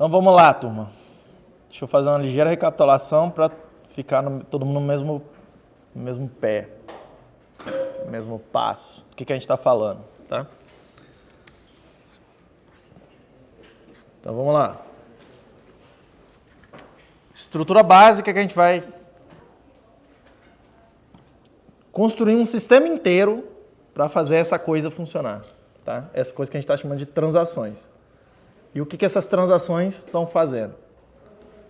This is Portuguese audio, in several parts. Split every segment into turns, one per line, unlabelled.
Então vamos lá, turma. Deixa eu fazer uma ligeira recapitulação para ficar todo mundo no mesmo pé, no mesmo passo. O que a gente está falando, tá? Então vamos lá. Estrutura básica que a gente vai construir um sistema inteiro para fazer essa coisa funcionar, tá? Essa coisa que a gente está chamando de transações. E o que essas transações estão fazendo?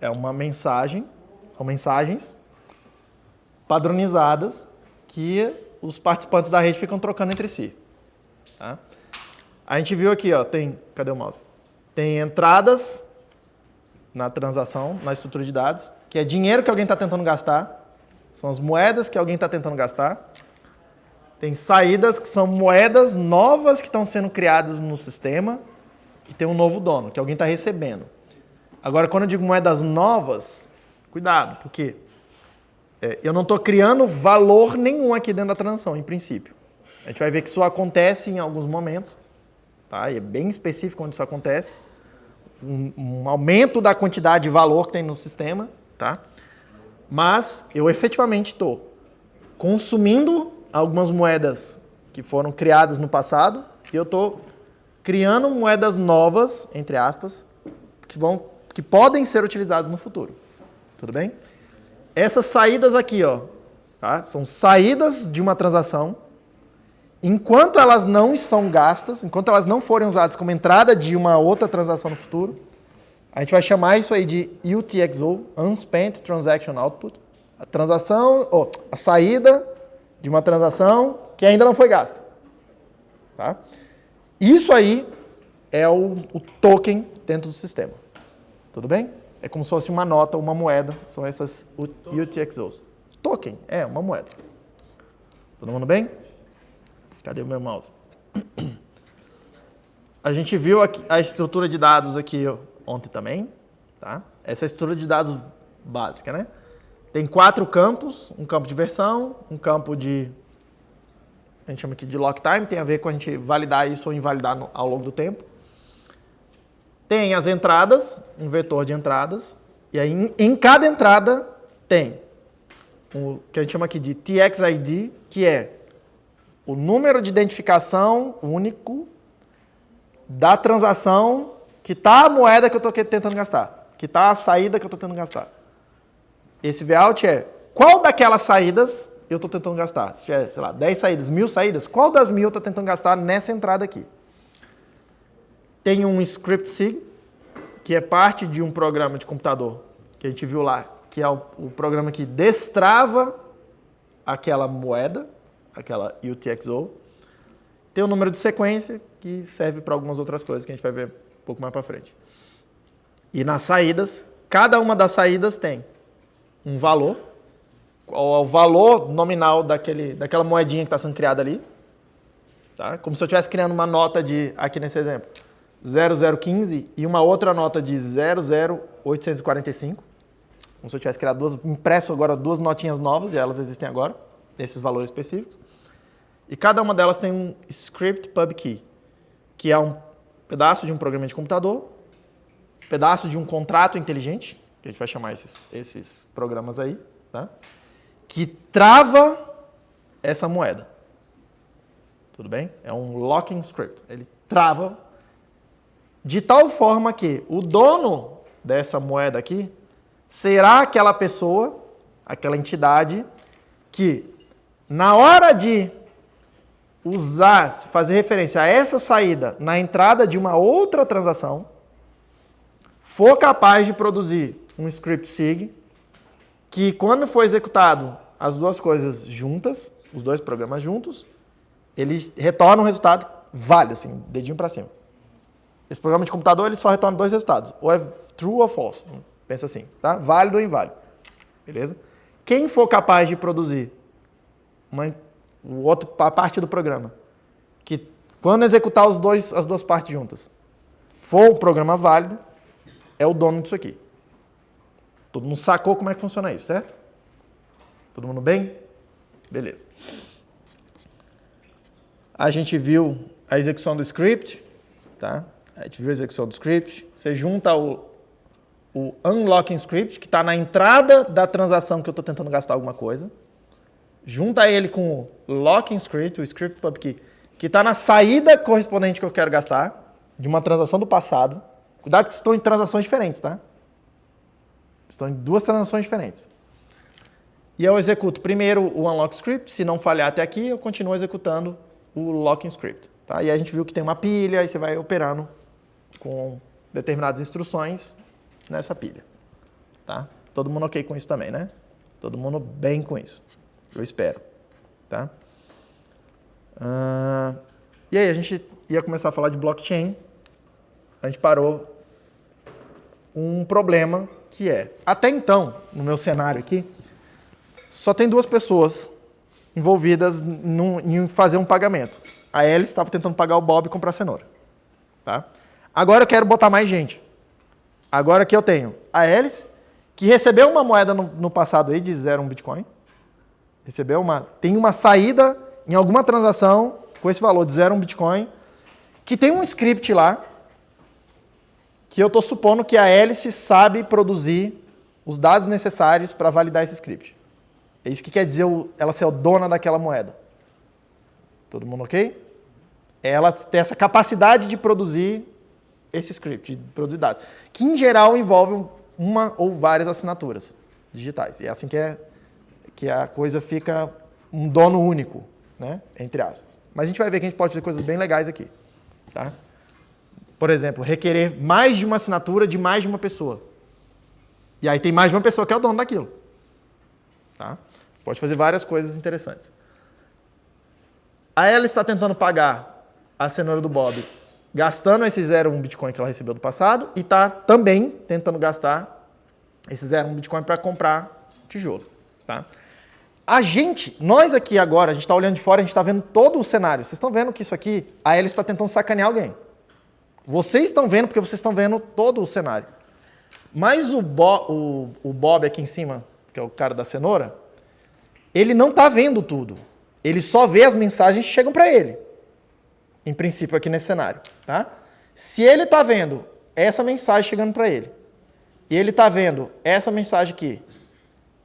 É uma mensagem, são mensagens padronizadas que os participantes da rede ficam trocando entre si, tá? A gente viu aqui, ó, cadê o mouse? Tem entradas na transação, na estrutura de dados, que é dinheiro que alguém está tentando gastar, são as moedas que alguém está tentando gastar. Tem saídas, que são moedas novas que estão sendo criadas no sistema, que tem um novo dono, que alguém está recebendo. Agora, quando eu digo moedas novas, cuidado, porque eu não estou criando valor nenhum aqui dentro da transação, em princípio. A gente vai ver que isso acontece em alguns momentos, tá? E é bem específico onde isso acontece. Um aumento da quantidade de valor que tem no sistema, tá? Mas eu efetivamente estou consumindo algumas moedas que foram criadas no passado e eu estou criando moedas novas, entre aspas, que podem ser utilizadas no futuro. Tudo bem? Essas saídas aqui, ó, tá? São saídas de uma transação. Enquanto elas não são gastas, enquanto elas não forem usadas como entrada de uma outra transação no futuro, a gente vai chamar isso aí de UTXO, Unspent Transaction Output, a transação, a saída de uma transação que ainda não foi gasta. Tá? Isso aí é o token dentro do sistema. Tudo bem? É como se fosse uma nota, uma moeda, são essas UTXOs. Token, uma moeda. Todo mundo bem? Cadê o meu mouse? A gente viu aqui a estrutura de dados aqui ontem também, tá? Essa é a estrutura de dados básica, né? Tem 4 campos, um campo de versão, um campo a gente chama aqui de lock time, tem a ver com a gente validar isso ou invalidar ao longo do tempo. Tem as entradas, um vetor de entradas, e aí em cada entrada tem o que a gente chama aqui de TXID, que é o número de identificação único da transação que está a moeda que eu estou tentando gastar, que está a saída que eu estou tentando gastar. Esse vout é qual daquelas saídas eu estou tentando gastar. Se tiver, sei lá, 10 saídas, 1000 saídas, qual das 1000 eu estou tentando gastar nessa entrada aqui? Tem um script sig, que é parte de um programa de computador, que a gente viu lá, que é o programa que destrava aquela moeda, aquela UTXO. Tem o número de sequência, que serve para algumas outras coisas que a gente vai ver um pouco mais para frente. E nas saídas, cada uma das saídas tem um valor, qual é o valor nominal daquela moedinha que está sendo criada ali. Tá? Como se eu estivesse criando uma nota aqui nesse exemplo, 0015 e uma outra nota de 00845. Como se eu tivesse criado impresso agora 2 notinhas novas, e elas existem agora, nesses valores específicos. E cada uma delas tem um script pub key, que é um pedaço de um programa de computador, pedaço de um contrato inteligente, que a gente vai chamar esses programas aí, tá? Que trava essa moeda. Tudo bem? É um locking script. Ele trava de tal forma que o dono dessa moeda aqui será aquela pessoa, aquela entidade, que na hora de fazer referência a essa saída na entrada de uma outra transação, for capaz de produzir um script sig, que quando for executado as duas coisas juntas, os dois programas juntos, ele retorna um resultado válido, assim, dedinho para cima. Esse programa de computador ele só retorna 2 resultados, ou é true ou false. Pensa assim, tá? Válido ou inválido. Beleza? Quem for capaz de produzir a parte do programa, que quando executar as duas partes juntas, for um programa válido, é o dono disso aqui. Todo mundo sacou como é que funciona isso, certo? Todo mundo bem? Beleza. A gente viu a execução do script, tá? A gente viu a execução do script. Você junta o unlocking script, que está na entrada da transação que eu estou tentando gastar alguma coisa. Junta ele com o locking script, o script pub key, que está na saída correspondente que eu quero gastar, de uma transação do passado. Cuidado que estão em transações diferentes, tá? Estão em duas transações diferentes. E eu executo primeiro o unlock script, se não falhar até aqui, eu continuo executando o locking script. Tá? E aí a gente viu que tem uma pilha, aí você vai operando com determinadas instruções nessa pilha. Tá? Todo mundo ok com isso também, né? Todo mundo bem com isso. Eu espero. Tá? E aí a gente ia começar a falar de blockchain. A gente parou um problema que é, até então, no meu cenário aqui, só tem duas pessoas envolvidas em fazer um pagamento. A Alice estava tentando pagar o Bob e comprar cenoura. Tá? Agora eu quero botar mais gente. Agora que eu tenho a Alice, que recebeu uma moeda no passado aí de 0,1 Bitcoin. Tem uma saída em alguma transação com esse valor de 0,1 Bitcoin, que tem um script lá, que eu estou supondo que a Alice sabe produzir os dados necessários para validar esse script. É isso que quer dizer ela ser a dona daquela moeda. Todo mundo ok? Ela tem essa capacidade de produzir esse script, de produzir dados, que em geral envolve uma ou várias assinaturas digitais. E é assim que a coisa fica um dono único, né? Entre aspas. Mas a gente vai ver que a gente pode fazer coisas bem legais aqui. Tá? Por exemplo, requerer mais de uma assinatura de mais de uma pessoa. E aí tem mais de uma pessoa que é o dono daquilo. Tá? Pode fazer várias coisas interessantes. A ela está tentando pagar a cenoura do Bob, gastando esse 0,1 Bitcoin que ela recebeu do passado, e está também tentando gastar esse 0,1 Bitcoin para comprar tijolo. Tá? Nós aqui agora, a gente está olhando de fora, a gente está vendo todo o cenário. Vocês estão vendo que isso aqui, a ela está tentando sacanear alguém. Vocês estão vendo porque vocês estão vendo todo o cenário. Mas o Bob aqui em cima, que é o cara da cenoura, ele não está vendo tudo. Ele só vê as mensagens que chegam para ele. Em princípio, aqui nesse cenário. Tá? Se ele está vendo essa mensagem chegando para ele, e ele está vendo essa mensagem aqui,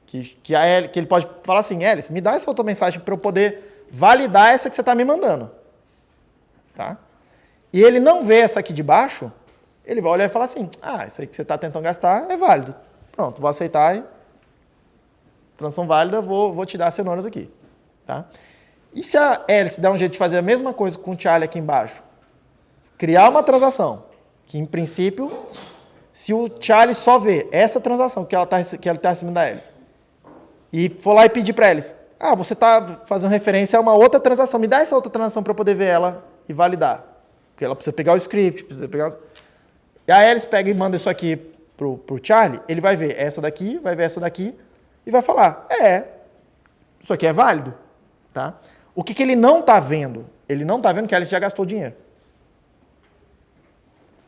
que ele pode falar assim, Alice, me dá essa outra mensagem para eu poder validar essa que você está me mandando. Tá? E ele não vê essa aqui de baixo, ele vai olhar e falar assim, isso aí que você está tentando gastar é válido. Pronto, vou aceitar e transação válida, vou te dar as cenouras aqui. Tá? E se a Alice der um jeito de fazer a mesma coisa com o Charlie aqui embaixo? Criar uma transação, que em princípio, se o Charlie só vê essa transação que ele está recebendo da Alice, e for lá e pedir para Alice, você está fazendo referência a uma outra transação, me dá essa outra transação para eu poder ver ela e validar. Porque ela precisa pegar o script, E a Alice pega e manda isso aqui pro Charlie, ele vai ver essa daqui, vai ver essa daqui, e vai falar, isso aqui é válido. Tá? O que ele não está vendo? Ele não está vendo que a Alice já gastou dinheiro.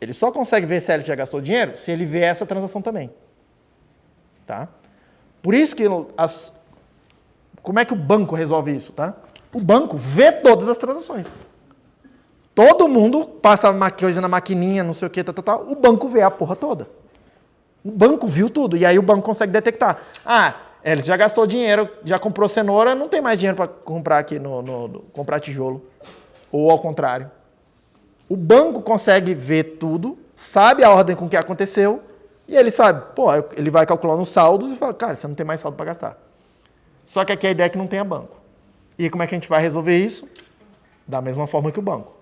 Ele só consegue ver se a Alice já gastou dinheiro se ele vê essa transação também. Tá? Por isso que como é que o banco resolve isso? Tá? O banco vê todas as transações. Todo mundo passa uma coisa na maquininha, não sei o que, o banco vê a porra toda. O banco viu tudo, e aí o banco consegue detectar. Alice já gastou dinheiro, já comprou cenoura, não tem mais dinheiro para comprar aqui, comprar tijolo. Ou ao contrário. O banco consegue ver tudo, sabe a ordem com que aconteceu, e ele sabe, ele vai calculando os saldos e fala, cara, você não tem mais saldo para gastar. Só que aqui a ideia é que não tenha banco. E como é que a gente vai resolver isso? Da mesma forma que o banco.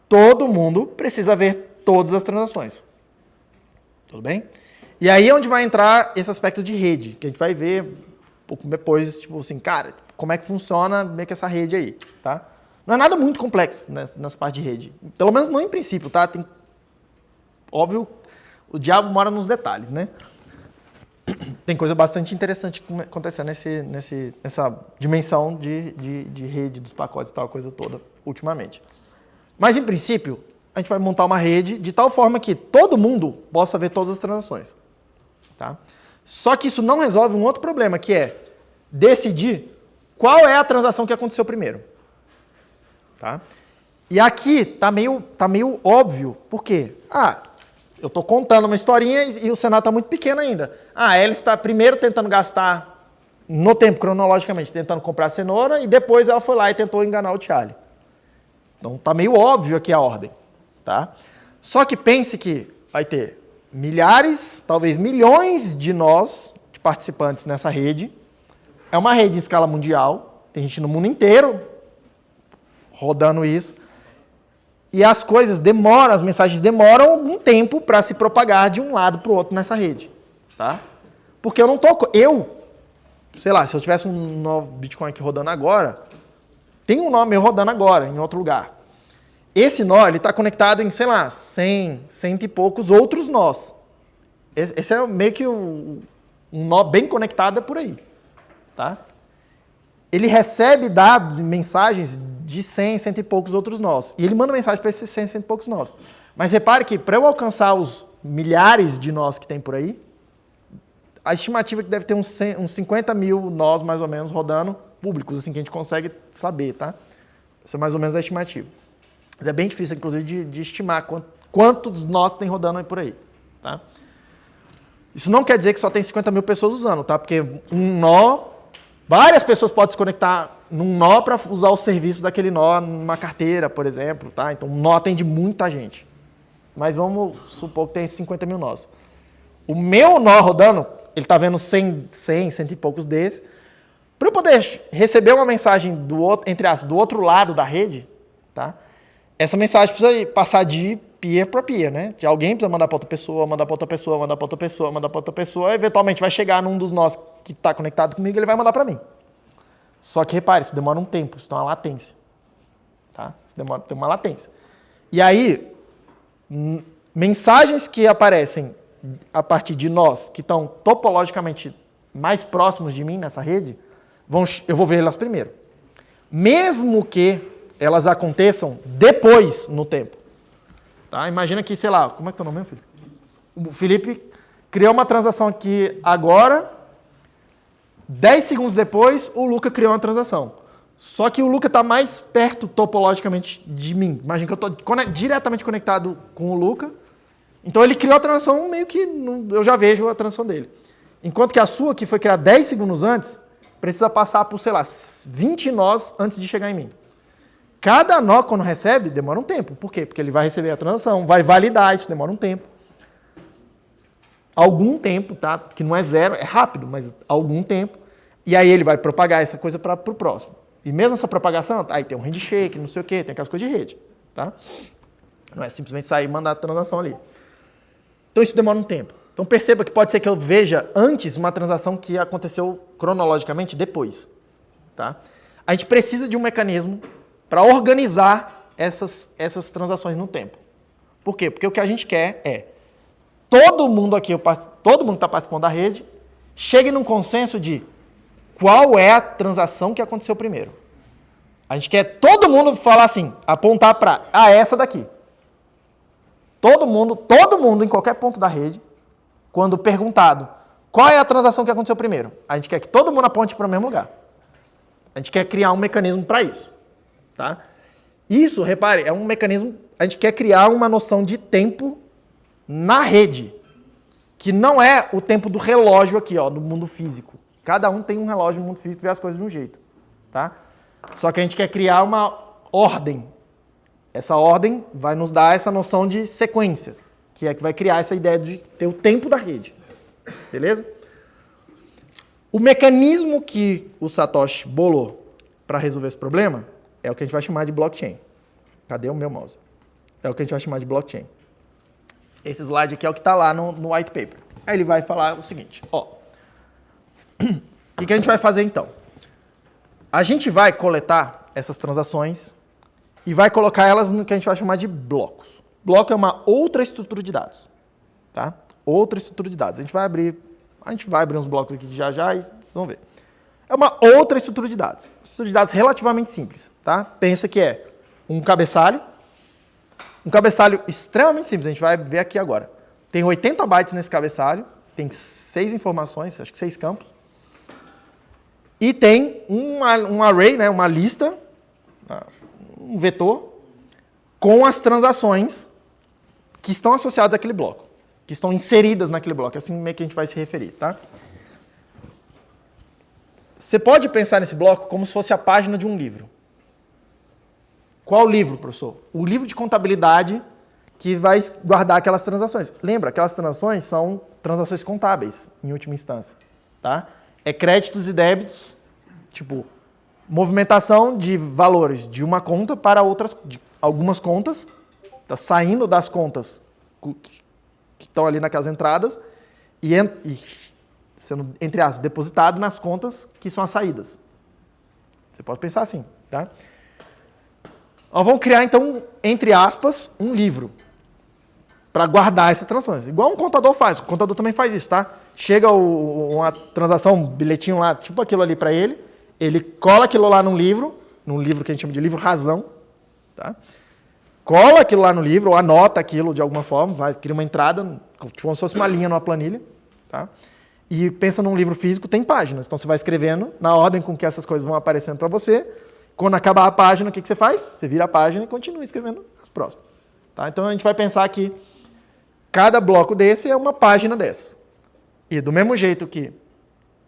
Todo mundo precisa ver todas as transações. Tudo bem? E aí é onde vai entrar esse aspecto de rede, que a gente vai ver um pouco depois, tipo assim, cara, como é que funciona meio que essa rede aí, tá? Não é nada muito complexo nessa parte de rede. Pelo menos não em princípio, tá? Óbvio, o diabo mora nos detalhes, né? Tem coisa bastante interessante acontecendo nessa dimensão de rede dos pacotes e tal, coisa toda, ultimamente. Mas, em princípio, a gente vai montar uma rede de tal forma que todo mundo possa ver todas as transações. Tá? Só que isso não resolve um outro problema, que é decidir qual é a transação que aconteceu primeiro. Tá? E aqui está meio óbvio. Por quê? Eu estou contando uma historinha e o cenário está muito pequeno ainda. A Alice está primeiro tentando gastar, no tempo, cronologicamente, tentando comprar a cenoura, e depois ela foi lá e tentou enganar o Charlie. Então está meio óbvio aqui a ordem. Tá? Só que pense que vai ter milhares, talvez milhões de nós, de participantes nessa rede. É uma rede em escala mundial, tem gente no mundo inteiro rodando isso. E as coisas demoram, as mensagens demoram algum tempo para se propagar de um lado para o outro nessa rede. Tá? Porque eu não estou... sei lá, se eu tivesse um novo Bitcoin aqui rodando agora, tem um nó meu rodando agora, em outro lugar. Esse nó, ele está conectado em, sei lá, 100 e poucos outros nós. Esse é meio que um nó bem conectado por aí. Tá? Ele recebe dados, mensagens de 100 e poucos outros nós. E ele manda mensagem para esses 100 e poucos nós. Mas repare que para eu alcançar os milhares de nós que tem por aí, a estimativa é que deve ter uns 50 mil nós, mais ou menos, rodando, públicos, assim, que a gente consegue saber, tá? Essa é mais ou menos a estimativa. Mas é bem difícil, inclusive, de estimar quantos nós tem rodando aí por aí, tá? Isso não quer dizer que só tem 50 mil pessoas usando, tá? Porque um nó, várias pessoas podem se conectar num nó para usar o serviço daquele nó numa carteira, por exemplo, tá? Então, um nó atende muita gente. Mas vamos supor que tem 50 mil nós. O meu nó rodando, ele está vendo 100 e poucos desses. Para eu poder receber uma mensagem do outro, entre aspas, do outro lado da rede, tá? Essa mensagem precisa passar de peer para peer, né? Que alguém precisa mandar para outra pessoa, mandar para outra pessoa, mandar para outra pessoa, mandar para outra pessoa, eventualmente vai chegar num dos nós que está conectado comigo, ele vai mandar para mim. Só que repare, isso demora um tempo, isso tem uma latência. Tá? Isso tem uma latência. E aí, mensagens que aparecem a partir de nós, que estão topologicamente mais próximos de mim nessa rede, eu vou ver elas primeiro. Mesmo que elas aconteçam depois no tempo. Tá? Imagina que, sei lá, como é que tá o nome meu, Felipe? O Felipe criou uma transação aqui agora, 10 segundos depois, o Luca criou uma transação. Só que o Luca está mais perto topologicamente de mim. Imagina que eu estou diretamente conectado com o Luca. Então ele criou a transação meio que eu já vejo a transação dele. Enquanto que a sua, que foi criada 10 segundos antes, precisa passar por, sei lá, 20 nós antes de chegar em mim. Cada nó, quando recebe, demora um tempo. Por quê? Porque ele vai receber a transação, vai validar, isso demora um tempo. Algum tempo, tá? Que não é zero, é rápido, mas algum tempo. E aí ele vai propagar essa coisa para o próximo. E mesmo essa propagação, aí tem um handshake, não sei o quê, tem aquelas coisas de rede. Tá? Não é simplesmente sair e mandar a transação ali. Então isso demora um tempo. Então perceba que pode ser que eu veja antes uma transação que aconteceu cronologicamente depois. Tá? A gente precisa de um mecanismo para organizar essas transações no tempo. Por quê? Porque o que a gente quer é todo mundo aqui, todo mundo que está participando da rede, chegue num consenso de qual é a transação que aconteceu primeiro. A gente quer todo mundo falar assim, apontar para essa daqui. Todo mundo em qualquer ponto da rede, quando perguntado qual é a transação que aconteceu primeiro, a gente quer que todo mundo aponte para o mesmo lugar. A gente quer criar um mecanismo para isso. Tá? Isso, repare, é um mecanismo, a gente quer criar uma noção de tempo na rede, que não é o tempo do relógio aqui, ó, do mundo físico. Cada um tem um relógio no mundo físico que vê as coisas de um jeito. Tá? Só que a gente quer criar uma ordem. Essa ordem vai nos dar essa noção de sequência, que é que vai criar essa ideia de ter o tempo da rede. Beleza? O mecanismo que o Satoshi bolou para resolver esse problema é o que a gente vai chamar de blockchain. Cadê o meu mouse? É o que a gente vai chamar de blockchain. Esse slide aqui é o que está lá no white paper. Aí ele vai falar o seguinte, ó. O que a gente vai fazer então? A gente vai coletar essas transações e vai colocar elas no que a gente vai chamar de blocos. Bloco é uma outra estrutura de dados. Tá? Outra estrutura de dados. A gente vai abrir uns blocos aqui já e vocês vão ver. É uma outra estrutura de dados. Estrutura de dados relativamente simples. Tá? Pensa que é um cabeçalho extremamente simples. A gente vai ver aqui agora. Tem 80 bytes nesse cabeçalho, tem 6 informações, acho que 6 campos. E tem um array, né, uma lista, um vetor, com as transações que estão associadas àquele bloco. que estão inseridas naquele bloco. É assim meio que a gente vai se referir, tá? Você pode pensar nesse bloco como se fosse a página de um livro. Qual livro, professor? O livro de contabilidade que vai guardar aquelas transações. Lembra, aquelas transações são transações contábeis, em última instância, tá? É créditos e débitos, tipo, movimentação de valores de uma conta para outras, de algumas contas, tá saindo das contas que estão ali naquelas entradas e sendo, entre aspas, depositado nas contas que são as saídas. Você pode pensar assim, tá? Nós vamos criar, então, entre aspas, um livro para guardar essas transações. Igual um contador faz. O contador também faz isso, tá? Chega uma transação, um bilhetinho lá, tipo aquilo ali para ele, ele cola aquilo lá num livro que a gente chama de livro razão, tá? Cola aquilo lá no livro, ou anota aquilo de alguma forma, cria uma entrada, como se fosse uma linha numa planilha, tá? E pensa num livro físico, tem páginas. Então você vai escrevendo na ordem com que essas coisas vão aparecendo para você. Quando acabar a página, o que você faz? Você vira a página e continua escrevendo as próximas. Tá? Então a gente vai pensar que cada bloco desse é uma página dessas. E do mesmo jeito que...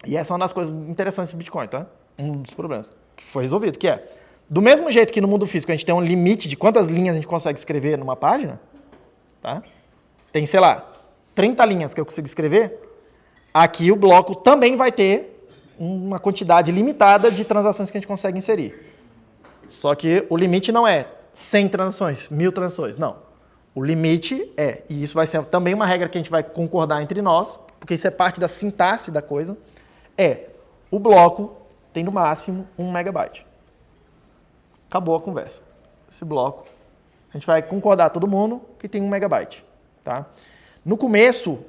E essa é uma das coisas interessantes do Bitcoin, tá? Um dos problemas que foi resolvido, que é... Do mesmo jeito que no mundo físico a gente tem um limite de quantas linhas a gente consegue escrever numa página, tá? Tem, sei lá, 30 linhas que eu consigo escrever, aqui o bloco também vai ter uma quantidade limitada de transações que a gente consegue inserir. Só que o limite não é 100 transações, 1000 transações, não. O limite é, e isso vai ser também uma regra que a gente vai concordar entre nós, porque isso é parte da sintaxe da coisa, o bloco tem no máximo 1 megabyte. Acabou a conversa. Esse bloco, a gente vai concordar todo mundo que tem 1 megabyte. Tá? No começo,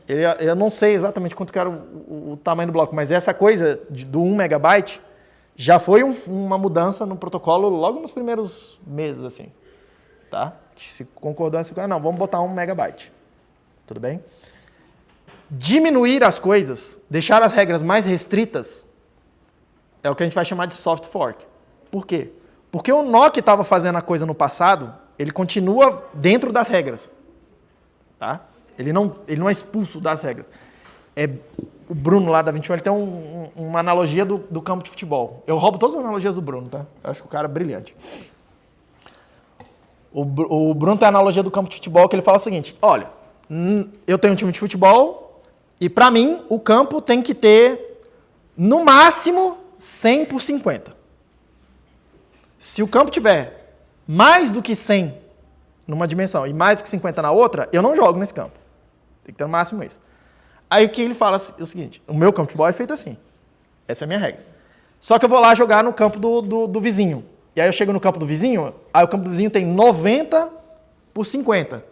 eu não sei exatamente quanto que era o tamanho do bloco, mas essa coisa do 1 megabyte já foi uma mudança no protocolo logo nos primeiros meses, assim. Tá? Se concordou, não, vamos botar 1 megabyte. Tudo bem? Diminuir as coisas, deixar as regras mais restritas, é o que a gente vai chamar de soft fork. Por quê? Porque o nó que estava fazendo a coisa no passado, ele continua dentro das regras. Tá? Ele não é expulso das regras. O Bruno lá da 21, ele tem uma analogia do campo de futebol. Eu roubo todas as analogias do Bruno, tá? Eu acho que o cara é brilhante. O Bruno tem a analogia do campo de futebol que ele fala o seguinte, olha, eu tenho um time de futebol e para mim o campo tem que ter no máximo 100 por 50. Se o campo tiver mais do que 100 numa dimensão e mais do que 50 na outra, eu não jogo nesse campo. Tem que ter no máximo isso. Aí o que ele fala é o seguinte, o meu campo de futebol é feito assim. Essa é a minha regra. Só que eu vou lá jogar no campo do vizinho. E aí eu chego no campo do vizinho, aí o campo do vizinho tem 90 por 50.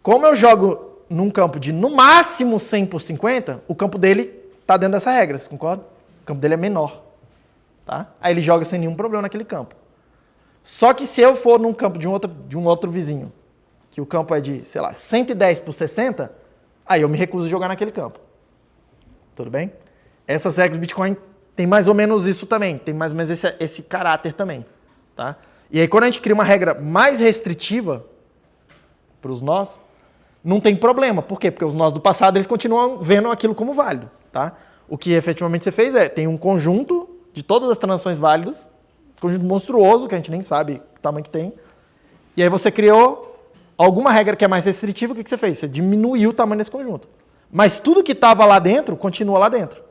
Como eu jogo num campo de no máximo 100 por 50, o campo dele está dentro dessa regra, você concorda? O campo dele é menor. Tá? Aí ele joga sem nenhum problema naquele campo. Só que se eu for num campo de um outro vizinho, que o campo é de, sei lá, 110 por 60, aí eu me recuso a jogar naquele campo. Tudo bem? Essas regras do Bitcoin tem mais ou menos isso também, tem mais ou menos esse caráter também. Tá? E aí quando a gente cria uma regra mais restritiva para os nós, não tem problema. Por quê? Porque os nós do passado eles continuam vendo aquilo como válido. Tá? O que efetivamente você fez tem um conjunto de todas as transações válidas, um conjunto monstruoso, que a gente nem sabe o tamanho que tem, e aí você criou alguma regra que é mais restritiva, o que você fez? Você diminuiu o tamanho desse conjunto. Mas tudo que estava lá dentro, continua lá dentro.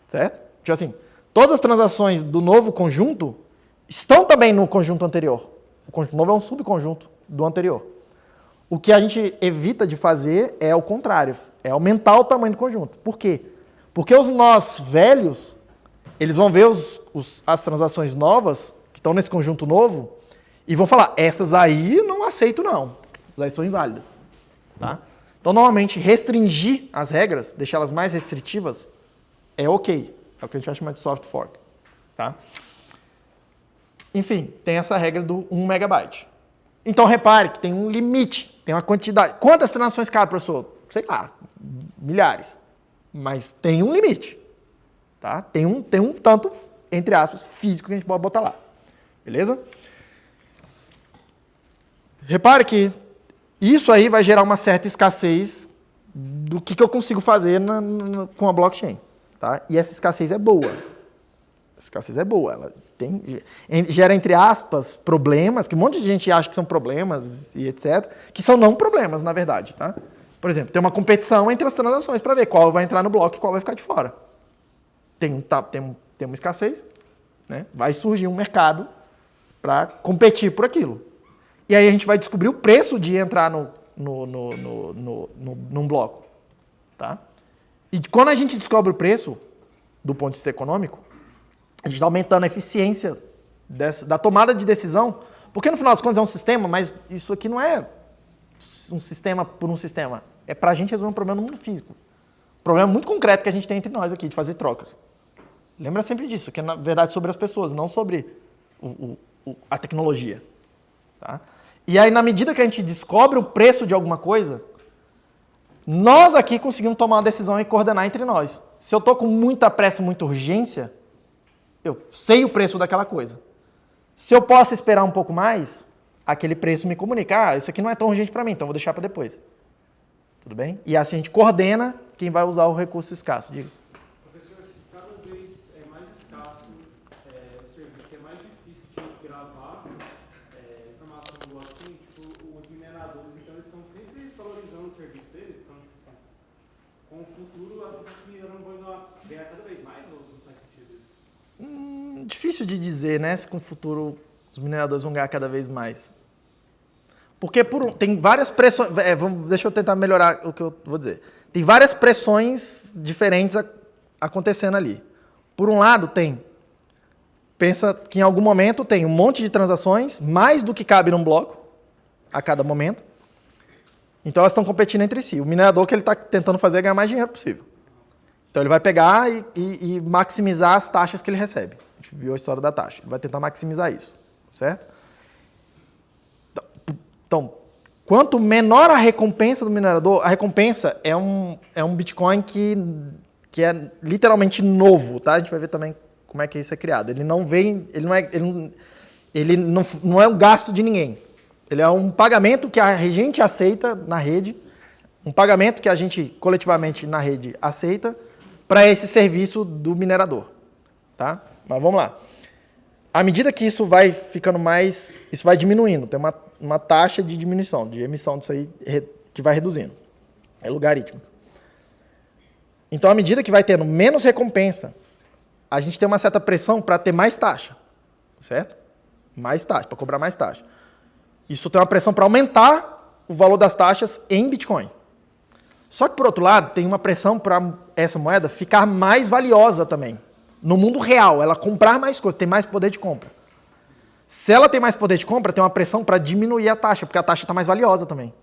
Certo? Tipo assim, todas as transações do novo conjunto estão também no conjunto anterior. O conjunto novo é um subconjunto do anterior. O que a gente evita de fazer é o contrário, é aumentar o tamanho do conjunto. Por quê? Porque os nós velhos, eles vão ver as transações novas, que estão nesse conjunto novo, e vão falar, essas aí não aceito não, essas aí são inválidas. Tá? Então, normalmente, restringir as regras, deixá-las mais restritivas, é ok. É o que a gente vai chamar de soft fork. Tá? Enfim, tem essa regra do 1 megabyte. Então, repare que tem um limite, tem uma quantidade. Quantas transações cabe, professor? Sei lá, milhares. Mas tem um limite. Tá? Tem um tanto, entre aspas, físico que a gente pode botar lá. Beleza? Repare que Isso aí vai gerar uma certa escassez do que eu consigo fazer com a blockchain. Tá? E essa escassez é boa. Essa escassez é boa. Ela gera, entre aspas, problemas, que um monte de gente acha que são problemas e etc., que são não problemas, na verdade. Tá? Por exemplo, tem uma competição entre as transações para ver qual vai entrar no bloco e qual vai ficar de fora. Tem uma escassez, né? Vai surgir um mercado para competir por aquilo. E aí a gente vai descobrir o preço de entrar num bloco. Tá? E quando a gente descobre o preço, do ponto de vista econômico, a gente está aumentando a eficiência da tomada de decisão, porque no final das contas é um sistema, mas isso aqui não é um sistema por um sistema. É para a gente resolver um problema no mundo físico. Um problema muito concreto que a gente tem entre nós aqui, de fazer trocas. Lembra sempre disso, que é na verdade sobre as pessoas, não sobre a tecnologia. Tá? E aí, na medida que a gente descobre o preço de alguma coisa, nós aqui conseguimos tomar uma decisão e coordenar entre nós. Se eu estou com muita pressa, muita urgência, eu sei o preço daquela coisa. Se eu posso esperar um pouco mais, aquele preço me comunica, isso aqui não é tão urgente para mim, então vou deixar para depois. Tudo bem? E assim a gente coordena quem vai usar o recurso escasso. Diga.
Professor, se cada vez é mais escasso o serviço, é mais difícil de gravar informação do blockchain, tipo, os mineradores, então eles estão sempre valorizando o serviço deles, então, tipo assim, com o futuro as pessoas que mineram vão ganhar cada vez mais, ou não faz sentido isso?
Difícil de dizer, né, se com o futuro os mineradores vão ganhar cada vez mais. Porque tem várias pressões. Deixa eu tentar melhorar o que eu vou dizer. Tem várias pressões diferentes acontecendo ali. Por um lado, pensa que em algum momento tem um monte de transações, mais do que cabe num bloco, a cada momento. Então elas estão competindo entre si. O minerador que ele está tentando fazer é ganhar mais dinheiro possível. Então ele vai pegar e maximizar as taxas que ele recebe. A gente viu a história da taxa. Ele vai tentar maximizar isso. Certo? Então, quanto menor a recompensa do minerador, a recompensa é um Bitcoin que é literalmente novo, tá? A gente vai ver também como é que isso é criado. Ele não é um gasto de ninguém. Ele é um pagamento que a gente aceita na rede, um pagamento que a gente coletivamente na rede aceita para esse serviço do minerador, tá? Mas vamos lá. À medida que isso vai ficando mais, isso vai diminuindo, tem uma taxa de diminuição, de emissão disso aí, que vai reduzindo. É logarítmico. Então, à medida que vai tendo menos recompensa, a gente tem uma certa pressão para ter mais taxa, certo? Mais taxa, para cobrar mais taxa. Isso tem uma pressão para aumentar o valor das taxas em Bitcoin. Só que, por outro lado, tem uma pressão para essa moeda ficar mais valiosa também. No mundo real, ela comprar mais coisas, ter mais poder de compra. Se ela tem mais poder de compra, tem uma pressão para diminuir a taxa, porque a taxa está mais valiosa também.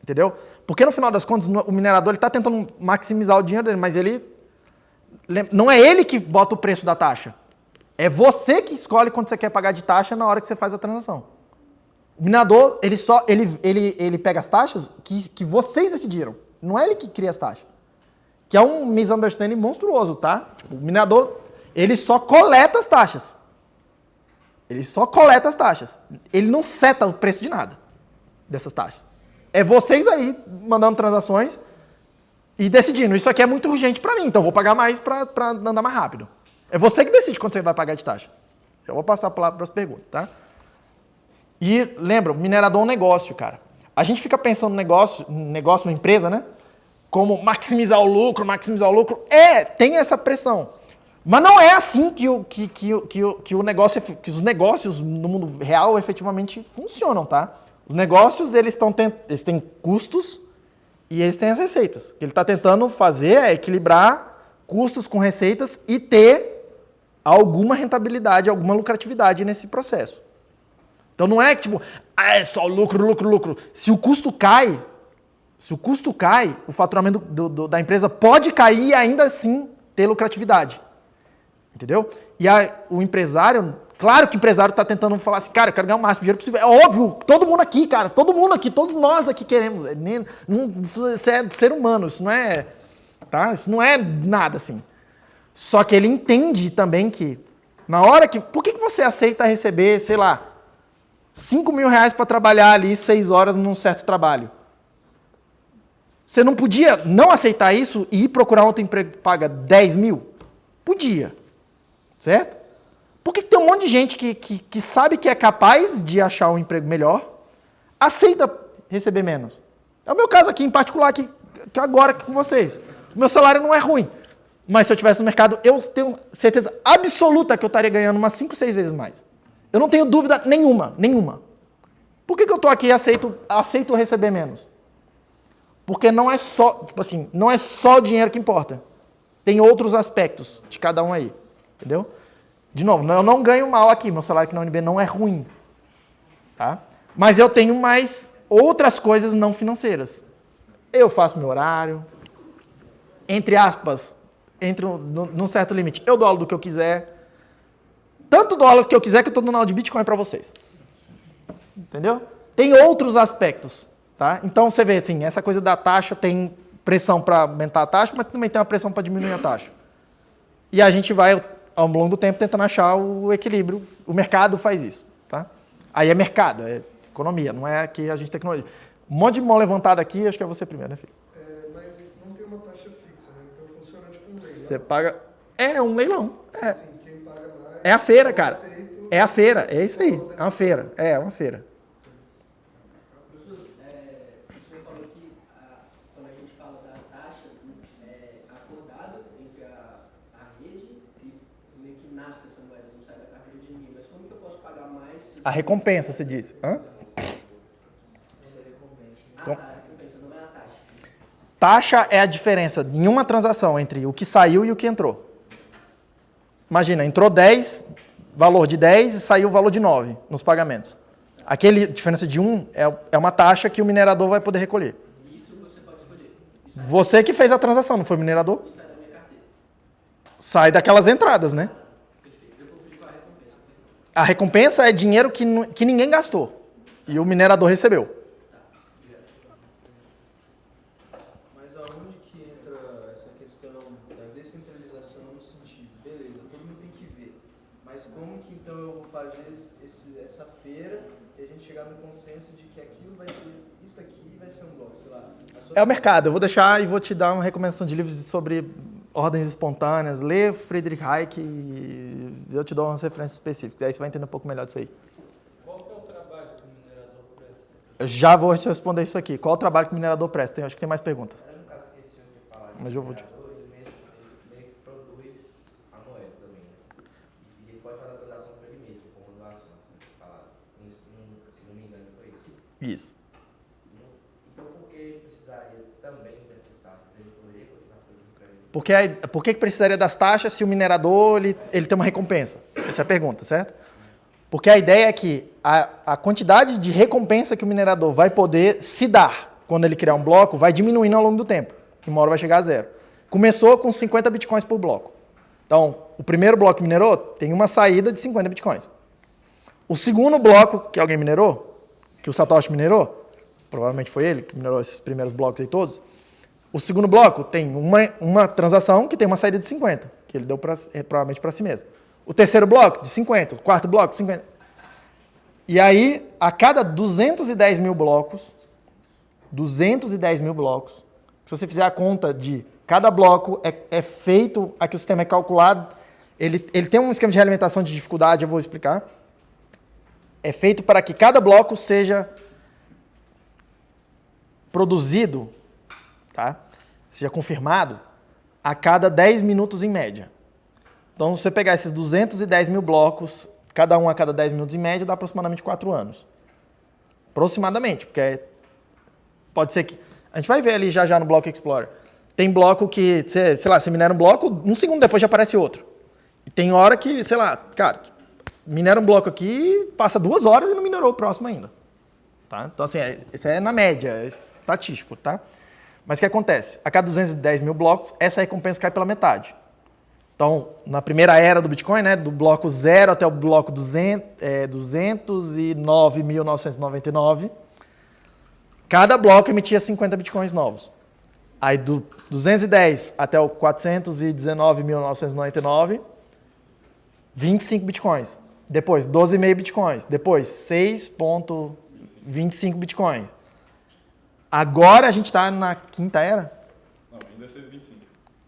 Entendeu? Porque no final das contas, o minerador está tentando maximizar o dinheiro dele, mas não é ele que bota o preço da taxa. É você que escolhe quanto você quer pagar de taxa na hora que você faz a transação. O minerador, ele pega as taxas que vocês decidiram. Não é ele que cria as taxas. Que é um misunderstanding monstruoso, tá? Tipo, o minerador, ele só coleta as taxas. Ele só coleta as taxas. Ele não seta o preço de nada dessas taxas. É vocês aí mandando transações e decidindo, isso aqui é muito urgente para mim, então vou pagar mais para andar mais rápido. É você que decide quanto você vai pagar de taxa. Eu vou passar para as perguntas, tá? E lembra, minerador é um negócio, cara. A gente fica pensando no negócio, uma empresa, né? Como maximizar o lucro. Tem essa pressão. Mas não é assim que os negócios no mundo real efetivamente funcionam, tá? Os negócios, eles têm custos e eles têm as receitas. O que ele está tentando fazer é equilibrar custos com receitas e ter alguma rentabilidade, alguma lucratividade nesse processo. Então não é que tipo, é só lucro. Se o custo cai, o faturamento da empresa pode cair e ainda assim ter lucratividade. Entendeu? E o empresário, claro que o empresário está tentando falar assim, cara, eu quero ganhar o máximo de dinheiro possível. É óbvio, todo mundo aqui, todos nós aqui queremos. Isso é ser humano, isso não é, tá? Isso não é nada assim. Só que ele entende também que, na hora que... Por que você aceita receber, sei lá, R$ 5.000 para trabalhar ali 6 horas num certo trabalho. Você não podia não aceitar isso e ir procurar outro emprego que paga 10 mil? Podia. Certo? Por que tem um monte de gente que sabe que é capaz de achar um emprego melhor, aceita receber menos? É o meu caso aqui, em particular, que agora com vocês. O meu salário não é ruim. Mas se eu estivesse no mercado, eu tenho certeza absoluta que eu estaria ganhando umas 5, 6 vezes mais. Eu não tenho dúvida nenhuma. Por que eu estou aqui e aceito receber menos? Porque não é só, não é só o dinheiro que importa. Tem outros aspectos de cada um aí. Entendeu? De novo, eu não ganho mal aqui. Meu salário aqui na UNB não é ruim. Tá? Mas eu tenho mais outras coisas não financeiras. Eu faço meu horário. Entre aspas, num certo limite. Eu dou aula do que eu quiser. Tanto dou aula do que eu quiser que eu estou dando aula de Bitcoin para vocês. Entendeu? Tem outros aspectos. Tá? Então, você vê, assim, essa coisa da taxa tem pressão para aumentar a taxa, mas também tem uma pressão para diminuir a taxa. E a gente vai, ao longo do tempo, tentando achar o equilíbrio. O mercado faz isso. Tá? Aí é mercado, é economia, não é que a gente tecnologia. Um monte de mão levantada aqui, acho que é você primeiro, né, filho?
Mas não tem uma taxa fixa, né? Então funciona tipo um leilão.
Você paga... É um leilão. É.
Assim, quem paga mais...
É a feira, cara. É a feira, é isso aí. É uma feira. É uma feira.
Professor, o senhor falou que quando a gente fala da taxa, é acordado entre a rede e meio que nasce essa moeda, não sai da carteira de ninguém. Mas como que eu posso pagar mais?
A recompensa, você disse. Hã?
A recompensa não é a taxa.
Taxa é a diferença em uma transação entre o que saiu e o que entrou. Imagina, entrou 10, valor de 10 e saiu o valor de 9 nos pagamentos. Aquele diferença de 1 é uma taxa que o minerador vai poder recolher.
Isso você pode escolher.
Você que fez a transação, não foi o minerador?
Isso sai da minha carteira.
Sai daquelas entradas, né?
Perfeito. Eu confundi com a recompensa.
A recompensa é dinheiro que ninguém gastou e o minerador recebeu.
Mas aonde que entra essa questão da descentralização no sentido, beleza, todo mundo tem que ver, mas como que então eu vou fazer essa feira e a gente chegar no consenso de que aquilo vai ser, isso aqui vai ser um bloco, sei lá.
É o mercado. Eu vou deixar e vou te dar uma recomendação de livros sobre ordens espontâneas. Lê Friedrich Hayek e eu te dou umas referências específicas. Aí você vai entender um pouco melhor disso aí.
Qual que é o trabalho que o minerador presta?
Eu já vou te responder isso aqui. Qual o trabalho que o minerador presta? Acho que tem mais pergunta.
Eu nunca esqueci de falar.
Mas eu vou te...
Ele meio que produz a moeda também, né? E ele pode fazer a transação para ele mesmo, como doação, falar. Se não me engano, foi isso.
Isso.
Então, por que precisaria também dessas taxas? Ele poderia continuar fazendo para ele?
Por que precisaria das taxas se o minerador ele tem uma recompensa? Essa é a pergunta, certo? Porque a ideia é que a quantidade de recompensa que o minerador vai poder se dar quando ele criar um bloco vai diminuindo ao longo do tempo. Uma hora vai chegar a 0. Começou com 50 bitcoins por bloco. Então, o primeiro bloco que minerou tem uma saída de 50 bitcoins. O segundo bloco que alguém minerou, que o Satoshi minerou, provavelmente foi ele que minerou esses primeiros blocos aí todos, o segundo bloco tem uma transação que tem uma saída de 50, que ele deu provavelmente para si mesmo. O terceiro bloco, de 50. O quarto bloco, de 50. E aí, a cada 210 mil blocos, se você fizer a conta de cada bloco é feito, aqui o sistema é calculado, ele tem um esquema de realimentação de dificuldade, eu vou explicar. É feito para que cada bloco seja produzido, tá? Seja confirmado, a cada 10 minutos em média. Então, se você pegar esses 210 mil blocos, cada um a cada 10 minutos em média, dá aproximadamente 4 anos. Aproximadamente, porque pode ser que... A gente vai ver ali já no Block Explorer. Tem bloco que, sei lá, você minera um bloco, um segundo depois já aparece outro. E tem hora que, sei lá, cara, minera um bloco aqui, passa 2 horas e não minerou o próximo ainda. Tá? Então, assim, isso é na média, é estatístico, tá? Mas o que acontece? A cada 210 mil blocos, essa recompensa cai pela metade. Então, na primeira era do Bitcoin, né, do bloco 0 até o bloco 209.999, cada bloco emitia 50 Bitcoins novos. Aí, do 210 até o 419.999, 25 Bitcoins. Depois, 12,5 bitcoins. Depois, 6,25 bitcoins. Agora a gente está na quinta era?
Não, ainda é 6,25.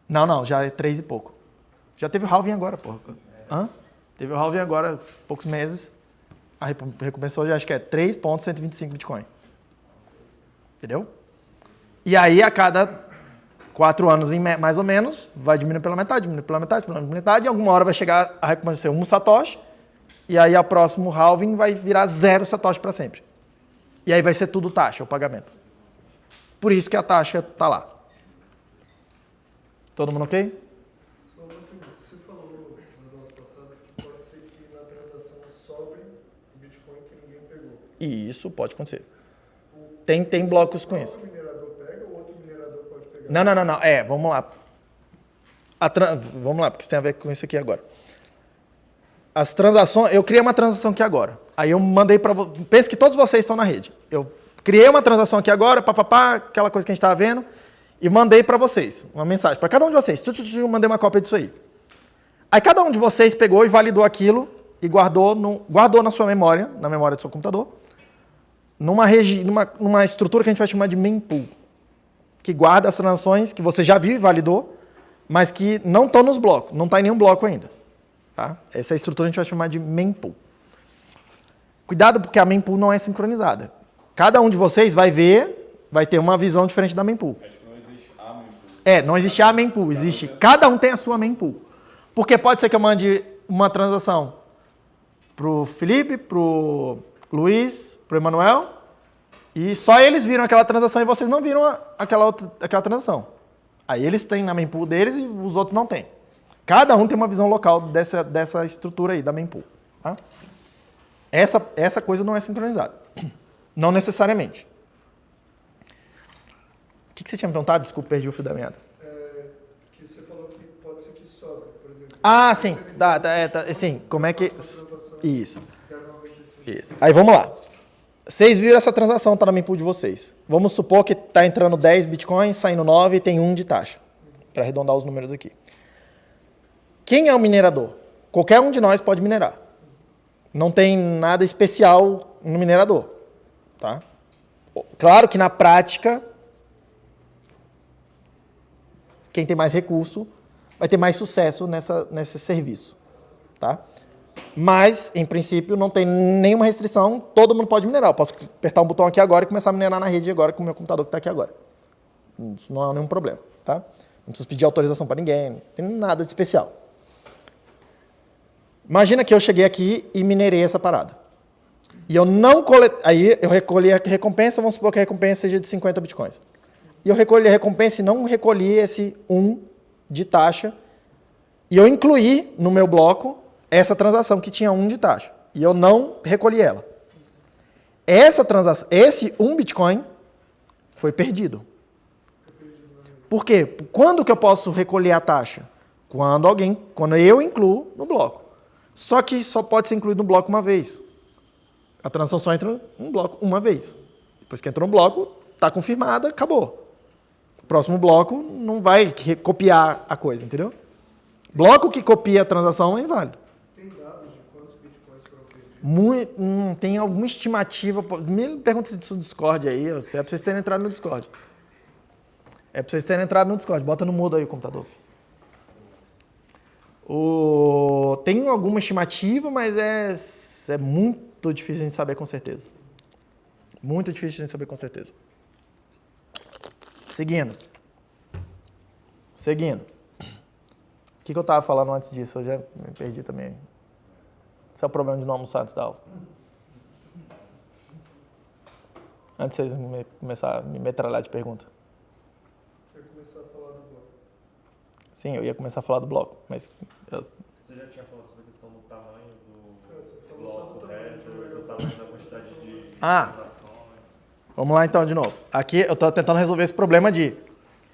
Não, já é 3 e pouco. Já teve o halving agora, porra. Hã? Teve o halving agora, poucos meses. A recompensa hoje acho que é 3,125 bitcoin. Entendeu? E aí, a cada 4 anos, mais ou menos, vai diminuindo pela metade, e alguma hora vai chegar a recompensa ser 1 satoshi, e aí o próximo halving vai virar 0 satoshi para sempre. E aí vai ser tudo taxa, o pagamento. Por isso que a taxa está lá. Todo mundo ok?
Só uma pergunta. Você falou nas aulas passadas que pode ser que na transação sobre o Bitcoin que ninguém pegou.
E isso pode acontecer. Tem blocos com isso.
O minerador pega ou outro minerador pode pegar?
Não. Vamos lá. Vamos lá, porque isso tem a ver com isso aqui agora. As transações... Eu criei uma transação aqui agora. Aí eu mandei para... Pense que todos vocês estão na rede. Eu criei uma transação aqui agora, aquela coisa que a gente estava vendo, e mandei para vocês uma mensagem. Para cada um de vocês. Eu mandei uma cópia disso aí. Aí cada um de vocês pegou e validou aquilo e guardou na sua memória, na memória do seu computador, numa estrutura que a gente vai chamar de mempool, que guarda as transações que você já viu e validou, mas que não estão nos blocos, não está em nenhum bloco ainda. Tá? Essa estrutura a gente vai chamar de mempool. Cuidado porque a mempool não é sincronizada. Cada um de vocês vai ter uma visão diferente da mempool.
É, tipo, não existe a mempool.
Não existe a mempool, existe... Cada um tem a sua mempool. Porque pode ser que eu mande uma transação pro Felipe, pro Luiz, pro Emanuel, e só eles viram aquela transação e vocês não viram aquela transação. Aí eles têm na mempool deles e os outros não têm. Cada um tem uma visão local dessa estrutura aí, da mempool. Tá? Essa coisa não é sincronizada. Não necessariamente. O que você tinha me perguntado? Desculpa, perdi o fio da meada.
Que você falou que pode ser que sobre, por exemplo.
Ah, sim. Sim, como é que... Isso.
0,95.
Isso. Aí vamos lá. Vocês viram essa transação, está na mempool de vocês. Vamos supor que está entrando 10 bitcoins, saindo 9 e tem 1 de taxa. Para arredondar os números aqui. Quem é o minerador? Qualquer um de nós pode minerar. Não tem nada especial no minerador. Tá? Claro que na prática, quem tem mais recurso vai ter mais sucesso nesse serviço. Tá? Mas, em princípio, não tem nenhuma restrição, todo mundo pode minerar. Eu posso apertar um botão aqui agora e começar a minerar na rede agora com o meu computador que está aqui agora. Isso não é nenhum problema. Tá? Não preciso pedir autorização para ninguém, não tem nada de especial. Imagina que eu cheguei aqui e minerei essa parada. E eu não coletei... Aí eu recolhi a recompensa, vamos supor que a recompensa seja de 50 bitcoins. E eu recolhi a recompensa e não recolhi esse 1 de taxa. E eu incluí no meu bloco essa transação que tinha 1 de taxa. E eu não recolhi ela. Essa transação, esse 1 bitcoin foi perdido. Por quê? Quando que eu posso recolher a taxa? Quando eu incluo no bloco. Só que só pode ser incluído no bloco uma vez. A transação só entra no bloco uma vez. Depois que entrou no bloco, está confirmada, acabou. O próximo bloco não vai copiar a coisa, entendeu? Bloco que copia a transação é inválido.
Tem dados de quantos bitcoins foram perdidos?
Tem alguma estimativa? Me pergunta isso no Discord aí. É para vocês terem entrado no Discord. Bota no mudo aí o computador. Tem alguma estimativa, mas é muito difícil a gente saber com certeza. Muito difícil a gente saber com certeza. Seguindo. O que eu estava falando antes disso? Eu já me perdi também. Esse é o problema de não almoçar antes da aula. Antes de vocês começarem a me metralhar de pergunta.
Eu ia começar a falar do bloco.
Sim, eu ia começar a falar do bloco, mas...
Você já tinha falado sobre a questão do tamanho
Você
do
falou só
bloco
do tamanho
reto,
do
do tamanho da quantidade de
Ah.
transações.
Vamos lá então de novo. Aqui eu estou tentando resolver esse problema de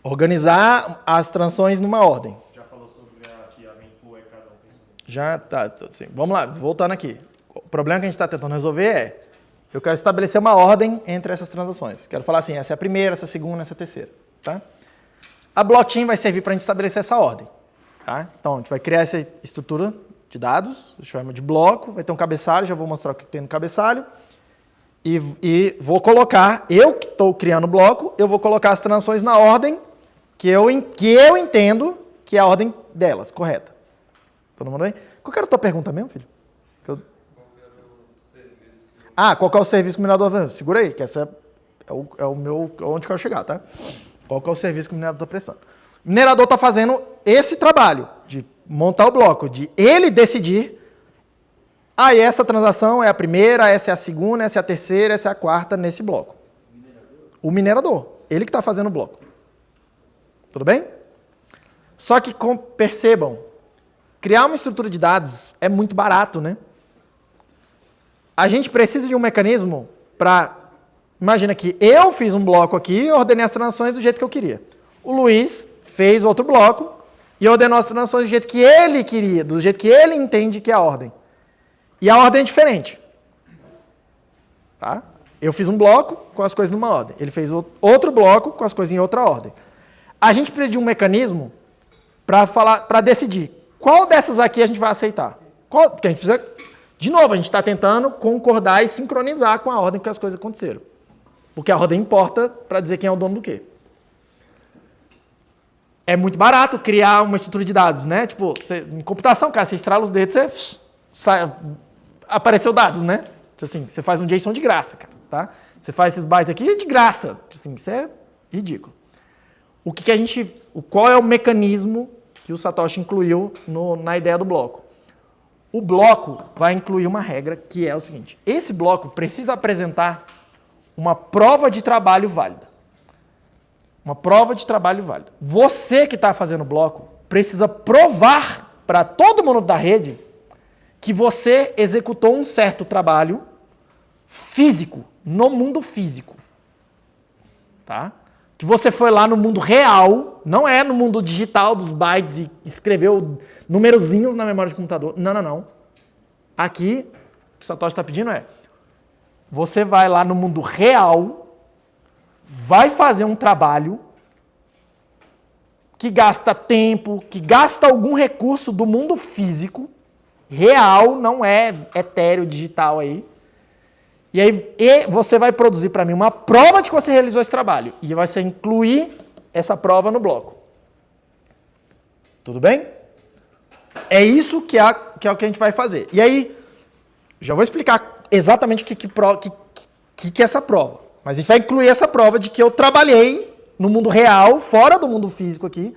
organizar as transações numa ordem.
Já falou sobre que a mempool é cada um tem sua.
Já tá, assim. Vamos lá, voltando aqui. O problema que a gente está tentando resolver é, eu quero estabelecer uma ordem entre essas transações. Quero falar assim, essa é a primeira, essa é a segunda, essa é a terceira. Tá? A blockchain vai servir para a gente estabelecer essa ordem. Tá? Então, a gente vai criar essa estrutura de dados, chama de bloco, vai ter um cabeçalho, já vou mostrar o que tem no cabeçalho. E vou colocar, eu que estou criando o bloco, eu vou colocar as transações na ordem que eu entendo que é a ordem delas, correta. Todo mundo bem? Qual que era a tua pergunta mesmo, filho? Qual que é o serviço que o minerador está fazendo? Segura aí, que essa é o meu, onde eu quero chegar, tá? Qual que é o serviço que o minerador está prestando? O minerador está fazendo esse trabalho de montar o bloco, de ele decidir, essa transação é a primeira, essa é a segunda, essa é a terceira, essa é a quarta nesse bloco. O minerador, ele que está fazendo o bloco. Tudo bem? Só que percebam, criar uma estrutura de dados é muito barato, né? A gente precisa de um mecanismo para... Imagina que eu fiz um bloco aqui e ordenei as transações do jeito que eu queria. O Luiz fez outro bloco e ordenou as transações do jeito que ele queria, do jeito que ele entende que é a ordem. E a ordem é diferente. Tá? Eu fiz um bloco com as coisas numa ordem. Ele fez outro bloco com as coisas em outra ordem. A gente precisa de um mecanismo para decidir qual dessas aqui a gente vai aceitar. Porque a gente precisa... De novo, a gente está tentando concordar e sincronizar com a ordem que as coisas aconteceram. Porque a ordem importa para dizer quem é o dono do quê. É muito barato criar uma estrutura de dados, né? Tipo, em computação, cara, você estrala os dedos, apareceu dados, né? Assim, você faz um JSON de graça, cara, tá? Você faz esses bytes aqui de graça. Assim, isso é ridículo. Qual é o mecanismo que o Satoshi incluiu na ideia do bloco? O bloco vai incluir uma regra que é o seguinte: esse bloco precisa apresentar uma prova de trabalho válida. Uma prova de trabalho válida. Você que está fazendo o bloco precisa provar para todo mundo da rede que você executou um certo trabalho físico, no mundo físico. Tá? Que você foi lá no mundo real, não é no mundo digital dos bytes e escreveu numerozinhos na memória de computador. Não. Aqui, o que o Satoshi está pedindo é, você vai lá no mundo real, vai fazer um trabalho que gasta tempo, que gasta algum recurso do mundo físico, real, não é etéreo, digital aí. E aí você vai produzir para mim uma prova de que você realizou esse trabalho. E vai ser incluir essa prova no bloco. Tudo bem? É isso que é o que a gente vai fazer. E aí, já vou explicar exatamente o que é essa prova. Mas a gente vai incluir essa prova de que eu trabalhei no mundo real, fora do mundo físico aqui,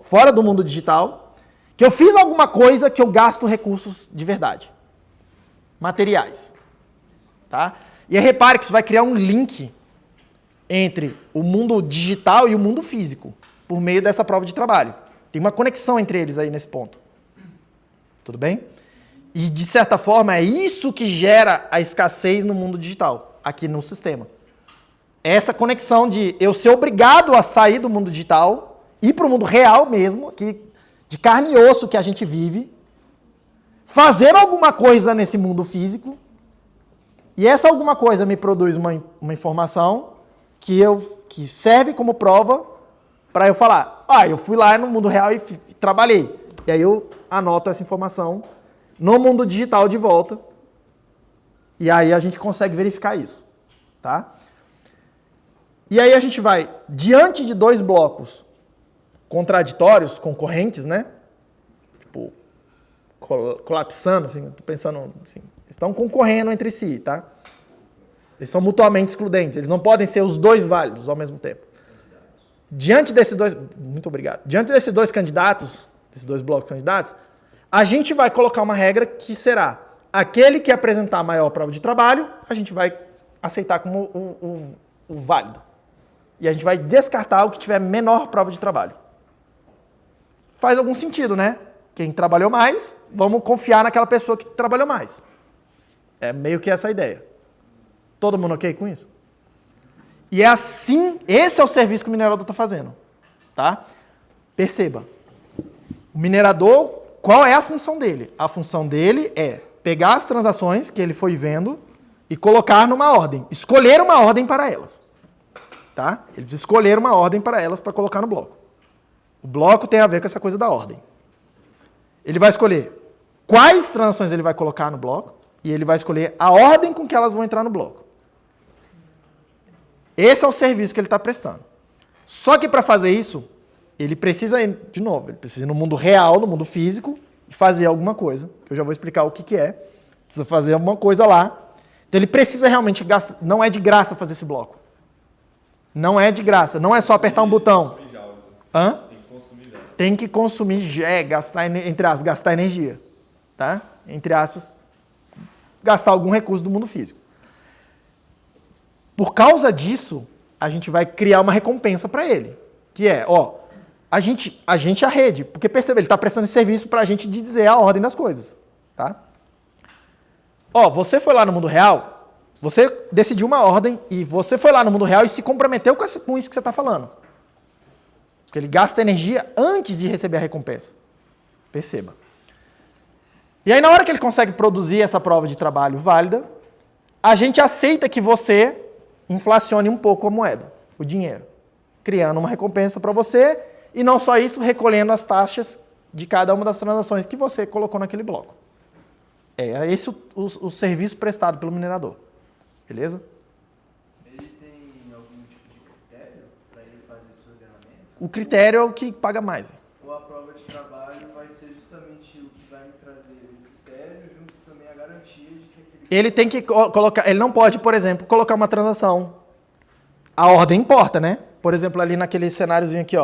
fora do mundo digital, que eu fiz alguma coisa que eu gasto recursos de verdade. Materiais. Tá? E aí repare que isso vai criar um link entre o mundo digital e o mundo físico, por meio dessa prova de trabalho. Tem uma conexão entre eles aí nesse ponto. Tudo bem? E, de certa forma, é isso que gera a escassez no mundo digital, aqui no sistema. Essa conexão de eu ser obrigado a sair do mundo digital, ir para o mundo real mesmo, de carne e osso que a gente vive, fazer alguma coisa nesse mundo físico, e essa alguma coisa me produz uma informação que serve como prova para eu falar, eu fui lá no mundo real e trabalhei. E aí eu anoto essa informação no mundo digital de volta, e aí a gente consegue verificar isso. Tá? E aí a gente vai, diante de dois blocos contraditórios, concorrentes, né? Tipo, colapsando, assim, tô pensando assim, estão concorrendo entre si, tá? Eles são mutuamente excludentes, eles não podem ser os dois válidos ao mesmo tempo. Diante desses dois, muito obrigado. Diante desses dois candidatos, desses dois blocos candidatos, a gente vai colocar uma regra que será aquele que apresentar a maior prova de trabalho, a gente vai aceitar como o válido. E a gente vai descartar o que tiver menor prova de trabalho. Faz algum sentido, né? Quem trabalhou mais, vamos confiar naquela pessoa que trabalhou mais. É meio que essa a ideia. Todo mundo ok com isso? E é assim, esse é o serviço que o minerador está fazendo. Tá? Perceba. O minerador, qual é a função dele? A função dele é pegar as transações que ele foi vendo e colocar numa ordem. Escolher uma ordem para elas. Tá? Ele precisa escolher uma ordem para elas para colocar no bloco. O bloco tem a ver com essa coisa da ordem. Ele vai escolher quais transações ele vai colocar no bloco e ele vai escolher a ordem com que elas vão entrar no bloco. Esse é o serviço que ele está prestando. Só que para fazer isso, ele precisa, de novo, ele precisa ir no mundo real, no mundo físico, e fazer alguma coisa. Eu já vou explicar o que é. Precisa fazer alguma coisa lá. Então ele precisa realmente gastar. Não é de graça fazer esse bloco. Não é de graça. Não é só apertar um botão. Hã?
Tem que consumir já.
Tem que consumir, gastar, entre aspas, gastar energia. Tá? Entre aspas, gastar algum recurso do mundo físico. Por causa disso, a gente vai criar uma recompensa para ele. Que é, a gente é a rede. Porque percebe, ele está prestando serviço para a gente de dizer a ordem das coisas. Tá? Você foi lá no mundo real, você decidiu uma ordem e você foi lá no mundo real e se comprometeu com isso que você está falando. Porque ele gasta energia antes de receber a recompensa. Perceba. E aí, na hora que ele consegue produzir essa prova de trabalho válida, a gente aceita que você inflacione um pouco a moeda, o dinheiro, criando uma recompensa para você e não só isso, recolhendo as taxas de cada uma das transações que você colocou naquele bloco. É esse o serviço prestado pelo minerador. Beleza?
Ele tem algum tipo de critério para ele fazer esse ordenamento?
O critério é o que paga mais.
Ou a prova de trabalho vai ser justamente o que vai me trazer o critério junto também a garantia de que aquele...
Ele tem que colocar, ele não pode, por exemplo, colocar uma transação. A ordem importa, né? Por exemplo, ali naquele cenáriozinho aqui,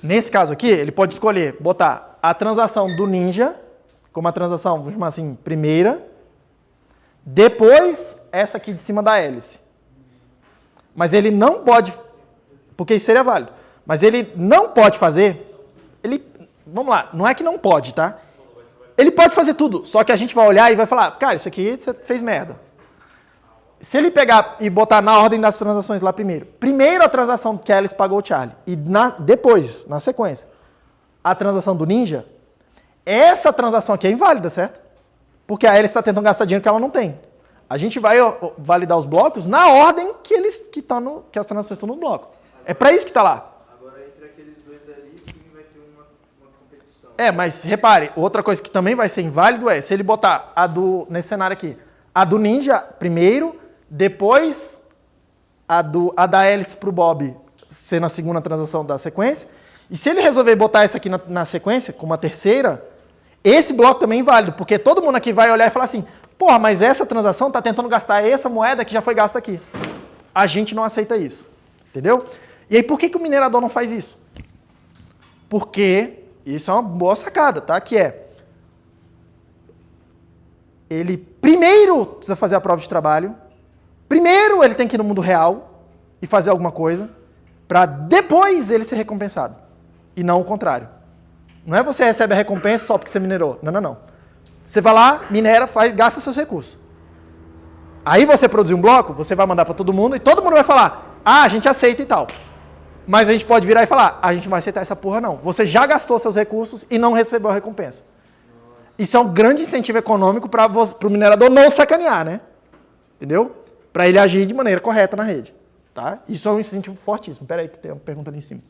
Nesse caso aqui, ele pode escolher botar a transação do Ninja como a transação, vamos chamar assim, primeira, depois essa aqui de cima da hélice. Mas ele não pode, porque isso seria válido, mas ele não pode fazer, vamos lá, não é que não pode, tá? Ele pode fazer tudo, só que a gente vai olhar e vai falar, cara, isso aqui você fez merda. Se ele pegar e botar na ordem das transações lá primeiro a transação que a hélice pagou o Charlie, e depois, na sequência, a transação do Ninja, essa transação aqui é inválida, certo? Porque a hélice está tentando gastar dinheiro que ela não tem. A gente vai validar os blocos na ordem que as transações estão no bloco. É para isso que está lá.
Agora, entre aqueles dois ali, sim vai ter uma competição.
Mas repare, outra coisa que também vai ser inválido é se ele botar nesse cenário aqui, a do Ninja primeiro, depois a da hélice para o Bob ser na segunda transação da sequência, e se ele resolver botar essa aqui na sequência, como a terceira, esse bloco também é inválido, porque todo mundo aqui vai olhar e falar assim, porra, mas essa transação está tentando gastar essa moeda que já foi gasta aqui. A gente não aceita isso, entendeu? E aí por que o minerador não faz isso? Porque, isso é uma boa sacada, tá? Que ele primeiro precisa fazer a prova de trabalho, primeiro ele tem que ir no mundo real e fazer alguma coisa, para depois ele ser recompensado. E não o contrário. Não é você recebe a recompensa só porque você minerou. Não. Você vai lá, minera, gasta seus recursos. Aí você produzir um bloco, você vai mandar para todo mundo e todo mundo vai falar, a gente aceita e tal. Mas a gente pode virar e falar, a gente não vai aceitar essa porra não. Você já gastou seus recursos e não recebeu a recompensa. Isso é um grande incentivo econômico para o minerador não sacanear, né? Entendeu? Para ele agir de maneira correta na rede. Tá? Isso é um incentivo fortíssimo. Espera aí que tem uma pergunta ali em cima.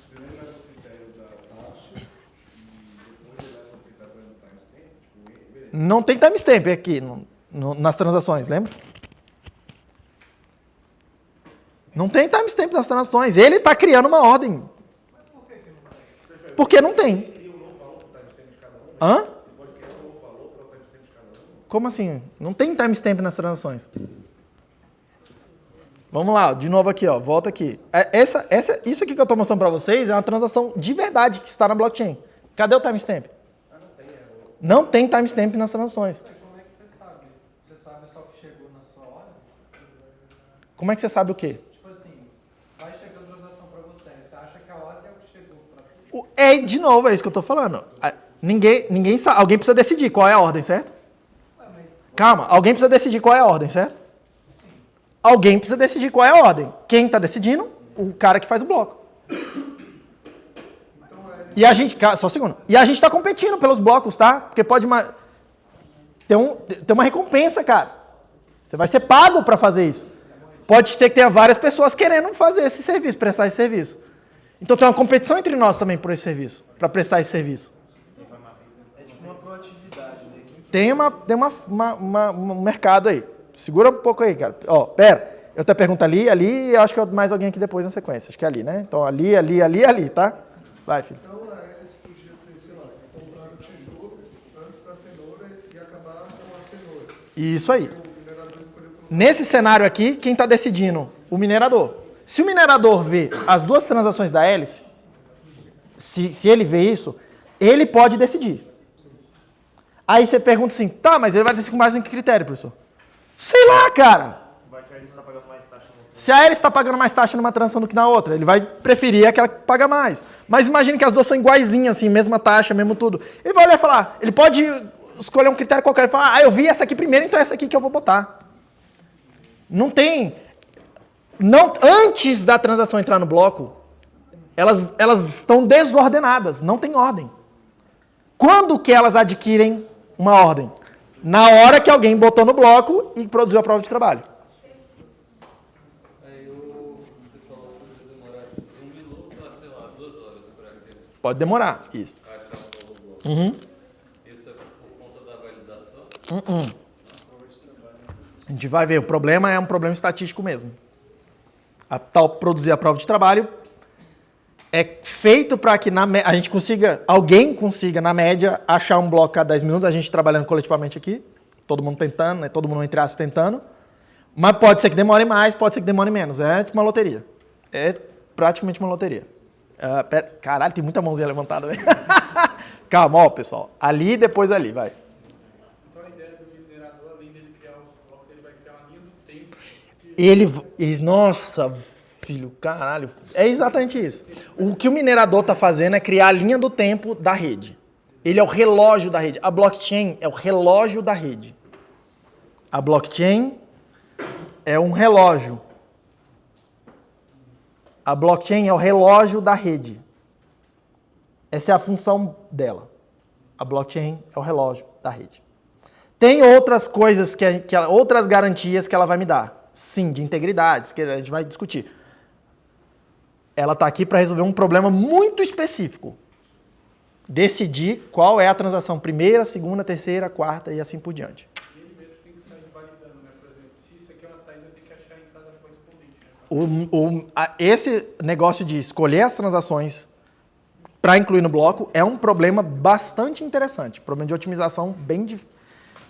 Primeiro leva o critério da taxa e depois leva o critério do timestamp. Beleza.
Não tem timestamp aqui nas transações, lembra? Não tem timestamp nas transações. Ele está criando uma ordem. Porque não tem. Hã? Como assim? Não tem timestamp nas transações. Vamos lá, de novo aqui, volta aqui. Isso aqui que eu estou mostrando para vocês é uma transação de verdade que está na blockchain. Cadê o timestamp? Não tem timestamp nas transações.
Como é que você sabe? Você sabe só que chegou na sua hora?
Como é que você sabe o quê?
Tipo assim, vai chegar a transação pra você. Você acha que a hora é o que chegou pra
De novo, é isso que eu estou falando. Ninguém sabe. Alguém precisa decidir qual é a ordem, certo? Calma, alguém precisa decidir qual é a ordem, certo? Sim. Alguém precisa decidir qual é a ordem. Quem está decidindo? O cara que faz o bloco. E a gente, só um segundo. E a gente está competindo pelos blocos, tá? Porque pode ter uma recompensa, cara. Você vai ser pago para fazer isso. Pode ser que tenha várias pessoas querendo fazer esse serviço, prestar esse serviço. Então tem uma competição entre nós também por esse serviço, para prestar esse serviço.
É tipo uma
Tem um mercado aí. Segura um pouco aí, cara. Ó, pera. Eu te pergunto ali e acho que mais alguém aqui depois na sequência. Acho que é ali, né? Então ali, tá? Vai, filho.
Então a hélice podia ter, sei lá, comprar o tijolo antes da cenoura e acabar com a cenoura.
Isso aí.
O minerador escolheu por
Nesse cenário aqui, quem está decidindo? O minerador. Se o minerador vê as duas transações da hélice, se ele vê isso, ele pode decidir. Aí você pergunta assim, tá, mas ele vai decidir com base em que critério, professor? Sei lá, cara.
Vai que ele está pagando mais taxa no
Se a hélice está pagando mais taxa numa transação do que na outra, ele vai preferir aquela que paga mais. Mas imagine que as duas são iguaizinhas, assim, mesma taxa, mesmo tudo. Ele vai olhar e falar, ele pode escolher um critério qualquer e falar, eu vi essa aqui primeiro, então é essa aqui que eu vou botar. Não tem... Não, antes da transação entrar no bloco, elas estão desordenadas, não tem ordem. Quando que elas adquirem uma ordem? Na hora que alguém botou no bloco e produziu a prova de trabalho.
Aí você falou que podia demorar de 1 minuto a, sei lá, 2 horas para
Pode demorar, isso.
achar um novo bloco.
Uhum.
Isso é por conta da validação?
A gente vai ver, o problema é um problema estatístico mesmo. Produzir a prova de trabalho é feito para que a gente alguém consiga, na média, achar um bloco a 10 minutos, a gente trabalhando coletivamente aqui, todo mundo tentando, né? Todo mundo entre aspas tentando, mas pode ser que demore mais, pode ser que demore menos, é tipo uma loteria. É praticamente uma loteria. Caralho, tem muita mãozinha levantada, velho. Calma, ó, pessoal, ali e depois ali, vai.
Então a ideia do minerador, além dele criar os blocos, ele vai criar uma linha do tempo.
Nossa, filho, caralho. É exatamente isso. O que o minerador está fazendo é criar a linha do tempo da rede. Ele é o relógio da rede. A blockchain é o relógio da rede. A blockchain é um relógio. A blockchain é o relógio da rede. Essa é a função dela. A blockchain é o relógio da rede. Tem outras coisas, outras garantias que ela vai me dar. Sim, de integridade, que a gente vai discutir. Ela está aqui para resolver um problema muito específico. Decidir qual é a transação primeira, segunda, terceira, quarta e assim por diante.
Ele mesmo tem que sair validando, né? Por exemplo, se isso aqui é uma saída, tem que achar a entrada correspondente, né?
Esse negócio de escolher as transações para incluir no bloco é um problema bastante interessante. Problema de otimização bem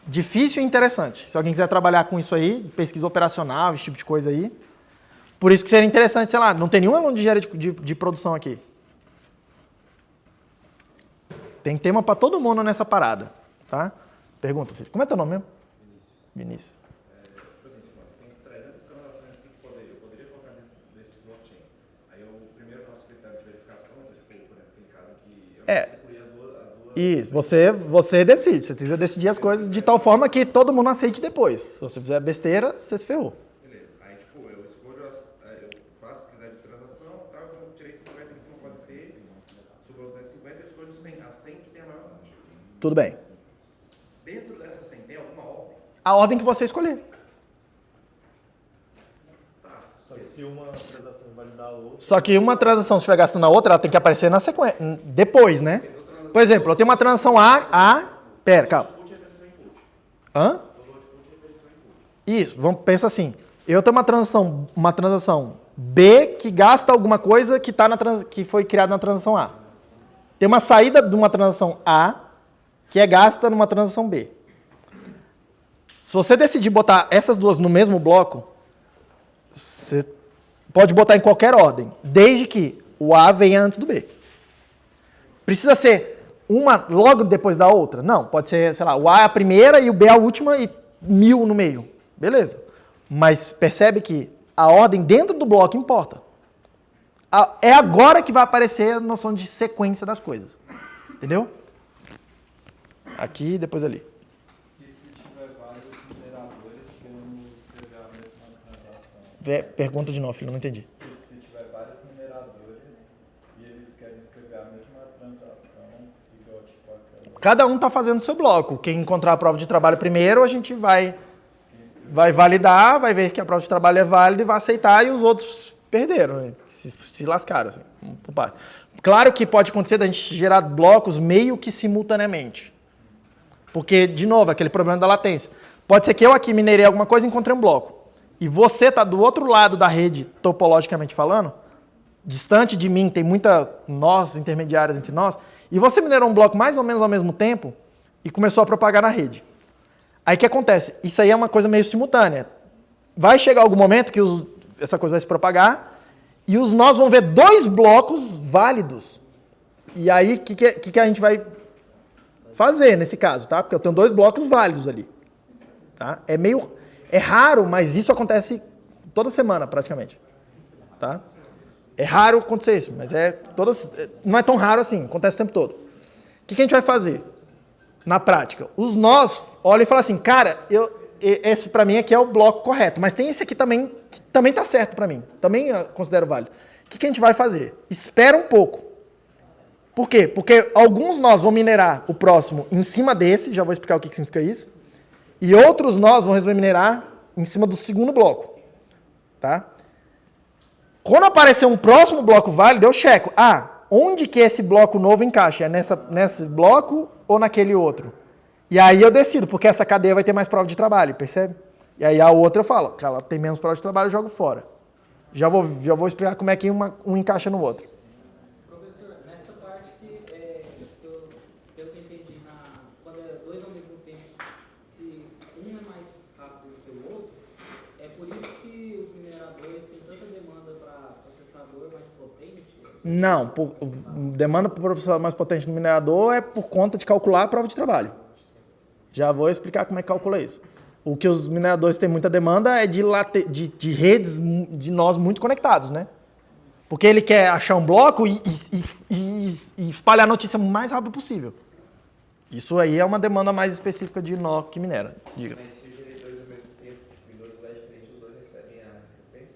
difícil e interessante. Se alguém quiser trabalhar com isso aí, pesquisa operacional, esse tipo de coisa aí. Por isso que seria interessante, sei lá, não tem nenhum aluno de engenharia de produção aqui. Tem tema para todo mundo nessa parada, tá? Pergunta, filho. Como é teu nome mesmo? Vinícius.
Tipo assim, você tem 300 transações aqui que eu poderia colocar nesse blockchain. Aí eu primeiro faço o critério de verificação, então, tipo, por exemplo, tem caso que eu não concluí as duas...
Isso, você decide. Você precisa decidir as coisas de tal forma que todo mundo aceite depois. Se você fizer besteira, você se ferrou.
Beleza. Aí, tipo, eu escolho eu faço o critério de transação, tal, eu tirei 50 que não pode ter, sobrou 250, eu escolho 100, a 100 que tem a maior taxa.
Tudo bem.
Dentro dessa 100 tem alguma ordem?
A ordem que você escolher.
Só que se uma transação validar a outra...
Só que uma transação, se estiver gastando a outra, ela tem que aparecer na sequência, depois, né? Por exemplo, eu tenho uma transação Pera, calma. Hã? Isso, pensa assim. Eu tenho uma transação B que gasta alguma coisa que foi criada na transação A. Tem uma saída de uma transação A que é gasta numa transação B. Se você decidir botar essas duas no mesmo bloco, você pode botar em qualquer ordem, desde que o A venha antes do B. Precisa ser uma logo depois da outra? Não, pode ser, sei lá, o A é a primeira e o B é a última e 1000 no meio. Beleza. Mas percebe que a ordem dentro do bloco importa. É agora que vai aparecer a noção de sequência das coisas. Entendeu? Aqui e depois ali.
E se tiver vários mineradores querendo escrever a mesma transação?
Pergunta de novo, filho, não entendi.
Se tiver vários mineradores e eles querem escrever a mesma transação, igual tipo aquela...
Cada um está fazendo o seu bloco. Quem encontrar a prova de trabalho primeiro, a gente vai validar, vai ver que a prova de trabalho é válida e vai aceitar, e os outros perderam, né? Se lascaram, assim, por parte. Claro que pode acontecer da gente gerar blocos meio que simultaneamente. Porque, de novo, aquele problema da latência. Pode ser que eu aqui minerei alguma coisa e encontrei um bloco. E você está do outro lado da rede, topologicamente falando, distante de mim, tem muitas nós intermediárias entre nós, e você minerou um bloco mais ou menos ao mesmo tempo e começou a propagar na rede. Aí o que acontece? Isso aí é uma coisa meio simultânea. Vai chegar algum momento que essa coisa vai se propagar e os nós vão ver 2 blocos válidos. E aí o que a gente vai fazer nesse caso, tá? Porque eu tenho 2 blocos válidos ali. Tá? É raro, mas isso acontece toda semana praticamente. Tá? É raro acontecer isso, mas não é tão raro assim, acontece o tempo todo. O que a gente vai fazer na prática? Os nós olham e falam assim, cara, esse para mim aqui é o bloco correto, mas tem esse aqui também que também está certo para mim, também eu considero válido. O que a gente vai fazer? Espera um pouco. Por quê? Porque alguns nós vão minerar o próximo em cima desse, já vou explicar o que significa isso, e outros nós vão resolver minerar em cima do segundo bloco. Tá? Quando aparecer um próximo bloco válido, eu checo. Onde que esse bloco novo encaixa? É nesse bloco ou naquele outro? E aí eu decido, porque essa cadeia vai ter mais prova de trabalho, percebe? E aí a outra eu falo, que ela tem menos prova de trabalho, eu jogo fora. Já vou explicar como é que um encaixa no outro.
Professor, nessa parte que eu entendi, quando é 2 ao mesmo tempo, se um é mais rápido do que o outro, é por isso que os mineradores têm tanta demanda para processador mais potente?
Não, demanda por processador mais potente no minerador é por conta de calcular a prova de trabalho. Já vou explicar como é que calcula isso. O que os mineradores têm muita demanda é de redes de nós muito conectados, né? Porque ele quer achar um bloco e espalhar a notícia o mais rápido possível. Isso aí é uma demanda mais específica de nó que minera. Diga.
Mas se eu gerei 2 ao mesmo tempo, em 2 lugares diferentes, os 2 recebem a recompensa?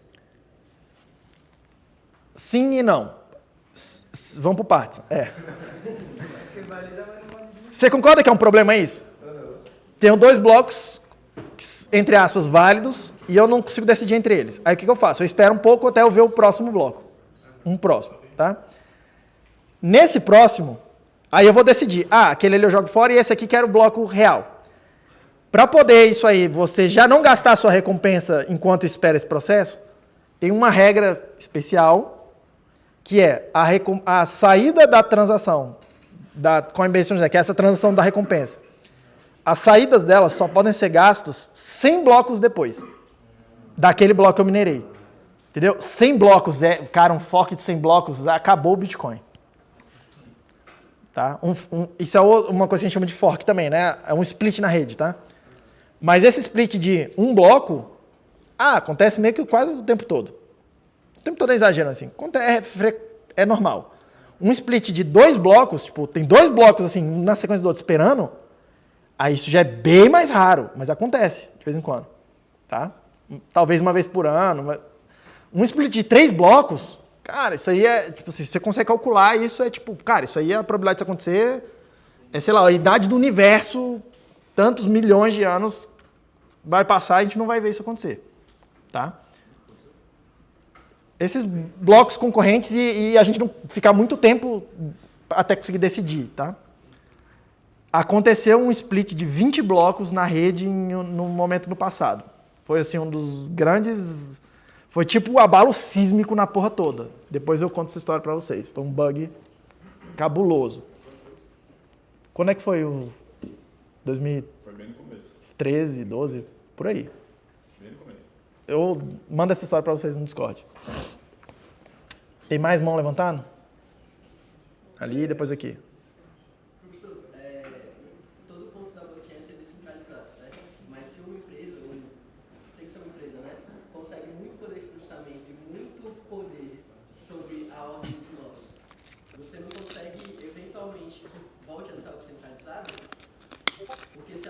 Sim e não. Vamos por partes. Você concorda que é um problema isso? Tenho 2 blocos, entre aspas, válidos, e eu não consigo decidir entre eles. Aí o que eu faço? Eu espero um pouco até eu ver o próximo bloco. Um próximo, tá? Nesse próximo, aí eu vou decidir. Aquele ali eu jogo fora e esse aqui quero o bloco real. Para poder isso aí, você já não gastar a sua recompensa enquanto espera esse processo, tem uma regra especial, que é a saída da transação da Coinbase, que é essa transação da recompensa. As saídas delas só podem ser gastos 100 blocos depois daquele bloco que eu minerei. Entendeu? 100 blocos, cara, um fork de 100 blocos, acabou o Bitcoin. Tá? Isso é uma coisa que a gente chama de fork também, né? É um split na rede, tá? Mas esse split de um bloco, acontece meio que quase o tempo todo. O tempo todo é exagero, assim. É normal. Um split de 2 blocos, tipo, tem 2 blocos, assim, na sequência do outro, esperando, aí isso já é bem mais raro, mas acontece, de vez em quando. Tá? Talvez uma vez por ano. Um split de 3 blocos, cara, isso aí é, tipo, se você consegue calcular, isso é tipo, cara, isso aí é a probabilidade disso acontecer, sei lá, a idade do universo, tantos milhões de anos vai passar e a gente não vai ver isso acontecer. Tá? Esses blocos concorrentes e a gente não ficar muito tempo até conseguir decidir, tá? Aconteceu um split de 20 blocos na rede no momento no passado. Foi assim um dos grandes... Foi tipo um abalo sísmico na porra toda. Depois eu conto essa história pra vocês. Foi um bug cabuloso. Quando é que foi o... 2013,
Foi bem no começo.
12, por aí.
Bem no começo.
Eu mando essa história pra vocês no Discord. Tem mais mão levantando? Ali e depois aqui.
Professor, todo o ponto da blockchain é ser descentralizado, certo? Mas se uma empresa, tem que ser uma empresa, né? Consegue muito poder de processamento e muito poder sobre a ordem de nós, você não consegue, eventualmente, que volte a ser algo centralizado? Porque se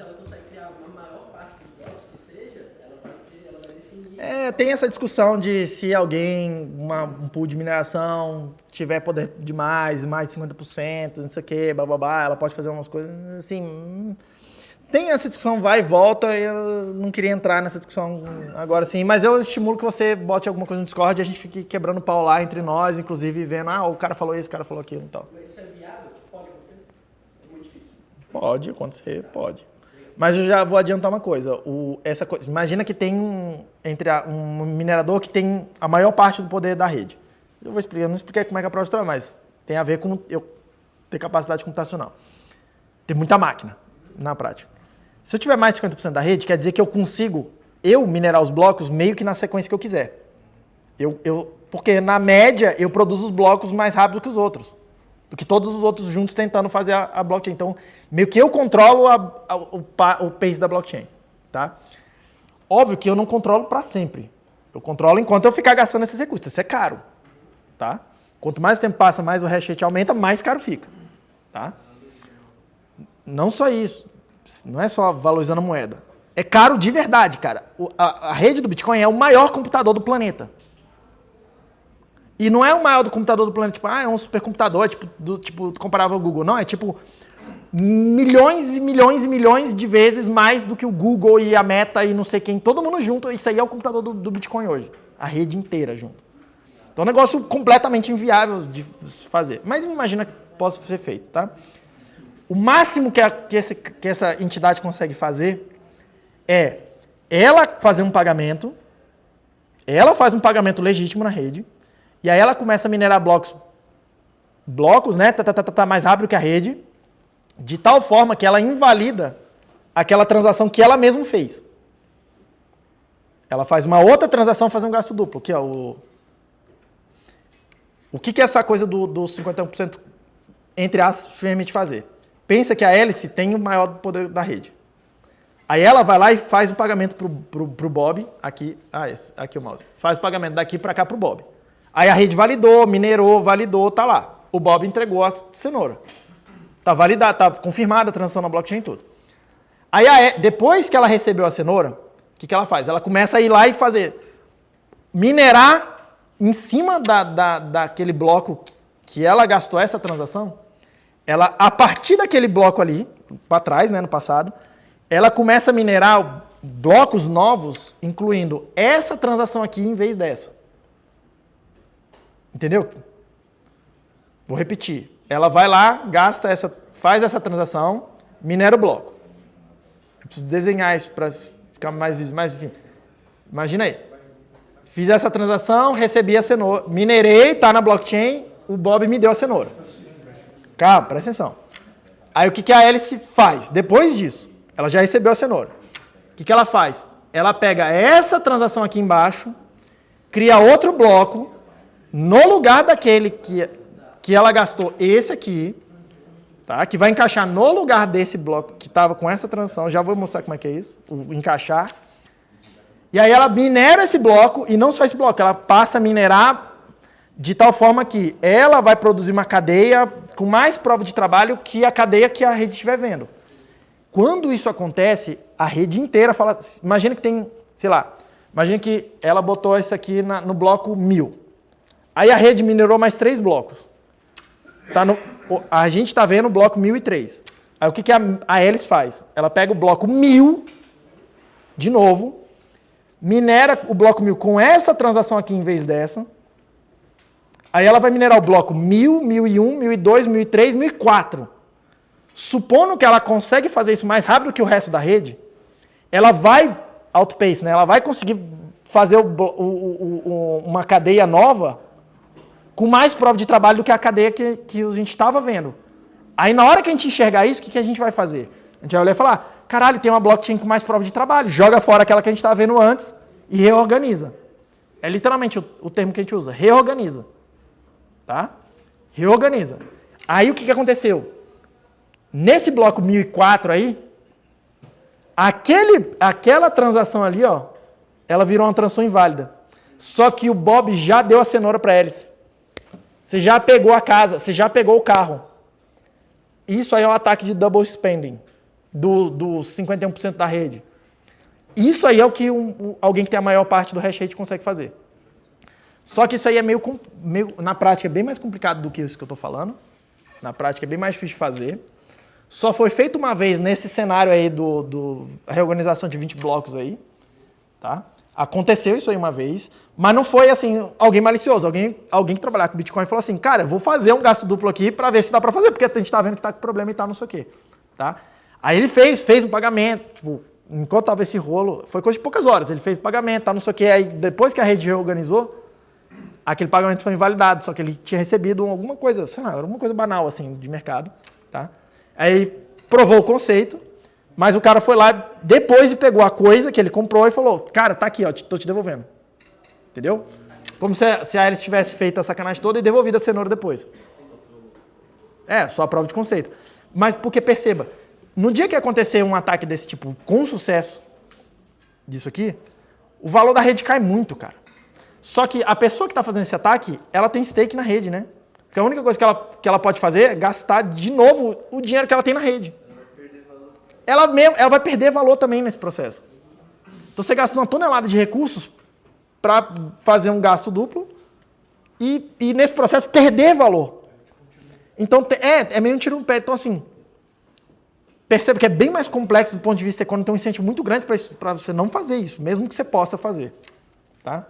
ela consegue criar uma maior parte dos blocos que seja, ela vai definir...
Tem essa discussão de se alguém, um pool de mineração, tiver poder demais, mais de 50%, não sei o que, bababá, ela pode fazer umas coisas assim... Tem essa discussão, vai e volta, e eu não queria entrar nessa discussão agora sim, mas eu estimulo que você bote alguma coisa no Discord e a gente fique quebrando pau lá entre nós, inclusive vendo, o cara falou isso, o cara falou aquilo e tal.
Mas isso é viável? Pode acontecer? É muito difícil.
Pode acontecer, pode. Mas eu já vou adiantar uma coisa. Imagina que tem um minerador que tem a maior parte do poder da rede. Eu não expliquei como é que é a prova de trabalho, mas tem a ver com eu ter capacidade computacional. Tem muita máquina na prática. Se eu tiver mais de 50% da rede, quer dizer que eu consigo minerar os blocos meio que na sequência que eu quiser. Porque na média eu produzo os blocos mais rápido que os outros. Do que todos os outros juntos tentando fazer a blockchain. Então, meio que eu controlo o pace da blockchain. Tá? Óbvio que eu não controlo para sempre. Eu controlo enquanto eu ficar gastando esses recursos. Isso é caro. Tá? Quanto mais o tempo passa, mais o hash rate aumenta, mais caro fica. Tá? Não só isso. Não é só valorizando a moeda. É caro de verdade, cara. A rede do Bitcoin é o maior computador do planeta. E não é o maior do computador do planeta, tipo, é um supercomputador, tipo, comparável ao Google. Não, é tipo milhões e milhões e milhões de vezes mais do que o Google e a Meta e não sei quem, todo mundo junto. Isso aí é o computador do Bitcoin hoje. A rede inteira junto. Então é um negócio completamente inviável de se fazer. Mas imagina que possa ser feito, tá? O máximo que essa entidade consegue fazer é ela fazer um pagamento, ela faz um pagamento legítimo na rede, e aí ela começa a minerar blocos, né, mais rápido que a rede, de tal forma que ela invalida aquela transação que ela mesma fez. Ela faz uma outra transação, faz um gasto duplo, que é o que é essa coisa do 51% entre aspas permite fazer? Pensa que a hélice tem o maior poder da rede. Aí ela vai lá e faz o pagamento pro Bob, aqui o mouse, faz o pagamento daqui para cá pro Bob. Aí a rede validou, minerou, validou, tá lá. O Bob entregou a cenoura. Tá validado, tá confirmada a transação na blockchain e tudo. Aí depois que ela recebeu a cenoura, o que ela faz? Ela começa a ir lá e minerar em cima daquele bloco que ela gastou essa transação. Ela, a partir daquele bloco ali, para trás, né, no passado, ela começa a minerar blocos novos, incluindo essa transação aqui em vez dessa. Entendeu? Vou repetir. Ela vai lá, faz essa transação, minera o bloco. Eu preciso desenhar isso para ficar mais visível, mas enfim. Imagina aí. Fiz essa transação, recebi a cenoura, minerei, tá na blockchain, o Bob me deu a cenoura. Calma, presta atenção. Aí o que a hélice faz? Depois disso, ela já recebeu a cenoura. O que ela faz? Ela pega essa transação aqui embaixo, cria outro bloco, no lugar daquele que ela gastou esse aqui, tá? Que vai encaixar no lugar desse bloco que estava com essa transação. Já vou mostrar como é que é isso, o encaixar. E aí ela minera esse bloco, e não só esse bloco, ela passa a minerar de tal forma que ela vai produzir uma cadeia com mais prova de trabalho que a cadeia que a rede estiver vendo. Quando isso acontece, a rede inteira fala... Imagina que tem, sei lá, imagina que ela botou isso aqui no bloco 1000. Aí a rede minerou mais 3 blocos. A gente está vendo o bloco 1003. Aí o que a hélice faz? Ela pega o bloco 1000, de novo, minera o bloco 1000 com essa transação aqui em vez dessa. Aí ela vai minerar o bloco 1000, 1001, 1002, 1003, 1004. Supondo que ela consegue fazer isso mais rápido que o resto da rede, ela vai outpace, né? Ela vai conseguir fazer uma cadeia nova com mais prova de trabalho do que a cadeia que a gente estava vendo. Aí na hora que a gente enxergar isso, o que a gente vai fazer? A gente vai olhar e falar, caralho, tem uma blockchain com mais prova de trabalho, joga fora aquela que a gente estava vendo antes e reorganiza. É literalmente o termo que a gente usa, reorganiza. Tá? Reorganiza. Aí o que aconteceu? Nesse bloco 1004 aí, aquela transação ali, ó, ela virou uma transação inválida. Só que o Bob já deu a cenoura para a hélice. Você já pegou a casa, você já pegou o carro. Isso aí é um ataque de double spending do 51% da rede. Isso aí é o que alguém que tem a maior parte do hash rate consegue fazer. Só que isso aí é meio na prática, é bem mais complicado do que isso que eu estou falando. Na prática, é bem mais difícil de fazer. Só foi feito uma vez nesse cenário aí a reorganização de 20 blocos aí. Tá? Aconteceu isso aí uma vez, mas não foi assim, alguém malicioso. Alguém que trabalhava com Bitcoin falou assim, cara, vou fazer um gasto duplo aqui para ver se dá para fazer, porque a gente está vendo que está com problema e tal, não sei o quê. Tá? Aí ele fez o pagamento, tipo, enquanto tava esse rolo, foi coisa de poucas horas, ele fez o pagamento, tá, não sei o que, aí depois que a rede reorganizou, aquele pagamento foi invalidado, só que ele tinha recebido alguma coisa, sei lá, era alguma coisa banal, assim, de mercado, tá? Aí provou o conceito, mas o cara foi lá depois e pegou a coisa que ele comprou e falou, cara, tá aqui, ó, tô te devolvendo. Entendeu? Como se a Alice tivesse feito a sacanagem toda e devolvido a cenoura depois. Só a prova de conceito. Mas porque, perceba, no dia que acontecer um ataque desse tipo com sucesso, disso aqui, o valor da rede cai muito, cara. Só que a pessoa que está fazendo esse ataque, ela tem stake na rede, né? Porque a única coisa que ela pode fazer é gastar de novo o dinheiro que ela tem na rede. Ela vai perder valor também nesse processo. Então você gasta uma tonelada de recursos para fazer um gasto duplo e nesse processo perder valor. Então é meio um tiro no pé. Então assim, perceba que é bem mais complexo do ponto de vista econômico, tem um incentivo muito grande para você não fazer isso, mesmo que você possa fazer. Tá?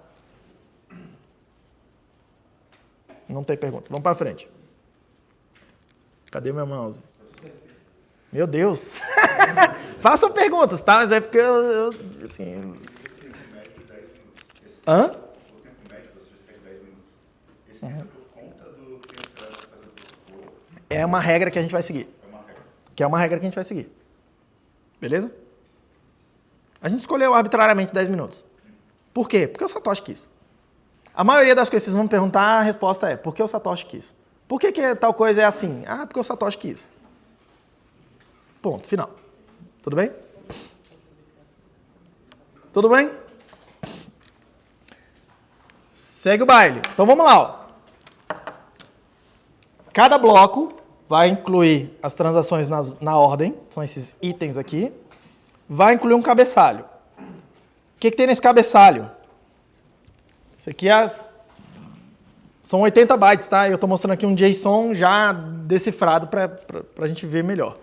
Não tem pergunta. Vamos para frente. Cadê meu mouse? Meu Deus. Façam perguntas, tá? Mas é porque eu assim... Hã?
O tempo médio você já escreve 10 minutos. Esse tempo por conta do tempo que ela vai fazer o protocolo.
É uma regra que a gente vai seguir.
É uma regra.
Que é uma regra que a gente vai seguir. Beleza? A gente escolheu arbitrariamente 10 minutos. Por quê? Porque o Satoshi quis. A maioria das coisas que vocês vão me perguntar, a resposta é porque o Satoshi quis. Por que tal coisa é assim? Ah, porque o Satoshi quis. Ponto, final. Tudo bem? Tudo bem? Segue o baile. Então vamos lá. Ó. Cada bloco vai incluir as transações na ordem, são esses itens aqui. Vai incluir um cabeçalho. O que tem nesse cabeçalho? Isso aqui são 80 bytes, tá? Eu estou mostrando aqui um JSON já decifrado para a gente ver melhor.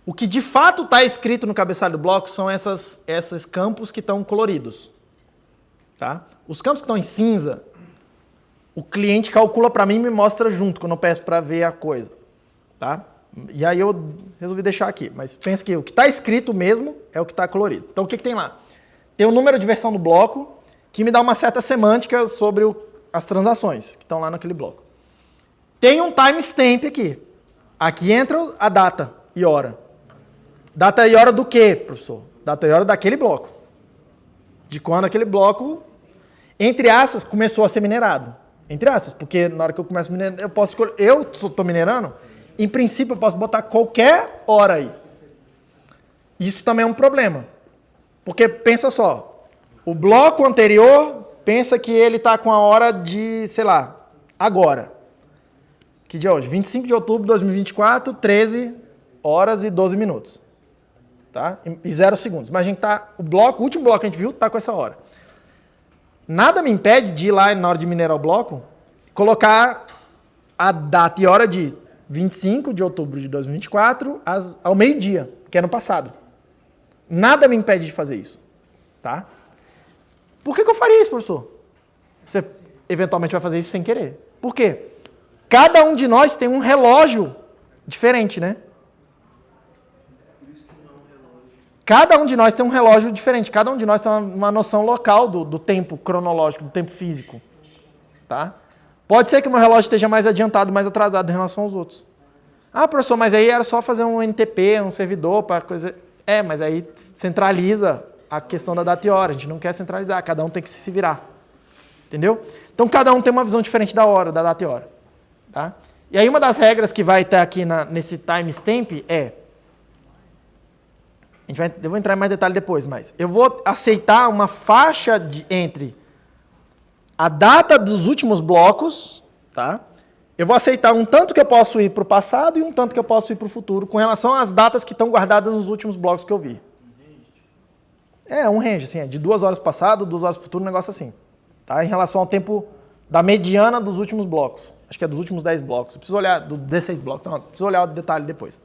O que de fato está escrito no cabeçalho do bloco são esses campos que estão coloridos. Tá? Os campos que estão em cinza, o cliente calcula para mim e me mostra junto, quando eu peço para ver a coisa. Tá? E aí eu resolvi deixar aqui. Mas pensa que o que está escrito mesmo é o que está colorido. Então o que tem lá? Tem o número de versão do bloco, que me dá uma certa semântica sobre as transações que estão lá naquele bloco. Tem um timestamp aqui. Aqui entra a data e hora. Data e hora do quê, professor? Data e hora daquele bloco. De quando aquele bloco, entre aspas, começou a ser minerado. Entre aspas, porque na hora que eu começo a minerar, eu posso escolher. Eu estou minerando, em princípio eu posso botar qualquer hora aí. Isso também é um problema. Porque pensa só, o bloco anterior pensa que ele está com a hora de, sei lá, agora. Que dia é hoje? 25 de outubro de 2024, 13 horas e 12 minutos. Tá? E 0 segundos. Mas a gente tá, o último bloco que a gente viu está com essa hora. Nada me impede de ir lá na hora de minerar o bloco, colocar a data e hora de 25 de outubro de 2024 ao meio-dia, que é no passado. Nada me impede de fazer isso. Tá? Por que eu faria isso, professor? Você eventualmente vai fazer isso sem querer. Por quê? Cada um de nós tem um relógio diferente, né? Cada um de nós tem um relógio diferente. Cada um de nós tem uma noção local do tempo cronológico, do tempo físico. Tá? Pode ser que o meu relógio esteja mais adiantado, mais atrasado em relação aos outros. Ah, professor, mas aí era só fazer um NTP, um servidor para coisa... mas aí centraliza a questão da data e hora. A gente não quer centralizar, cada um tem que se virar. Entendeu? Então, cada um tem uma visão diferente da hora, da data e hora. Tá? E aí, uma das regras que vai estar aqui nesse timestamp é... eu vou entrar em mais detalhe depois, mas eu vou aceitar uma faixa entre a data dos últimos blocos, tá? Eu vou aceitar um tanto que eu posso ir para o passado e um tanto que eu posso ir para o futuro, com relação às datas que estão guardadas nos últimos blocos que eu vi. Um range, assim, de 2 horas passado, 2 horas futuro, um negócio assim. Tá? Em relação ao tempo da mediana dos últimos blocos. Acho que é dos últimos 10 blocos. Eu preciso olhar, dos 16 blocos, não, preciso olhar o detalhe depois.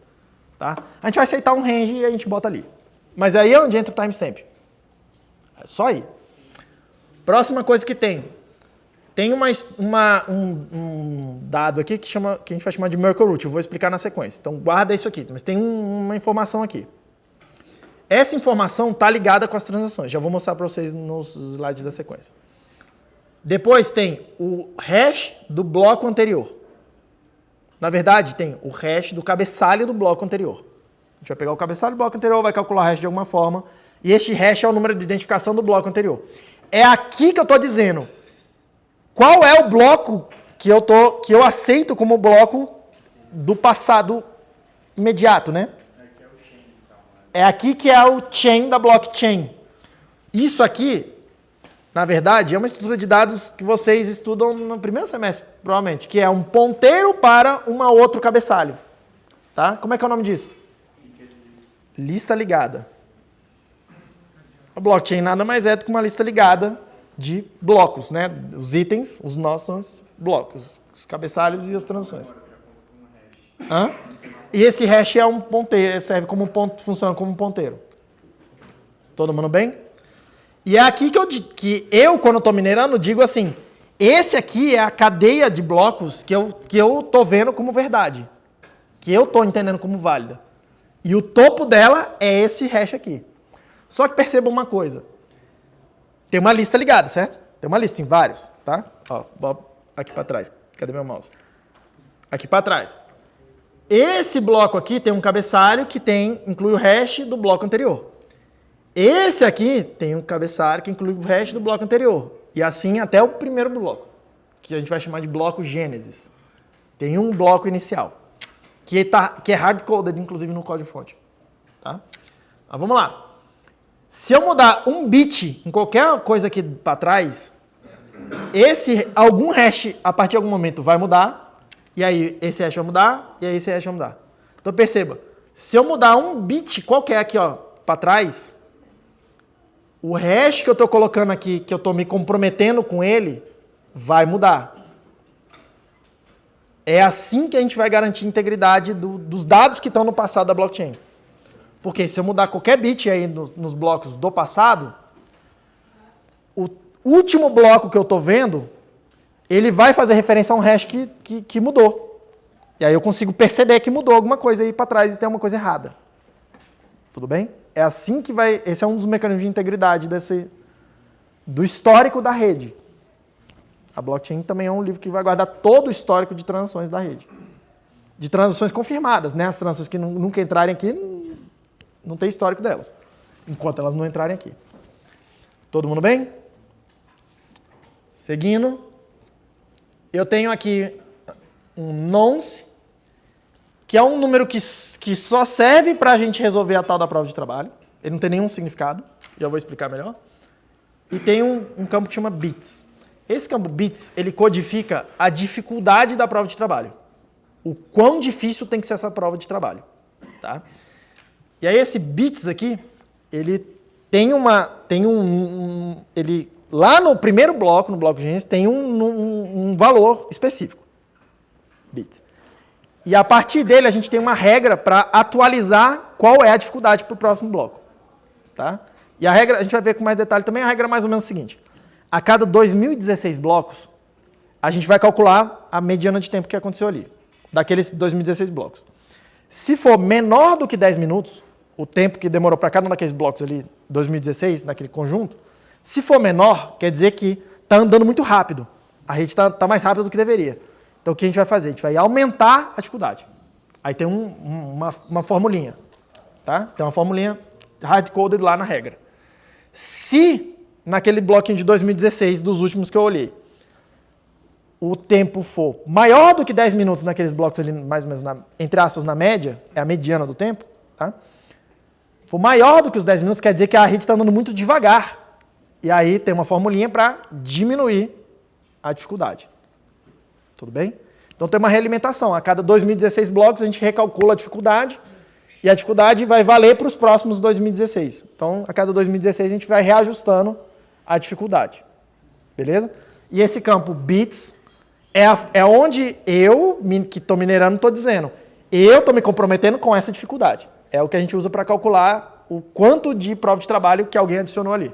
Tá? A gente vai aceitar um range e a gente bota ali. Mas aí é onde entra o timestamp. É só aí. Próxima coisa que tem tem um dado aqui que a gente vai chamar de Merkle Root. Eu vou explicar na sequência. Então, guarda isso aqui. Mas tem uma informação aqui. Essa informação está ligada com as transações. Já vou mostrar para vocês nos slides da sequência. Depois tem o hash do bloco anterior. Na verdade, tem o hash do cabeçalho do bloco anterior. A gente vai pegar o cabeçalho do bloco anterior, vai calcular o hash de alguma forma. E este hash é o número de identificação do bloco anterior. É aqui que eu estou dizendo qual é o bloco que eu aceito como bloco do passado imediato, né? É aqui que é o chain da blockchain. Isso aqui, na verdade, é uma estrutura de dados que vocês estudam no primeiro semestre, provavelmente, que é um ponteiro para um outro cabeçalho. Tá? Como é que é o nome disso? Lista ligada. A blockchain nada mais é do que uma lista ligada de blocos, né? Os itens, os nossos blocos, os cabeçalhos e as transações. Hã? E esse hash é um ponteiro, serve como um ponto, funciona como um ponteiro. Todo mundo bem? E é aqui que eu quando estou minerando, digo assim, esse aqui é a cadeia de blocos que eu estou vendo como verdade, que eu estou entendendo como válida. E o topo dela é esse hash aqui. Só que perceba uma coisa. Tem uma lista ligada, certo? Tem uma lista em vários, tá? Ó, aqui para trás. Cadê meu mouse? Aqui para trás. Esse bloco aqui tem um cabeçalho que inclui o hash do bloco anterior. Esse aqui tem um cabeçalho que inclui o hash do bloco anterior. E assim até o primeiro bloco, que a gente vai chamar de bloco Gênesis. Tem um bloco inicial, que é hard-coded, inclusive, no código-fonte. Tá? Mas vamos lá. Se eu mudar um bit em qualquer coisa aqui para trás, algum hash, a partir de algum momento, vai mudar. E aí esse hash vai mudar, e aí esse hash vai mudar. Então perceba, se eu mudar um bit qualquer aqui para trás, o hash que eu estou colocando aqui, que eu estou me comprometendo com ele, vai mudar. É assim que a gente vai garantir a integridade dos dados que estão no passado da blockchain. Porque se eu mudar qualquer bit aí nos blocos do passado, o último bloco que eu estou vendo, ele vai fazer referência a um hash que mudou. E aí eu consigo perceber que mudou alguma coisa aí para trás e tem uma coisa errada. Tudo bem? É assim que vai... Esse é um dos mecanismos de integridade do histórico da rede. A blockchain também é um livro que vai guardar todo o histórico de transações da rede. De transações confirmadas, né? As transações que nunca entrarem aqui, não tem histórico delas. Enquanto elas não entrarem aqui. Todo mundo bem? Seguindo. Eu tenho aqui um nonce, que é um número que só serve para a gente resolver a tal da prova de trabalho. Ele não tem nenhum significado. Já vou explicar melhor. E tem um campo que chama bits. Esse campo bits, ele codifica a dificuldade da prova de trabalho. O quão difícil tem que ser essa prova de trabalho. Tá? E aí esse bits aqui, ele tem ele lá no primeiro bloco, no bloco de Gênesis, tem um valor específico. Bits. E a partir dele a gente tem uma regra para atualizar qual é a dificuldade para o próximo bloco. Tá? E a regra, a gente vai ver com mais detalhe também, a regra é mais ou menos a seguinte. A cada 2016 blocos, a gente vai calcular a mediana de tempo que aconteceu ali, daqueles 2016 blocos. Se for menor do que 10 minutos, o tempo que demorou para cada um daqueles blocos ali, 2016, naquele conjunto, se for menor, quer dizer que está andando muito rápido. A rede está mais rápida do que deveria. Então, o que a gente vai fazer? A gente vai aumentar a dificuldade. Aí tem uma formulinha. Tá? Tem uma formulinha hard-coded lá na regra. Se, naquele bloquinho de 2016, dos últimos que eu olhei, o tempo for maior do que 10 minutos naqueles blocos ali, mais ou menos, entre aspas, na média, é a mediana do tempo, tá? For maior do que os 10 minutos, quer dizer que a rede está andando muito devagar. E aí tem uma formulinha para diminuir a dificuldade. Tudo bem? Então tem uma realimentação. A cada 2016 blocos a gente recalcula a dificuldade e a dificuldade vai valer para os próximos 2016. Então a cada 2016 a gente vai reajustando a dificuldade. Beleza? E esse campo bits é onde eu, que estou minerando, estou dizendo. Eu estou me comprometendo com essa dificuldade. É o que a gente usa para calcular o quanto de prova de trabalho que alguém adicionou ali.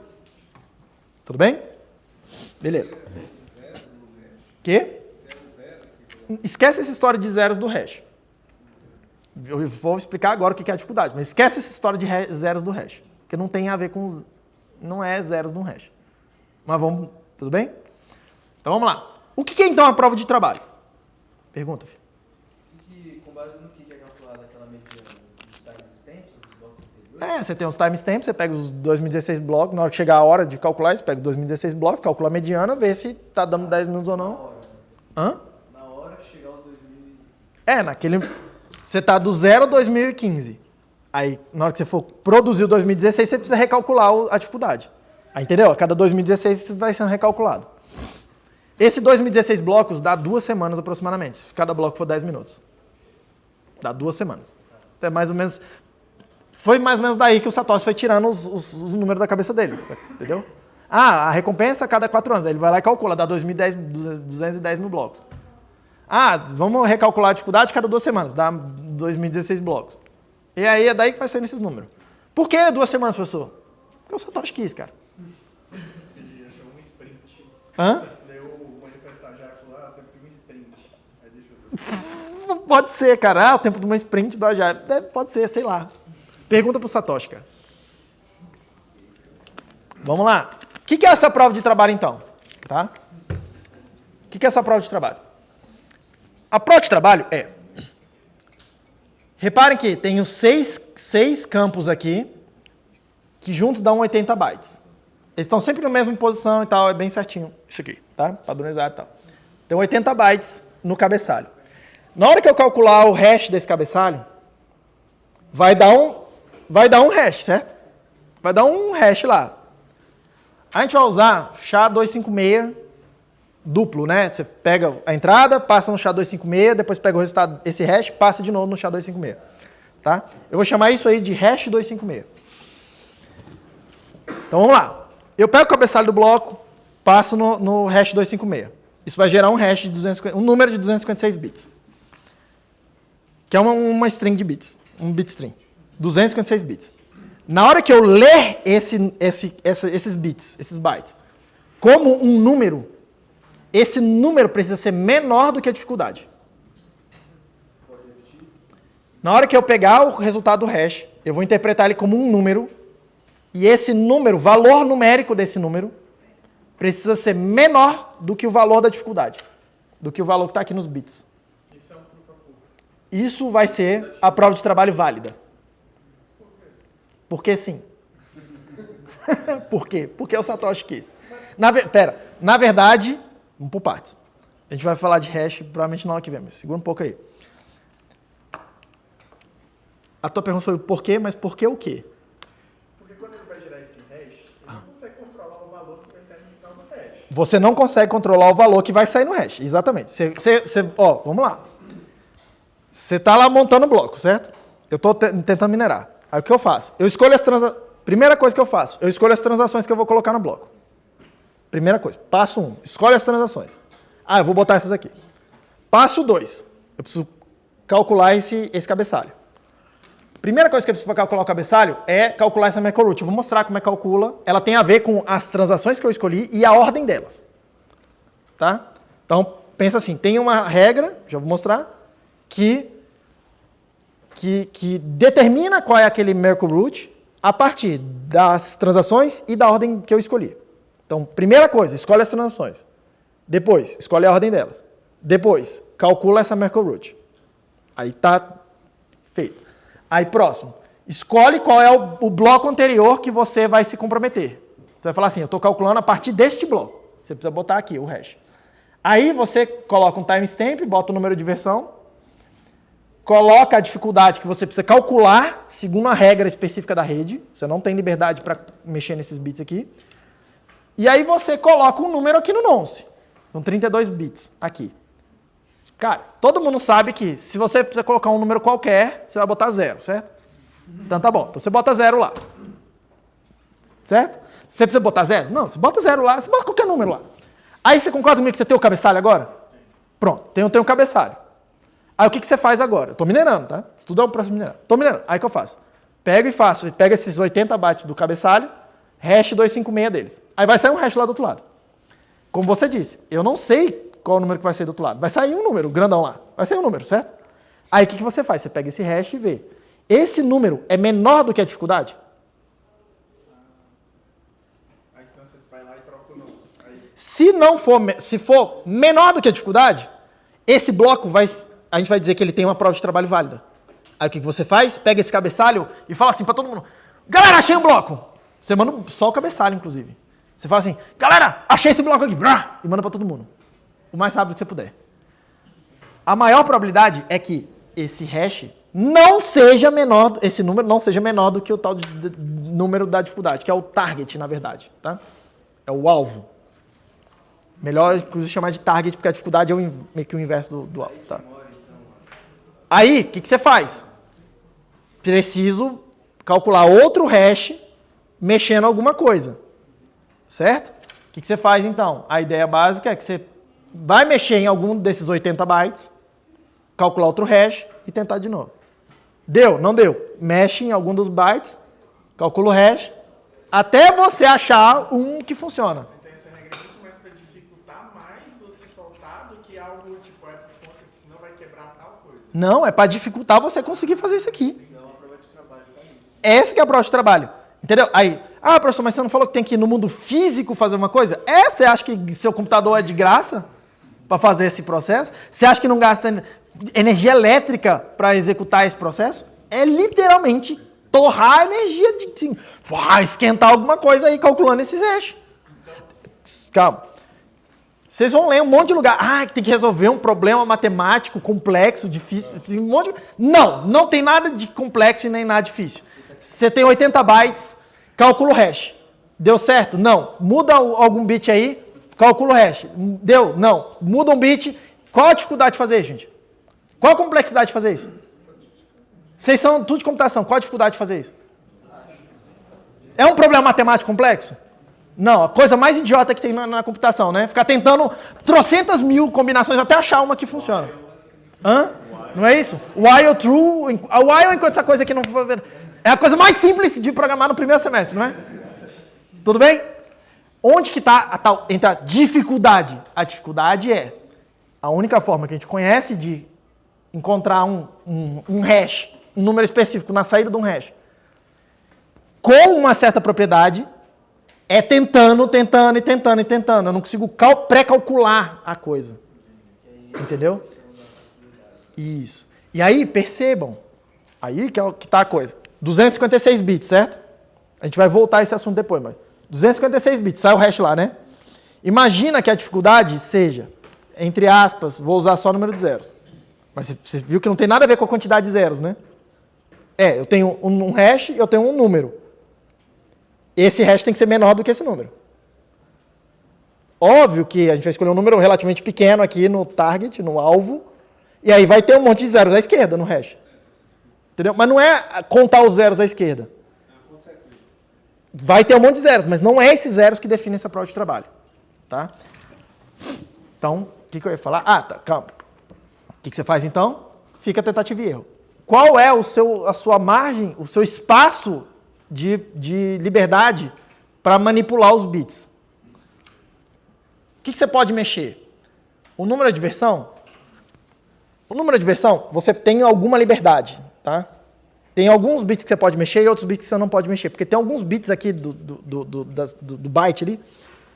Tudo bem? Beleza. Quê? Esquece essa história de zeros do hash. Eu vou explicar agora o que é a dificuldade, mas esquece essa história de zeros do hash, porque não tem a ver com... Não é zeros no hash. Mas vamos... Tudo bem? Então vamos lá. O que é então a prova de trabalho? Pergunta, filho.
Com base no que é calculada aquela mediana dos timestamps, dos blocos anteriores?
Você tem os timestamps, você pega os 2016 blocos, na hora que chegar a hora de calcular, você pega os 2016 blocos, calcula a mediana, vê se tá dando 10 minutos ou não. Hã?
Na hora que chegar os 2000...
naquele... Você tá do 0 a 2015. Aí, na hora que você for produzir o 2016, você precisa recalcular a dificuldade. Aí, entendeu? A cada 2016 vai sendo recalculado. Esse 2016 blocos dá 2 semanas aproximadamente, se cada bloco for 10 minutos. Dá 2 semanas. Até mais ou menos... Foi mais ou menos daí que o Satoshi foi tirando os números da cabeça dele, entendeu? A recompensa a cada 4 anos. Aí ele vai lá e calcula, dá 210 mil blocos. Vamos recalcular a dificuldade cada 2 semanas, dá 2016 blocos. E aí é daí que vai sair esses números. Por que 2 semanas, professor? Porque o Satoshi quis, cara.
Ele achou um sprint.
Hã?
Daí o manifestar já falou, tempo de um sprint. Aí deixa eu ver.
Pode ser, cara. O tempo de uma sprint do Agile. Pode ser, sei lá. Pergunta pro Satoshi, cara. Vamos lá. O que é essa prova de trabalho, então? Tá? O que é essa prova de trabalho? A prova de trabalho é... Reparem que tem os 6 campos aqui, que juntos dão 80 bytes. Eles estão sempre na mesma posição e tal, é bem certinho isso aqui, tá? Padronizado e tal. Tem 80 bytes no cabeçalho. Na hora que eu calcular o hash desse cabeçalho, vai dar um hash, certo? Vai dar um hash lá. A gente vai usar SHA-256 duplo, né? Você pega a entrada, passa no SHA-256, depois pega o resultado, esse hash, passa de novo no SHA-256. Tá? Eu vou chamar isso aí de hash 256. Então vamos lá. Eu pego o cabeçalho do bloco, passo no hash 256. Isso vai gerar um hash de um número de 256 bits. Que é uma string de bits. Um bit string. 256 bits. Na hora que eu ler esses bits, esses bytes, como um número, esse número precisa ser menor do que a dificuldade. Na hora que eu pegar o resultado do hash, eu vou interpretar ele como um número, e esse número, valor numérico desse número, precisa ser menor do que o valor da dificuldade, do que o valor que está aqui nos bits.
Isso é um proof of work.
Isso vai ser a prova de trabalho válida. Por que sim? Por quê? Porque o Satoshi quis. Na verdade, vamos por partes. A gente vai falar de hash, provavelmente na hora que vem, mas segura um pouco aí. A tua pergunta foi o porquê, mas por que o quê?
Porque quando ele vai gerar esse hash, ele não consegue controlar o valor que vai sair no final do hash.
Você não consegue controlar o valor que vai sair no hash, exatamente. Vamos lá. Você está lá montando o bloco, certo? Eu estou tentando minerar. Aí o que eu faço? Eu escolho as transações. Primeira coisa que eu faço, eu escolho as transações que eu vou colocar no bloco. Primeira coisa. Passo 1, escolhe as transações. Eu vou botar essas aqui. Passo 2, eu preciso calcular esse cabeçalho. Primeira coisa que eu preciso para calcular o cabeçalho é calcular essa macroroot. Eu vou mostrar como é que calcula. Ela tem a ver com as transações que eu escolhi e a ordem delas. Tá? Então, pensa assim, tem uma regra, já vou mostrar, que determina qual é aquele macroroot a partir das transações e da ordem que eu escolhi. Então, primeira coisa, escolhe as transações. Depois, escolhe a ordem delas. Depois, calcula essa macroroot. Aí tá feito. Aí, próximo. Escolhe qual é o bloco anterior que você vai se comprometer. Você vai falar assim, eu estou calculando a partir deste bloco. Você precisa botar aqui o hash. Aí você coloca um timestamp, bota o número de versão, coloca a dificuldade que você precisa calcular segundo a regra específica da rede. Você não tem liberdade para mexer nesses bits aqui. E aí você coloca um número aqui no nonce. São 32 bits aqui. Cara, todo mundo sabe que se você precisa colocar um número qualquer, você vai botar 0, certo? Então tá bom. Então você bota 0 lá. Certo? Você precisa botar 0? Não, você bota 0 lá, você bota qualquer número lá. Aí você concorda comigo que você tem o cabeçalho agora? Pronto, tem um cabeçalho. Aí o que você faz agora? Eu tô minerando, tá? Isso tudo é um processo de minerar. Tô minerando. Aí o que eu faço? Pego esses 80 bytes do cabeçalho, hash 256 deles. Aí vai sair um hash lá do outro lado. Como você disse, eu não sei qual o número que vai sair do outro lado? Vai sair um número, grandão lá. Vai sair um número, certo? Aí o que você faz? Você pega esse hash e vê. Esse número é menor do que a dificuldade?
Aí então você vai lá e troca o número.
Se for menor do que a dificuldade, esse bloco a gente vai dizer que ele tem uma prova de trabalho válida. Aí o que você faz? Pega esse cabeçalho e fala assim para todo mundo: galera, achei um bloco. Você manda só o cabeçalho, inclusive. Você fala assim: galera, achei esse bloco aqui. E manda para todo mundo. O mais rápido que você puder. A maior probabilidade é que esse hash não seja menor, esse número não seja menor do que o tal número da dificuldade, que é o target, na verdade. Tá? É o alvo. Melhor, inclusive, chamar de target, porque a dificuldade é meio que o inverso do alvo. Tá? Aí, o que você faz? Preciso calcular outro hash mexendo alguma coisa. Certo? O que você faz, então? A ideia básica é que você vai mexer em algum desses 80 bytes, calcular outro hash e tentar de novo. Deu? Não deu? Mexe em algum dos bytes, calcula o hash, até você achar um que funciona.
Então essa regra é muito mais para dificultar mais você soltar do que algo tipo, por conta que senão vai quebrar tal coisa.
Não, é para dificultar você conseguir fazer isso aqui. Essa que é a prova de trabalho. Entendeu? Aí, professor, mas você não falou que tem que ir no mundo físico fazer uma coisa? Você acha que seu computador é de graça para fazer esse processo? Você acha que não gasta energia elétrica para executar esse processo? É literalmente torrar energia de esquentar alguma coisa aí calculando esses hash. Calma. Vocês vão ler um monte de lugar. Que tem que resolver um problema matemático complexo, difícil. Assim, um monte de... Não tem nada de complexo e nem nada difícil. Você tem 80 bytes, calcula o hash. Deu certo? Não. Muda algum bit aí, calcula o hash. Deu? Não. Muda um bit. Qual a dificuldade de fazer, gente? Qual a complexidade de fazer isso? Vocês são tudo de computação. Qual a dificuldade de fazer isso? É um problema matemático complexo? Não. A coisa mais idiota que tem na computação, né? Ficar tentando trocentas mil combinações até achar uma que funciona. Não é isso? While true... While enquanto essa coisa aqui não for... É a coisa mais simples de programar no primeiro semestre, não é? Tudo bem? Onde que está a tal entre a dificuldade? A dificuldade é a única forma que a gente conhece de encontrar um hash, um número específico na saída de um hash, com uma certa propriedade, é tentando. Eu não consigo pré-calcular a coisa. Entendeu? Isso. E aí, percebam, aí que está a coisa. 256 bits, certo? A gente vai voltar a esse assunto depois, mas 256 bits, sai o hash lá, né? Imagina que a dificuldade seja, entre aspas, vou usar só o número de zeros. Mas você viu que não tem nada a ver com a quantidade de zeros, né? Eu tenho um hash e eu tenho um número. Esse hash tem que ser menor do que esse número. Óbvio que a gente vai escolher um número relativamente pequeno aqui no target, no alvo, e aí vai ter um monte de zeros à esquerda no hash. Entendeu? Mas não é contar os zeros à esquerda. Vai ter um monte de zeros, mas não é esses zeros que definem essa prova de trabalho. Tá? Então, o que eu ia falar? Calma. O que você faz então? Fica tentativa e erro. Qual é a sua margem, o seu espaço de liberdade para manipular os bits? O que você pode mexer? O número de versão? O número de versão, você tem alguma liberdade. Tá? Tem alguns bits que você pode mexer e outros bits que você não pode mexer. Porque tem alguns bits aqui do byte ali,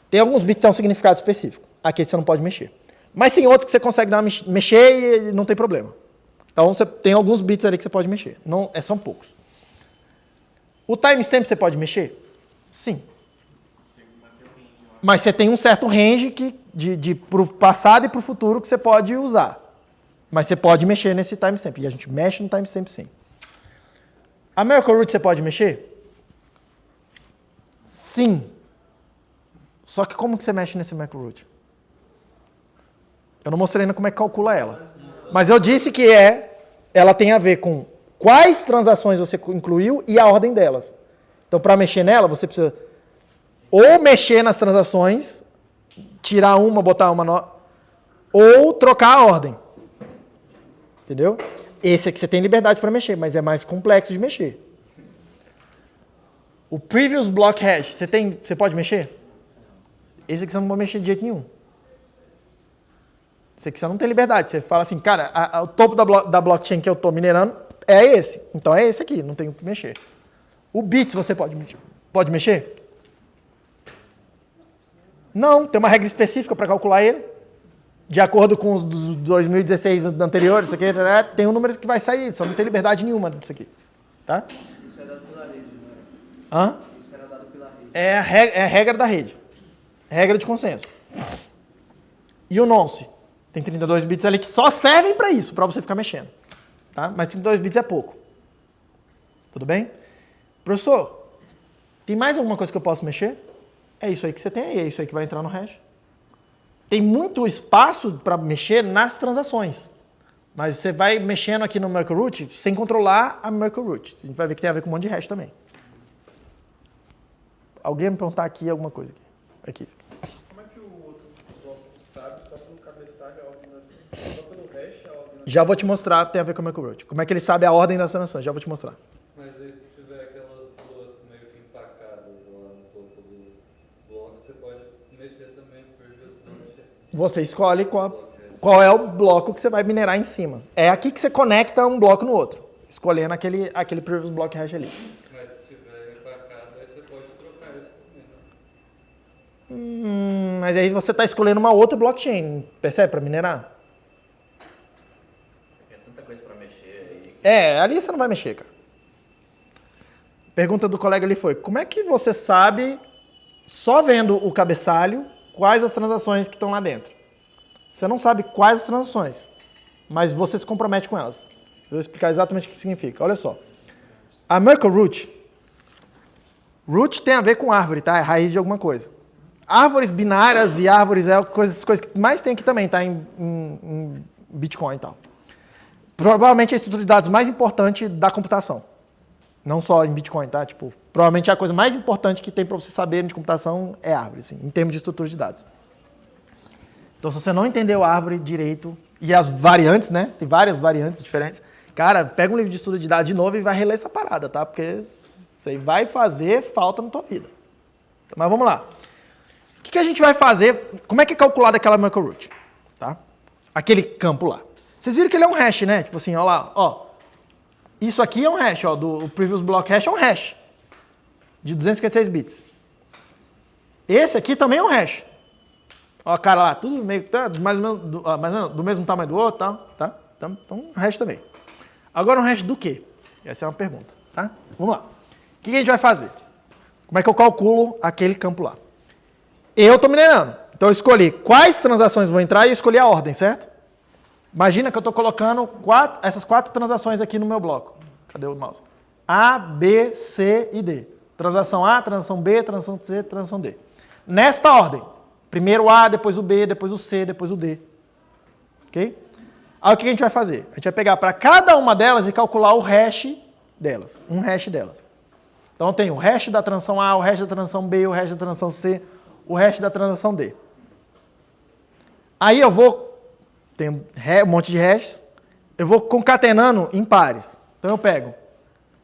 tem alguns bits que têm um significado específico. Aqui você não pode mexer. Mas tem outros que você consegue mexer e não tem problema. Então você tem alguns bits ali que você pode mexer. Não, são poucos. O timestamp você pode mexer? Sim. Mas você tem um certo range para o passado e para o futuro que você pode usar. Mas você pode mexer nesse timestamp. E a gente mexe no timestamp sim. A Miracle Root você pode mexer? Sim. Só que como que você mexe nesse Miracle Root? Eu não mostrei ainda como é que calcula ela. Mas eu disse que ela tem a ver com quais transações você incluiu e a ordem delas. Então, para mexer nela, você precisa ou mexer nas transações, tirar uma, botar uma ou trocar a ordem. Entendeu? Esse aqui você tem liberdade para mexer, mas é mais complexo de mexer. O previous block hash, você pode mexer? Esse aqui você não pode mexer de jeito nenhum. Isso aqui você não tem liberdade. Você fala assim, cara, o topo da blockchain que eu estou minerando é esse. Então é esse aqui, não tem o que mexer. O bits você pode mexer? Não, tem uma regra específica para calcular ele. De acordo com os dos 2016 anteriores, isso aqui, tem um número que vai sair. Você não tem liberdade nenhuma disso aqui. Tá?
Isso é dado pela rede, não é?
Hã?
Isso era dado pela rede.
É a regra da rede. Regra de consenso. E o nonce? Tem 32 bits ali que só servem para isso, para você ficar mexendo. Tá? Mas 32 bits é pouco. Tudo bem? Professor, tem mais alguma coisa que eu posso mexer? É isso aí que você tem aí, é isso aí que vai entrar no hash. Tem muito espaço para mexer nas transações. Mas você vai mexendo aqui no Merkle Root sem controlar a Merkle Root. A gente vai ver que tem a ver com um monte de hash também. Alguém me perguntar aqui alguma coisa aqui.
Como é que o outro bloco sabe só pelo cabeçalho, a ordem das... só pelo hash, a ordem das...
Já vou te mostrar, tem a ver com o Merkle Root. Como é que ele sabe a ordem das transações? Já vou te mostrar.
Mas aí se tiver aquelas duas meio que empacadas lá no topo do bloco, você pode mexer também por previous block.
Você escolhe qual é o bloco que você vai minerar em cima. É aqui que você conecta um bloco no outro, escolhendo aquele previous block hash ali.
Mas se tiver empacado, aí você pode trocar isso também, né?
Mas aí você está escolhendo uma outra blockchain, percebe? Para minerar.
É tanta coisa pra mexer aí.
Ali você não vai mexer, cara. Pergunta do colega ali foi, como é que você sabe, só vendo o cabeçalho, quais as transações que estão lá dentro? Você não sabe quais as transações, mas você se compromete com elas. Vou explicar exatamente o que significa. Olha só. A Merkle Root. Root tem a ver com árvore, tá? É raiz de alguma coisa. Árvores binárias e árvores é coisas que mais tem aqui também, tá? Em Bitcoin e tal. Provavelmente é a estrutura de dados mais importante da computação. Não só em Bitcoin, tá? Tipo, provavelmente a coisa mais importante que tem para você saber de computação é árvore, assim, em termos de estrutura de dados. Então, se você não entendeu a árvore direito, e as variantes, né? Tem várias variantes diferentes. Cara, pega um livro de estudo de dados de novo e vai reler essa parada, tá? Porque você vai fazer falta na tua vida. Mas vamos lá. O que a gente vai fazer? Como é que é calculada aquela Merkle Root? Tá? Aquele campo lá. Vocês viram que ele é um hash, né? Tipo assim, ó lá, ó. Isso aqui é um hash, ó. O previous block hash é um hash. De 256 bits. Esse aqui também é um hash. Ó, cara lá, tudo meio que tá mais ou menos do mesmo tamanho do outro, tá? Então, um hash também. Agora um hash do quê? Essa é uma pergunta, tá? Vamos lá. O que a gente vai fazer? Como é que eu calculo aquele campo lá? Eu estou minerando. Então eu escolhi quais transações vão entrar e eu escolhi a ordem, certo? Imagina que eu estou colocando essas 4 transações aqui no meu bloco. Cadê o mouse? A, B, C e D. Transação A, transação B, transação C, transação D. Nesta ordem. Primeiro o A, depois o B, depois o C, depois o D. Ok? Aí o que a gente vai fazer? A gente vai pegar para cada uma delas e calcular o hash delas. Um hash delas. Então eu tenho o hash da transação A, o hash da transação B, o hash da transação C, o hash da transação D. Aí eu vou, tenho um monte de hashes, eu vou concatenando em pares. Então eu pego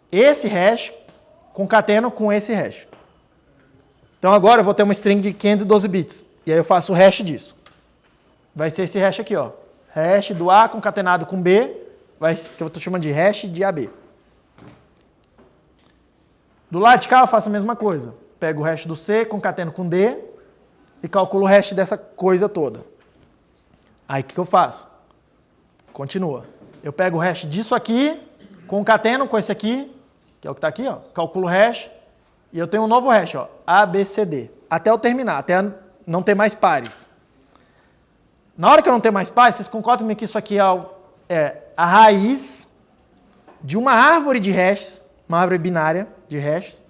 esse hash, concateno com esse hash. Então agora eu vou ter uma string de 512 bits. E aí eu faço o hash disso. Vai ser esse hash aqui, ó. Hash do A concatenado com B, que eu estou chamando de hash de AB. Do lado de cá eu faço a mesma coisa. Pego o hash do C, concateno com D e calculo o hash dessa coisa toda. Aí o que eu faço? Continua. Eu pego o hash disso aqui, concateno com esse aqui, que é o que está aqui, ó. Calculo o hash e eu tenho um novo hash, ó. A, B, C, D. Até eu terminar, até não ter mais pares. Na hora que eu não ter mais pares, vocês concordam comigo que isso aqui é a raiz de uma árvore de hashes, uma árvore binária de hashes,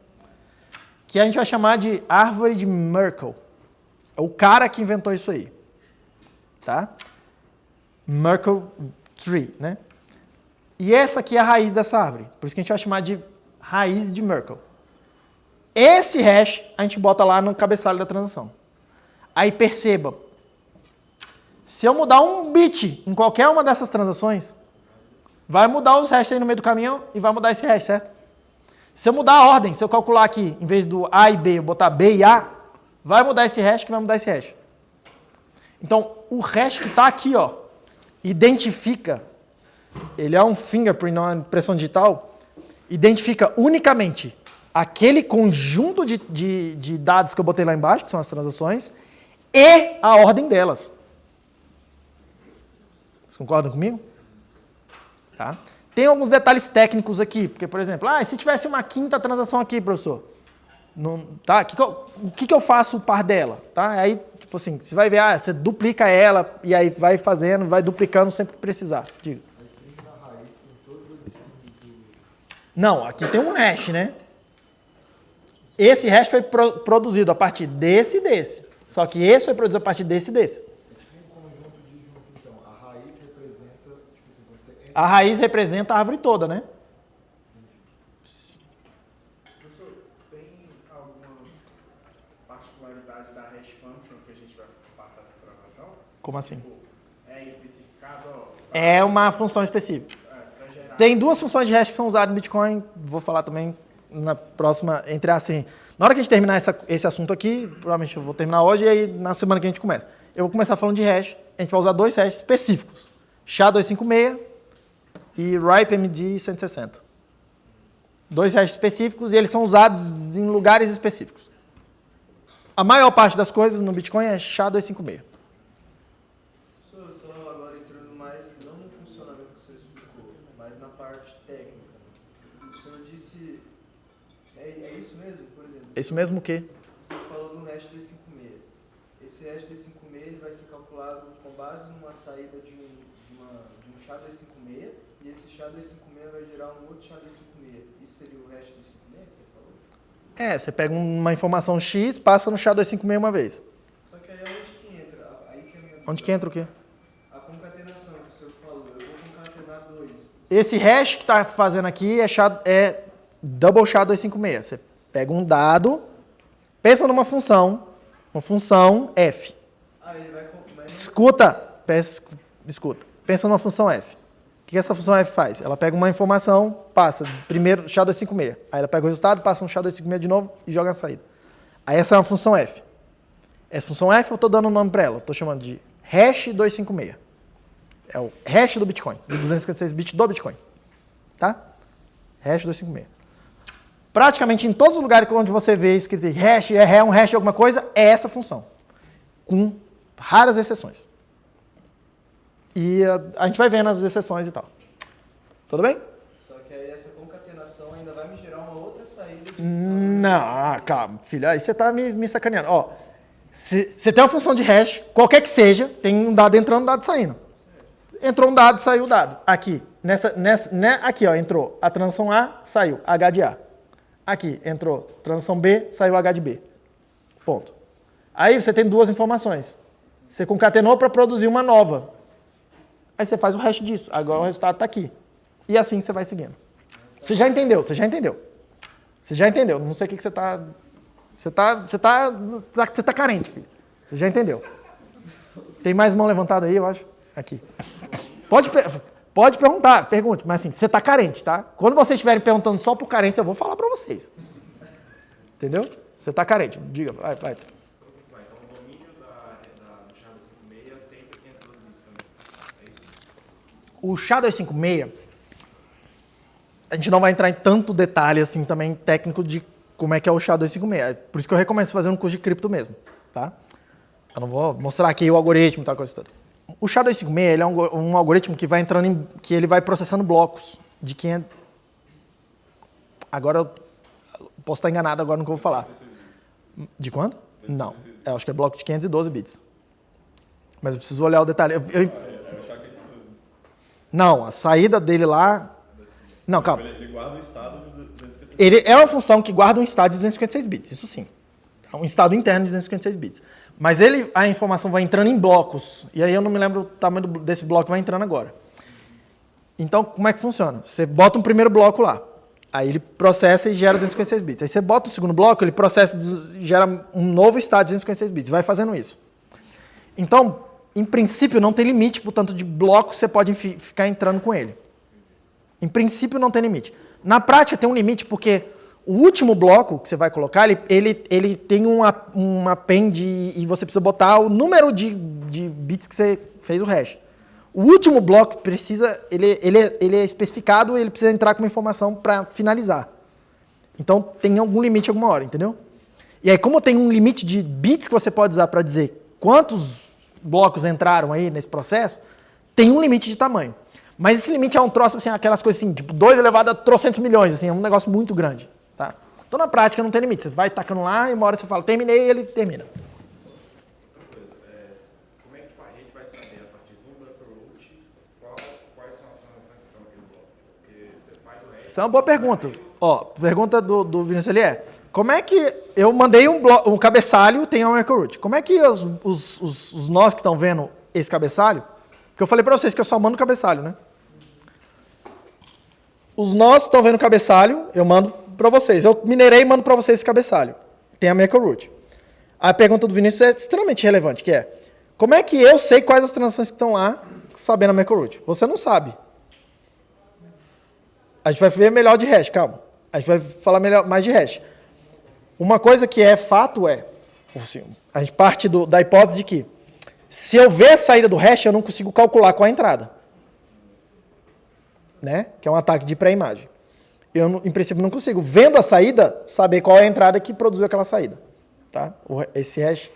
que a gente vai chamar de árvore de Merkle. É o cara que inventou isso aí. Tá? Merkle Tree, né? E essa aqui é a raiz dessa árvore. Por isso que a gente vai chamar de raiz de Merkle. Esse hash a gente bota lá no cabeçalho da transação. Aí perceba, se eu mudar um bit em qualquer uma dessas transações, vai mudar os hashes aí no meio do caminho e vai mudar esse hash, certo? Se eu mudar a ordem, se eu calcular aqui, em vez do A e B, eu botar B e A, vai mudar esse hash que vai mudar esse hash. Então, o hash que está aqui, ó, identifica, ele é um fingerprint, não é uma impressão digital, identifica unicamente aquele conjunto de dados que eu botei lá embaixo, que são as transações, e a ordem delas. Vocês concordam comigo? Tá? Tem alguns detalhes técnicos aqui, porque, por exemplo, se tivesse uma quinta transação aqui, professor, não, tá? O que eu faço o par dela? Tá? Aí, tipo assim, você vai ver, você duplica ela, e aí vai fazendo, vai duplicando sempre que precisar. Diga.
A string da raiz tem todas as strings do...
Não, aqui tem um hash, né? Esse hash foi produzido a partir desse e desse. Só que esse foi produzido a partir desse e desse.
É tipo um conjunto de junto, então. A raiz representa, tipo assim, quando você entra...
A raiz representa a árvore toda, né?
Professor, tem alguma particularidade da hash function que a gente vai passar essa transação?
Como assim?
Tipo, é especificado,
É uma função específica.
para gerar...
Tem duas funções de hash que são usadas no Bitcoin, vou falar também na próxima, na hora que a gente terminar esse assunto aqui, provavelmente eu vou terminar hoje e aí na semana que a gente começa. Eu vou começar falando de hash, a gente vai usar dois hashes específicicos, SHA-256 e RIPE-MD-160. Dois hashes específicos e eles são usados em lugares específicos. A maior parte das coisas no Bitcoin é SHA-256.
Só agora entrando mais, não no funcionamento que o senhor explicou, mas na parte técnica. O senhor disse, é isso mesmo, por exemplo?
É isso mesmo o quê?
Você falou do hash 256. Esse hash 256 ele vai ser calculado com base numa saída de um SHA-256 e esse SHA-256 vai gerar um outro SHA-256. Isso seria o hash 256 que você falou?
Você pega uma informação X, passa no SHA-256 uma vez.
Só que aí é onde que entra? Aí que é a minha
Onde que entra o quê?
A concatenação que o senhor falou. Eu vou concatenar dois.
Esse hash que está fazendo aqui é double SHA-256. Você pega um dado, pensa numa função f.
Ele vai...
Escuta. Pensa numa função f. O que essa função f faz? Ela pega uma informação, passa primeiro SHA-256. Aí ela pega o resultado, passa um SHA-256 de novo e joga a saída. Aí essa é uma função f. Essa função f eu estou dando um nome para ela. Estou chamando de hash 256. É o hash do Bitcoin, de 256 bits do Bitcoin. Tá? Hash 256. Praticamente em todos os lugares onde você vê escrito hash, é um hash de alguma coisa, é essa função. Com raras exceções. E a gente vai vendo as exceções e tal. Tudo bem?
Só que aí essa concatenação ainda vai me gerar uma outra saída.
Não, calma, filho. Aí você está me sacaneando. Ó, você tem uma função de hash, qualquer que seja, tem um dado entrando, um dado saindo. Entrou um dado, saiu o dado. Aqui, aqui, ó, entrou a transação A, saiu H de A. Aqui, entrou transação B, saiu H de B. Ponto. Aí você tem duas informações. Você concatenou para produzir uma nova. Aí você faz o hash disso. Agora o resultado está aqui. E assim você vai seguindo. Você já entendeu. Não sei o que você está... Você tá carente, filho. Você já entendeu. Tem mais mão levantada aí, eu acho? Aqui. Pode perguntar, pergunte, mas assim, você está carente, tá? Quando vocês estiverem perguntando só por carência, eu vou falar para vocês. Entendeu? Você está carente. Diga, vai.
Então, o domínio do SHA-256 aceita 512 bits também. É isso?
O SHA-256, a gente não vai entrar em tanto detalhe assim também técnico de como é que é o SHA-256. Por isso que eu recomendo fazer um curso de cripto mesmo, tá? Eu não vou mostrar aqui o algoritmo e tal, coisa toda. O SHA-256 ele é um algoritmo que vai entrando que ele vai processando blocos de 500... Agora eu posso estar enganado agora no que eu vou falar. De quanto? Não. Acho que é bloco de 512 bits. Mas eu preciso olhar o detalhe. Não, a saída dele lá... Não, calma.
Ele guarda o estado de 256.
Ele é uma função que guarda um estado de 256 bits, isso sim. Um estado interno de 256 bits. Mas a informação vai entrando em blocos. E aí eu não me lembro o tamanho desse bloco que vai entrando agora. Então, como é que funciona? Você bota um primeiro bloco lá. Aí ele processa e gera 256 bits. Aí você bota o segundo bloco, ele processa e gera um novo estado de 256 bits. Vai fazendo isso. Então, em princípio, não tem limite por tanto de blocos que você pode ficar entrando com ele. Em princípio, não tem limite. Na prática, tem um limite porque O último bloco que você vai colocar, ele tem uma append e você precisa botar o número de bits que você fez o hash. O último bloco precisa, ele é especificado, ele precisa entrar com uma informação para finalizar. Então tem algum limite alguma hora, entendeu? E aí como tem um limite de bits que você pode usar para dizer quantos blocos entraram aí nesse processo, tem um limite de tamanho. Mas esse limite é um troço, assim, aquelas coisas assim, tipo 2 elevado a trocentos milhões, assim, é um negócio muito grande, tá? Então na prática não tem limite, você vai tacando lá e uma hora você fala, terminei, e ele termina.
Como é que tipo, a rede vai saber a partir do Bufferroot quais são as transações que estão naquele bloco? Porque você faz o resto.
Essa é uma boa pergunta. Ó, pergunta do Vinícius ali é, como é que eu mandei um cabeçalho, tem um Macroroot. Como é que os nós que estão vendo esse cabeçalho, que eu falei para vocês que eu só mando o cabeçalho, né? Os nós estão vendo o cabeçalho, eu mando para vocês. Eu minerei e mando para vocês esse cabeçalho. Tem a Macroroot. A pergunta do Vinícius é extremamente relevante, que é, como é que eu sei quais as transações que estão lá sabendo a Macroroot? Você não sabe. A gente vai ver melhor de hash, calma. A gente vai falar mais de hash. Uma coisa que é fato é, assim, a gente parte da hipótese de que se eu ver a saída do hash, eu não consigo calcular qual é a entrada. Né? Que é um ataque de pré-imagem. Eu, em princípio, não consigo, vendo a saída, saber qual é a entrada que produziu aquela saída. Tá? Esse hash.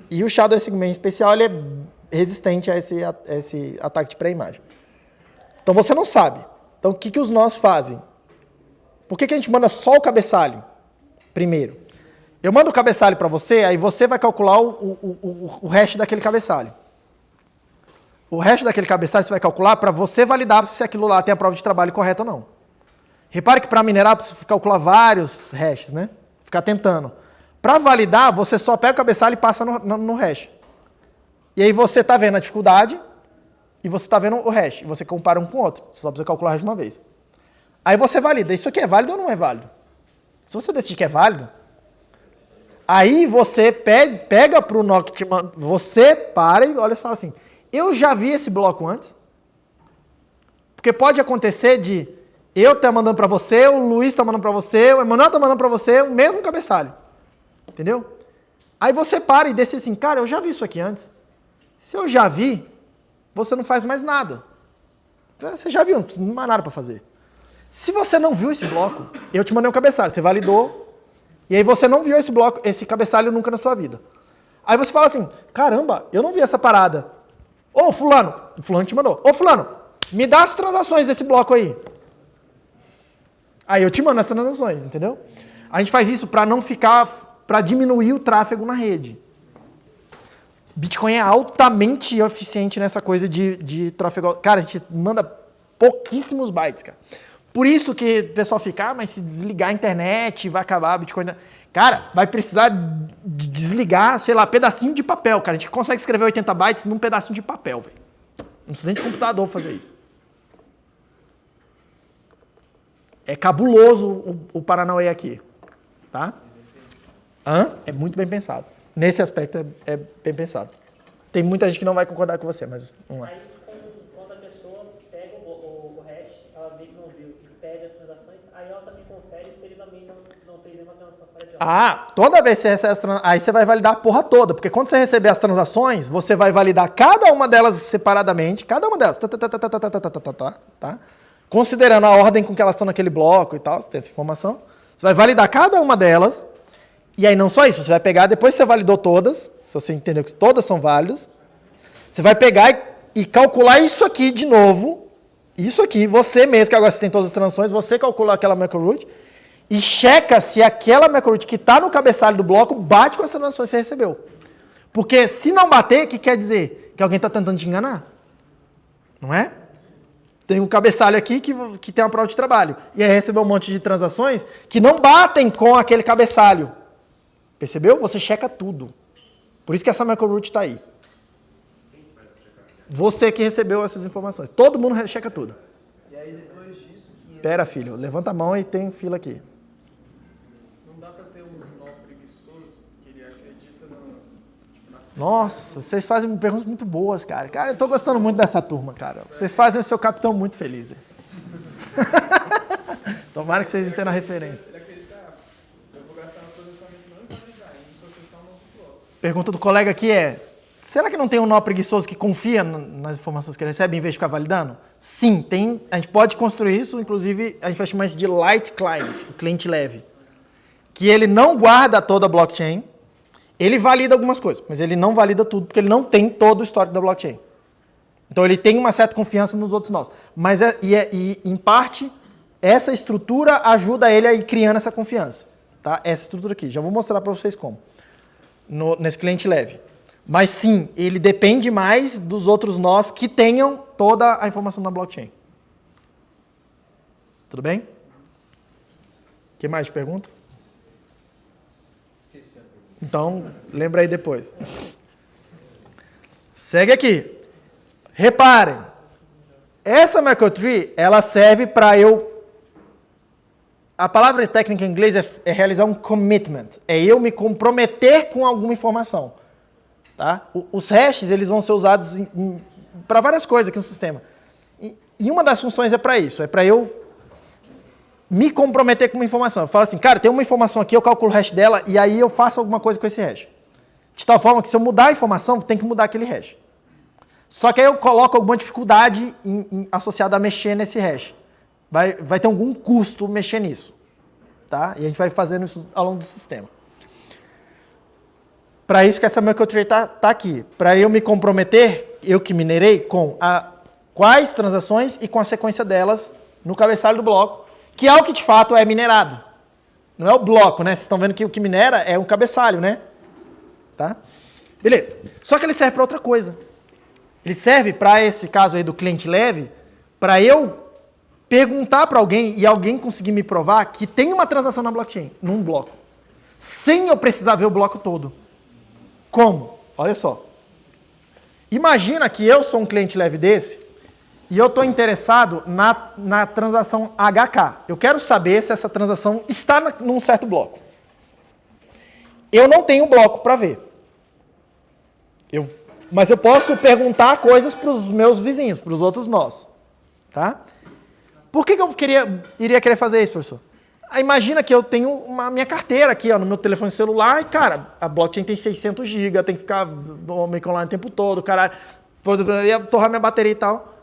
E o Shadow Segment em especial, ele é resistente a esse ataque de pré-imagem. Então você não sabe. Então o que os nós fazem? Por que a gente manda só o cabeçalho? Primeiro. Eu mando o cabeçalho para você, aí você vai calcular o hash daquele cabeçalho. O hash daquele cabeçalho você vai calcular para você validar se aquilo lá tem a prova de trabalho correta ou não. Repare que para minerar precisa calcular vários hashes, né? Ficar tentando. Para validar, você só pega o cabeçalho e passa no hash. E aí você está vendo a dificuldade e você está vendo o hash. E você compara um com o outro. Você só precisa calcular o hash de uma vez. Aí você valida. Isso aqui é válido ou não é válido? Se você decidir que é válido, aí você pega para o nó que te manda, você para e olha e fala assim, eu já vi esse bloco antes. Porque pode acontecer de eu estar mandando para você, o Luiz está mandando para você, o Emanuel está mandando para você o mesmo cabeçalho. Entendeu? Aí você para e decide assim, cara, eu já vi isso aqui antes. Se eu já vi, você não faz mais nada. Você já viu, não precisa mais nada para fazer. Se você não viu esse bloco, eu te mandei um cabeçalho, você validou, e aí você não viu esse bloco, esse cabeçalho nunca na sua vida. Aí você fala assim, caramba, eu não vi essa parada. Ô, fulano, o fulano te mandou. Ô, fulano, me dá as transações desse bloco aí. Aí eu te mando as transações, entendeu? A gente faz isso para não ficar, para diminuir o tráfego na rede. Bitcoin é altamente eficiente nessa coisa de tráfego. Cara, a gente manda pouquíssimos bytes, cara. Por isso que o pessoal fica, mas se desligar a internet vai acabar a Bitcoin. Cara, vai precisar de desligar, sei lá, pedacinho de papel, cara. A gente consegue escrever 80 bytes num pedacinho de papel, velho. Não precisa nem de computador fazer isso. É cabuloso o Paranauê aqui, tá? É muito bem pensado. Nesse aspecto é bem pensado. Tem muita gente que não vai concordar com você, mas vamos lá.
Aí, quando a pessoa pega o hash, ela vê que não viu e pede as transações, aí ela também confere se ele também não fez nenhuma transação fora de ordem.
Toda vez que você recebe as transações, aí você vai validar a porra toda, porque quando você receber as transações, você vai validar cada uma delas separadamente, cada uma delas, tá? Considerando a ordem com que elas estão naquele bloco e tal, tem essa informação. Você vai validar cada uma delas, e aí não só isso, você vai pegar, depois que você validou todas, se você entendeu que todas são válidas, você vai pegar e calcular isso aqui de novo, isso aqui, você mesmo, que agora você tem todas as transações, você calcula aquela Macroroot, e checa se aquela Macroroot que está no cabeçalho do bloco bate com as transações que você recebeu. Porque se não bater, o que quer dizer? Que alguém está tentando te enganar. Não é? Tem um cabeçalho aqui que tem uma prova de trabalho. E aí recebeu um monte de transações que não batem com aquele cabeçalho. Percebeu? Você checa tudo. Por isso que essa Macroroot está aí. Você que recebeu essas informações. Todo mundo checa tudo.
E aí depois disso...
Pera, filho. Levanta a mão e tem fila aqui.
Não dá pra ter um nó preguiçoso que ele acredita na...
Nossa, vocês fazem perguntas muito boas, cara. Cara, eu tô gostando muito dessa turma, cara. Vocês fazem o seu capitão muito feliz. Tomara que vocês entendam a referência.
Ele acredita,
Pergunta do colega aqui é, será que não tem um nó preguiçoso que confia nas informações que ele recebe em vez de ficar validando? Sim, tem. A gente pode construir isso, inclusive a gente vai chamar isso de light client, o cliente leve. Que ele não guarda toda a blockchain, ele valida algumas coisas, mas ele não valida tudo, porque ele não tem todo o histórico da blockchain. Então ele tem uma certa confiança nos outros nós. Mas, em parte, essa estrutura ajuda ele a ir criando essa confiança. Tá? Essa estrutura aqui. Já vou mostrar para vocês como. Nesse cliente leve. Mas sim, ele depende mais dos outros nós que tenham toda a informação na blockchain. Tudo bem? O que mais de pergunta?
Esqueci a pergunta.
Então, lembra aí depois. Segue aqui. Reparem. Essa MicroTree, ela serve para eu... A palavra técnica em inglês é realizar um commitment. É eu me comprometer com alguma informação. Tá? Os hashes eles vão ser usados para várias coisas aqui no sistema. E uma das funções é para isso. É para eu me comprometer com uma informação. Eu falo assim, cara, tem uma informação aqui, eu calculo o hash dela e aí eu faço alguma coisa com esse hash. De tal forma que se eu mudar a informação, tem que mudar aquele hash. Só que aí eu coloco alguma dificuldade associada a mexer nesse hash. Vai ter algum custo mexer nisso. Tá? E a gente vai fazendo isso ao longo do sistema. Para isso que essa MicroTree tá aqui. Para eu me comprometer, eu que minerei, com quais transações e com a sequência delas no cabeçalho do bloco, que é o que de fato é minerado. Não é o bloco, né? Vocês estão vendo que o que minera é um cabeçalho, né? Tá? Beleza. Só que ele serve para outra coisa. Ele serve para esse caso aí do cliente leve, para eu perguntar para alguém e alguém conseguir me provar que tem uma transação na blockchain, num bloco, sem eu precisar ver o bloco todo. Como? Olha só. Imagina que eu sou um cliente leve desse e eu estou interessado na transação HK. Eu quero saber se essa transação está num certo bloco. Eu não tenho bloco para ver. Mas eu posso perguntar coisas para os meus vizinhos, para os outros nós. Tá? Por que eu iria querer fazer isso, professor? Imagina que eu tenho minha carteira aqui no meu telefone celular e, cara, a blockchain tem 600 GB, tem que ficar meio que online o tempo todo, caralho, ia torrar minha bateria e tal.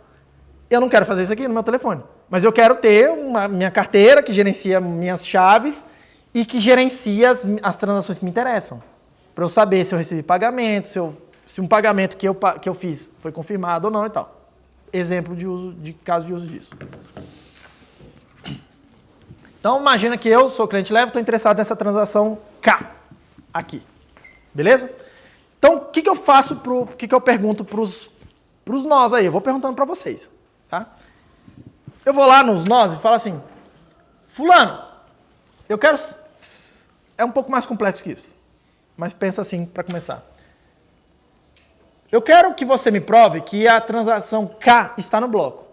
Eu não quero fazer isso aqui no meu telefone. Mas eu quero ter minha carteira que gerencia minhas chaves e que gerencia as transações que me interessam. Para eu saber se eu recebi pagamento, se um pagamento que eu fiz foi confirmado ou não e tal. Exemplo de caso de uso disso. Então, imagina que eu sou cliente leve, estou interessado nessa transação K, aqui. Beleza? Então, o que eu faço, o que eu pergunto para os nós aí? Eu vou perguntando para vocês. Tá? Eu vou lá nos nós e falo assim, fulano, eu quero... É um pouco mais complexo que isso, mas pensa assim para começar. Eu quero que você me prove que a transação K está no bloco.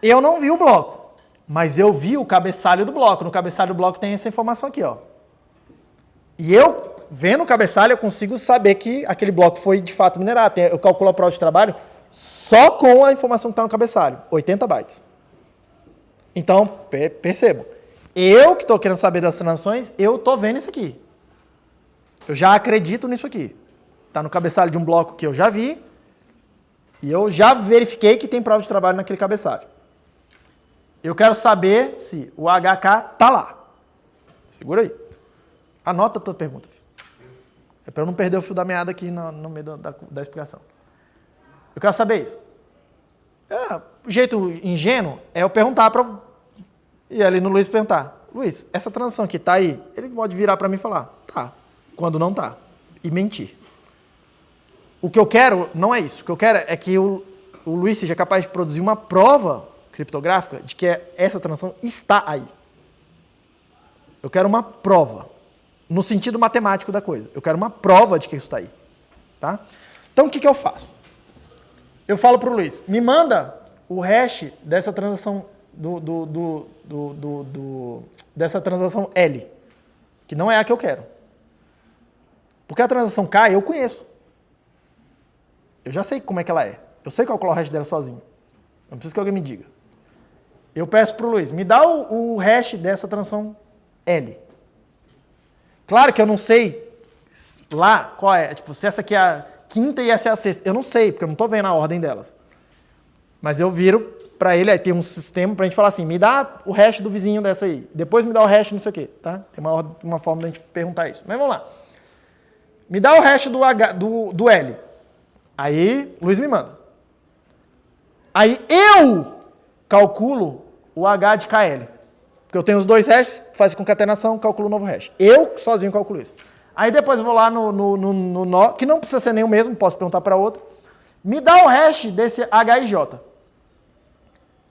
Eu não vi o bloco. Mas eu vi o cabeçalho do bloco. No cabeçalho do bloco tem essa informação aqui, ó. E eu, vendo o cabeçalho, eu consigo saber que aquele bloco foi de fato minerado. Eu calculo a prova de trabalho só com a informação que está no cabeçalho, 80 bytes. Então, percebam. Eu que estou querendo saber das transações, eu estou vendo isso aqui. Eu já acredito nisso aqui. Está no cabeçalho de um bloco que eu já vi e eu já verifiquei que tem prova de trabalho naquele cabeçalho. Eu quero saber se o HK está lá. Segura aí. Anota a tua pergunta, filho. É para eu não perder o fio da meada aqui no meio da explicação. Eu quero saber isso. O jeito ingênuo é eu perguntar para... E ali no Luiz perguntar. Luiz, essa transação aqui está aí? Ele pode virar para mim e falar, tá. Quando não está. E mentir. O que eu quero não é isso. O que eu quero é que o Luiz seja capaz de produzir uma prova criptográfica de que essa transação está aí. Eu quero uma prova, no sentido matemático da coisa. Eu quero uma prova de que isso está aí. Tá? Então, o que eu faço? Eu falo para o Luiz, me manda o hash dessa transação dessa transação L, que não é a que eu quero. Porque a transação K eu conheço. Eu já sei como é que ela é. Eu sei calcular o hash dela sozinho. Não preciso que alguém me diga. Eu peço para o Luiz, me dá o hash dessa transação L. Claro que eu não sei lá qual é, tipo, se essa aqui é a quinta e essa é a sexta. Eu não sei, porque eu não estou vendo a ordem delas. Mas eu viro para ele, aí tem um sistema para a gente falar assim, me dá o hash do vizinho dessa aí, depois me dá o hash não sei o quê, tá? Tem uma forma da gente perguntar isso. Mas vamos lá. Me dá o hash do L. Aí, o Luiz me manda. Aí eu calculo o H de KL. Porque eu tenho os dois hashes, faz concatenação, calculo o novo hash. Eu sozinho calculo isso. Aí depois eu vou lá no nó, que não precisa ser nem o mesmo, posso perguntar para outro. Me dá o hash desse H e J.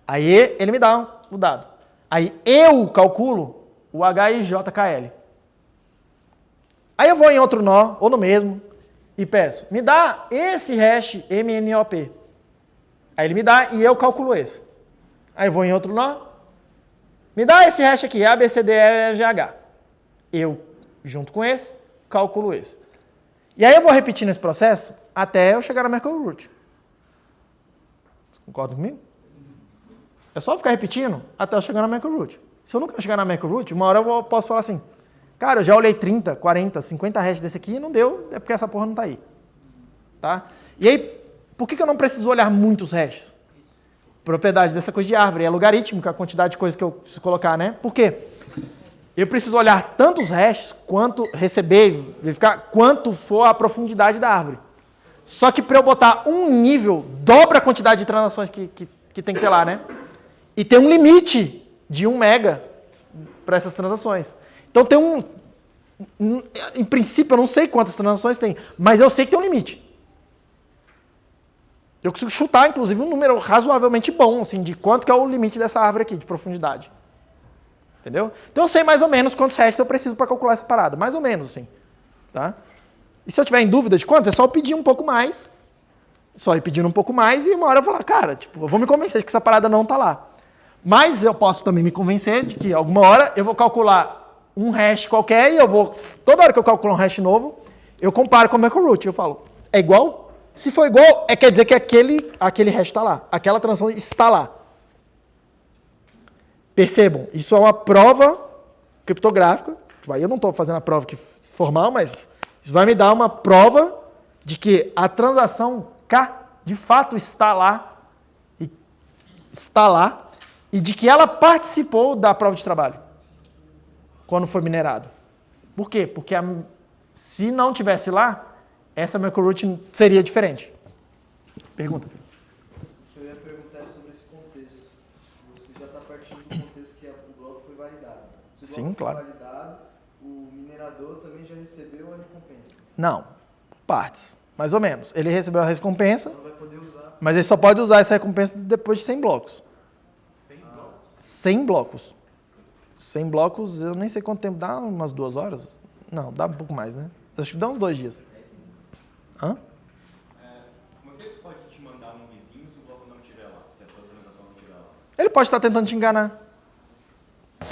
Aí ele me dá o dado. Aí eu calculo o H e J KL. Aí eu vou em outro nó, ou no mesmo, e peço, me dá esse hash MNOP. Aí ele me dá e eu calculo esse. Aí eu vou em outro nó, me dá esse hash aqui, ABCDEFGH. Eu, junto com esse, calculo esse. E aí eu vou repetindo esse processo até eu chegar na Merkle Root. Vocês concordam comigo? É só ficar repetindo até eu chegar na Merkle Root. Se eu nunca chegar na Merkle Root, uma hora eu posso falar assim, cara, eu já olhei 30, 40, 50 hashes desse aqui e não deu, é porque essa porra não está aí. Tá? E aí, por que eu não preciso olhar muitos hashes? Propriedade dessa coisa de árvore, é logarítmica a quantidade de coisas que eu preciso colocar, né? Por quê? Eu preciso olhar tantos hashes, quanto receber, verificar, quanto for a profundidade da árvore. Só que para eu botar um nível, dobra a quantidade de transações que tem que ter lá, né? E tem um limite de 1 mega para essas transações. Então tem em princípio eu não sei quantas transações tem, mas eu sei que tem um limite. Eu consigo chutar, inclusive, um número razoavelmente bom, assim, de quanto que é o limite dessa árvore aqui, de profundidade. Entendeu? Então eu sei mais ou menos quantos hashes eu preciso para calcular essa parada, mais ou menos, assim. Tá? E se eu tiver em dúvida de quantos, é só eu pedir um pouco mais, só ir pedindo um pouco mais e uma hora eu vou falar, cara, tipo, eu vou me convencer de que essa parada não está lá. Mas eu posso também me convencer de que alguma hora eu vou calcular um hash qualquer e eu vou, toda hora que eu calculo um hash novo, eu comparo com o Merkle Root. Eu falo, é igual? Se for igual, quer dizer que aquele hash está lá. Aquela transação está lá. Percebam, isso é uma prova criptográfica. Eu não estou fazendo a prova formal, mas isso vai me dar uma prova de que a transação K, de fato, está lá. E de que ela participou da prova de trabalho quando foi minerado. Por quê? Porque se não tivesse lá, essa Merkle Root seria diferente. Pergunta, filho.
Eu ia perguntar sobre esse contexto. Você já está partindo do contexto que o bloco foi validado. Se o bloco foi validado, o minerador também já recebeu a recompensa?
Não, partes, mais ou menos. Ele recebeu a recompensa,
não vai poder usar.
Mas ele só pode usar essa recompensa depois de 100 blocos. 100 blocos. 100 blocos, eu nem sei quanto tempo dá, umas 2 horas? Não, dá um pouco mais, né? Acho que dá uns 2 dias. Hã?
Como é que ele pode te mandar um vizinho se o bloco não estiver lá? Se a sua transação não estiver lá?
Ele pode estar tentando te enganar.
E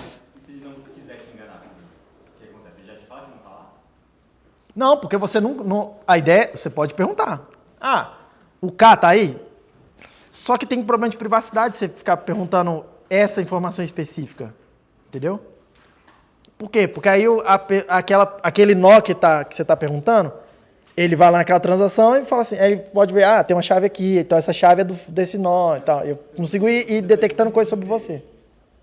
se ele não quiser te enganar, o que acontece? Ele já te fala que não está lá?
Não, porque você não... A ideia, você pode perguntar. Ah, o K tá aí? Só que tem um problema de privacidade você ficar perguntando essa informação específica. Entendeu? Por quê? Porque aí aquele nó que você está perguntando, ele vai lá naquela transação e fala assim, aí ele pode ver, tem uma chave aqui, então essa chave é desse nó e tal. Eu consigo ir detectando coisas sobre você.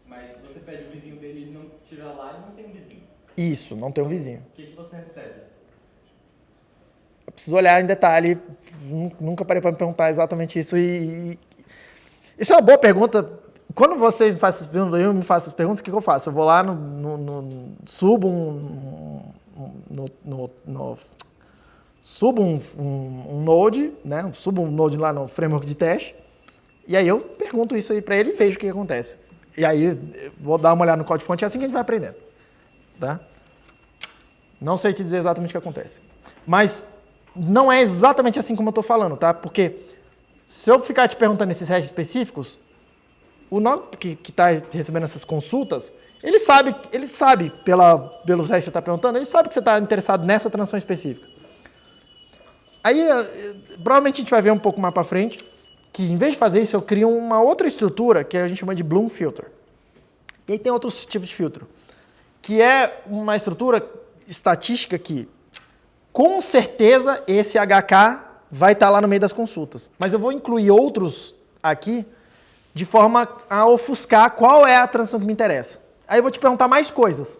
Mas se você pede o vizinho dele e ele não tira lá, ele não tem um vizinho.
Isso, não tem um vizinho.
O que você recebe?
Eu preciso olhar em detalhe, nunca parei para me perguntar exatamente isso. Isso é uma boa pergunta. Quando vocês me fazem essas perguntas, eu me faço essas perguntas, o que eu faço? Eu vou lá, subo um node, né? Subo um node lá no framework de teste, e aí eu pergunto isso aí para ele e vejo o que acontece. E aí eu vou dar uma olhada no código-fonte, é assim que a gente vai aprendendo. Tá? Não sei te dizer exatamente o que acontece. Mas não é exatamente assim como eu estou falando, tá? Porque se eu ficar te perguntando esses hashes específicos, o nó que está recebendo essas consultas, ele sabe pelos hashes que você está perguntando, ele sabe que você está interessado nessa transação específica. Aí, provavelmente a gente vai ver um pouco mais para frente, que em vez de fazer isso, eu crio uma outra estrutura, que a gente chama de Bloom Filter. E aí tem outros tipos de filtro, que é uma estrutura estatística que, com certeza, esse HK vai estar lá no meio das consultas. Mas eu vou incluir outros aqui, de forma a ofuscar qual é a transação que me interessa. Aí eu vou te perguntar mais coisas.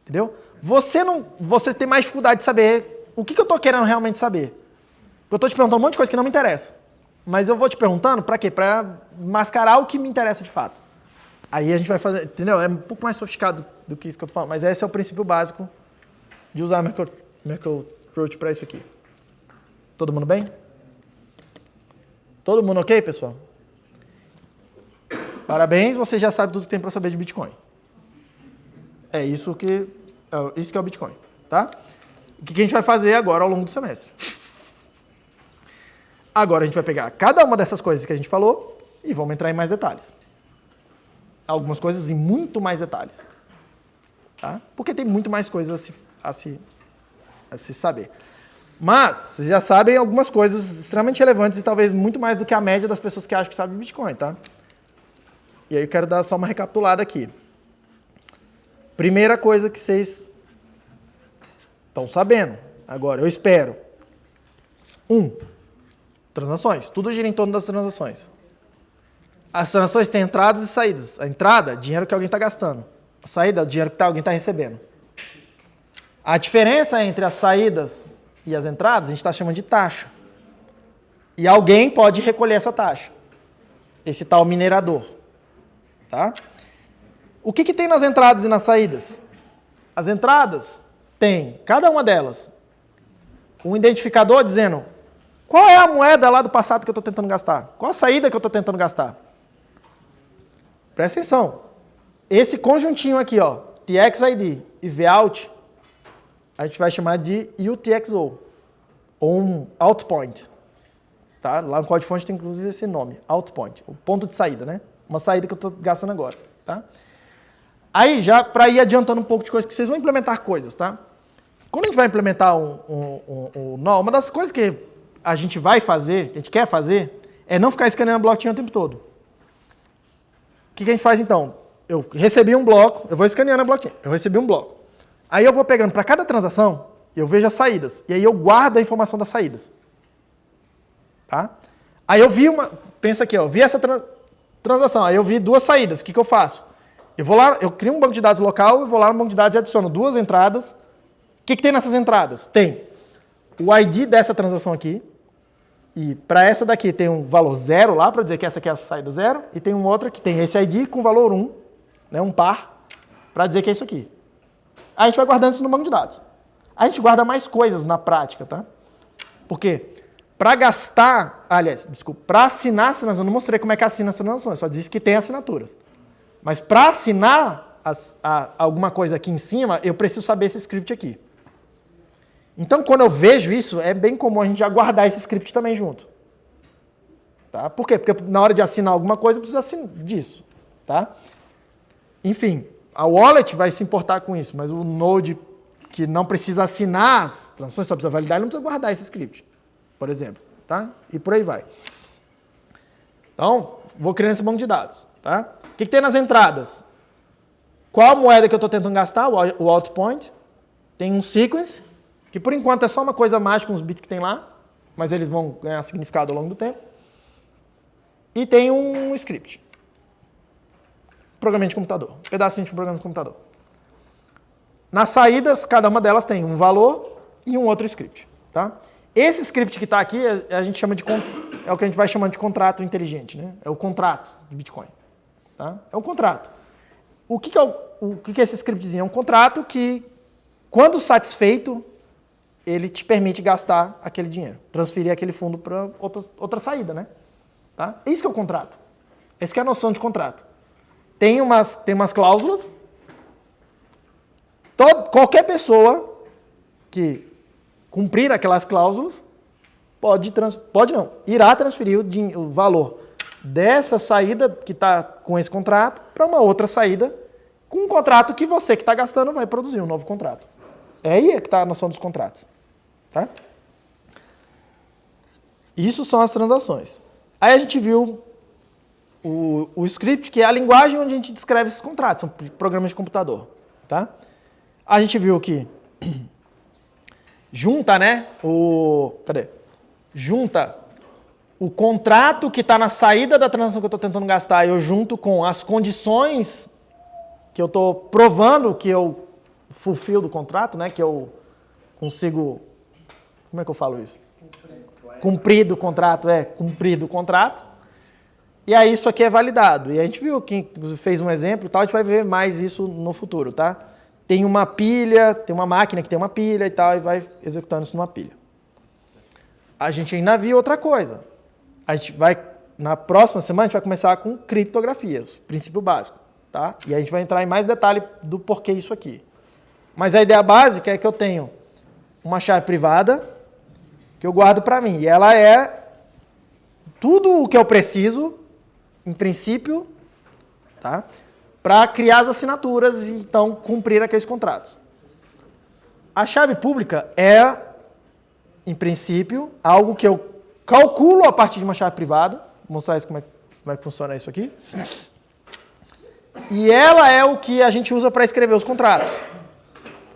Entendeu? Você tem mais dificuldade de saber o que eu estou querendo realmente saber. Eu estou te perguntando um monte de coisa que não me interessa. Mas eu vou te perguntando para quê? Para mascarar o que me interessa de fato. Aí a gente vai fazer, entendeu? É um pouco mais sofisticado do que isso que eu estou falando. Mas esse é o princípio básico de usar Merkle Roach para isso aqui. Todo mundo bem? Todo mundo ok, pessoal? Parabéns, você já sabe tudo que tem para saber de Bitcoin. É isso que é o Bitcoin, tá? O que a gente vai fazer agora ao longo do semestre? Agora a gente vai pegar cada uma dessas coisas que a gente falou e vamos entrar em mais detalhes. Algumas coisas em muito mais detalhes. Tá? Porque tem muito mais coisas a se saber. Mas, vocês já sabem algumas coisas extremamente relevantes e talvez muito mais do que a média das pessoas que acham que sabem Bitcoin, tá? E aí eu quero dar só uma recapitulada aqui. Primeira coisa que vocês estão sabendo. Agora, eu espero. 1. Transações. Tudo gira em torno das transações. As transações têm entradas e saídas. A entrada, dinheiro que alguém está gastando. A saída, dinheiro que alguém está recebendo. A diferença entre as saídas e as entradas, a gente está chamando de taxa. E alguém pode recolher essa taxa. Esse tal minerador. Tá? O que tem nas entradas e nas saídas? As entradas têm, cada uma delas, um identificador dizendo qual é a moeda lá do passado que eu estou tentando gastar. Qual a saída que eu estou tentando gastar. Presta atenção. Esse conjuntinho aqui, ó, TXID e VOUT, a gente vai chamar de UTXO, ou um outpoint. Tá? Lá no código-fonte tem inclusive esse nome, outpoint, o ponto de saída, né? Uma saída que eu estou gastando agora. Tá? Aí, já para ir adiantando um pouco de coisa, que vocês vão implementar coisas, tá? Quando a gente vai implementar uma das coisas que a gente vai fazer, que a gente quer fazer, é não ficar escaneando blockchain o tempo todo. O que a gente faz então? Eu recebi um bloco, eu vou escaneando a blockchain, eu recebi um bloco. Aí eu vou pegando para cada transação, eu vejo as saídas, e aí eu guardo a informação das saídas. Tá? Aí eu vi pensa aqui, ó, eu vi essa transação, aí eu vi duas saídas, o que eu faço? Eu vou lá, eu crio um banco de dados local, eu vou lá no banco de dados e adiciono duas entradas. O que tem nessas entradas? Tem o ID dessa transação aqui, e para essa daqui tem um valor 0 lá, para dizer que essa aqui é a saída 0, e tem uma outra que tem esse ID com valor 1, né, um par, para dizer que é isso aqui. Aí a gente vai guardando isso no banco de dados. A gente guarda mais coisas na prática, tá? Por quê? Para para assinar as transações, eu não mostrei como é que assina as transações, só disse que tem assinaturas. Mas para assinar alguma coisa aqui em cima, eu preciso saber esse script aqui. Então, quando eu vejo isso, é bem comum a gente já guardar esse script também junto. Tá? Por quê? Porque na hora de assinar alguma coisa, eu preciso disso. Tá? Enfim, a wallet vai se importar com isso, mas o Node que não precisa assinar as transações, só precisa validar, ele não precisa guardar esse script, por exemplo. Tá? E por aí vai. Então, vou criando esse banco de dados. Tá? O que tem nas entradas? Qual a moeda que eu estou tentando gastar? O outpoint. Tem um sequence, que por enquanto é só uma coisa mágica, uns bits que tem lá, mas eles vão ganhar significado ao longo do tempo. E tem um script. Programinha de computador. Um pedacinho de programa de computador. Nas saídas, cada uma delas tem um valor e um outro script. Tá? Esse script que está aqui, a gente chama é o que a gente vai chamando de contrato inteligente. Né? É o contrato de Bitcoin. Tá? É um contrato. O que é esse scriptzinho? É um contrato que, quando satisfeito, ele te permite gastar aquele dinheiro, transferir aquele fundo para outra saída. Né? Tá? Isso que é o contrato. Essa que é a noção de contrato. Tem umas cláusulas. Qualquer pessoa que cumprir aquelas cláusulas irá transferir o valor dessa saída que está com esse contrato para uma outra saída com um contrato que você que está gastando vai produzir um novo contrato. É aí que está a noção dos contratos. Tá? Isso são as transações. Aí a gente viu o script, que é a linguagem onde a gente descreve esses contratos, são programas de computador. Tá? A gente viu que junta, né? Junta o contrato que está na saída da transação que eu estou tentando gastar, eu junto com as condições que eu estou provando que eu fulfill do contrato, né? Que eu consigo... Como é que eu falo isso? Cumprir do contrato, cumprir do contrato. E aí isso aqui é validado. E a gente viu que fez um exemplo e tal, a gente vai ver mais isso no futuro, tá? Tem uma pilha, tem uma máquina que tem uma pilha e tal, e vai executando isso numa pilha. A gente ainda viu outra coisa. A gente vai, na próxima semana, a gente vai começar com criptografia, o princípio básico, tá? E a gente vai entrar em mais detalhe do porquê isso aqui. Mas a ideia básica é que eu tenho uma chave privada que eu guardo para mim. E ela é tudo o que eu preciso, em princípio, tá? Para criar as assinaturas e, então, cumprir aqueles contratos. A chave pública é, em princípio, algo que eu calculo a partir de uma chave privada. Vou mostrar isso como é que funciona isso aqui. E ela é o que a gente usa para escrever os contratos.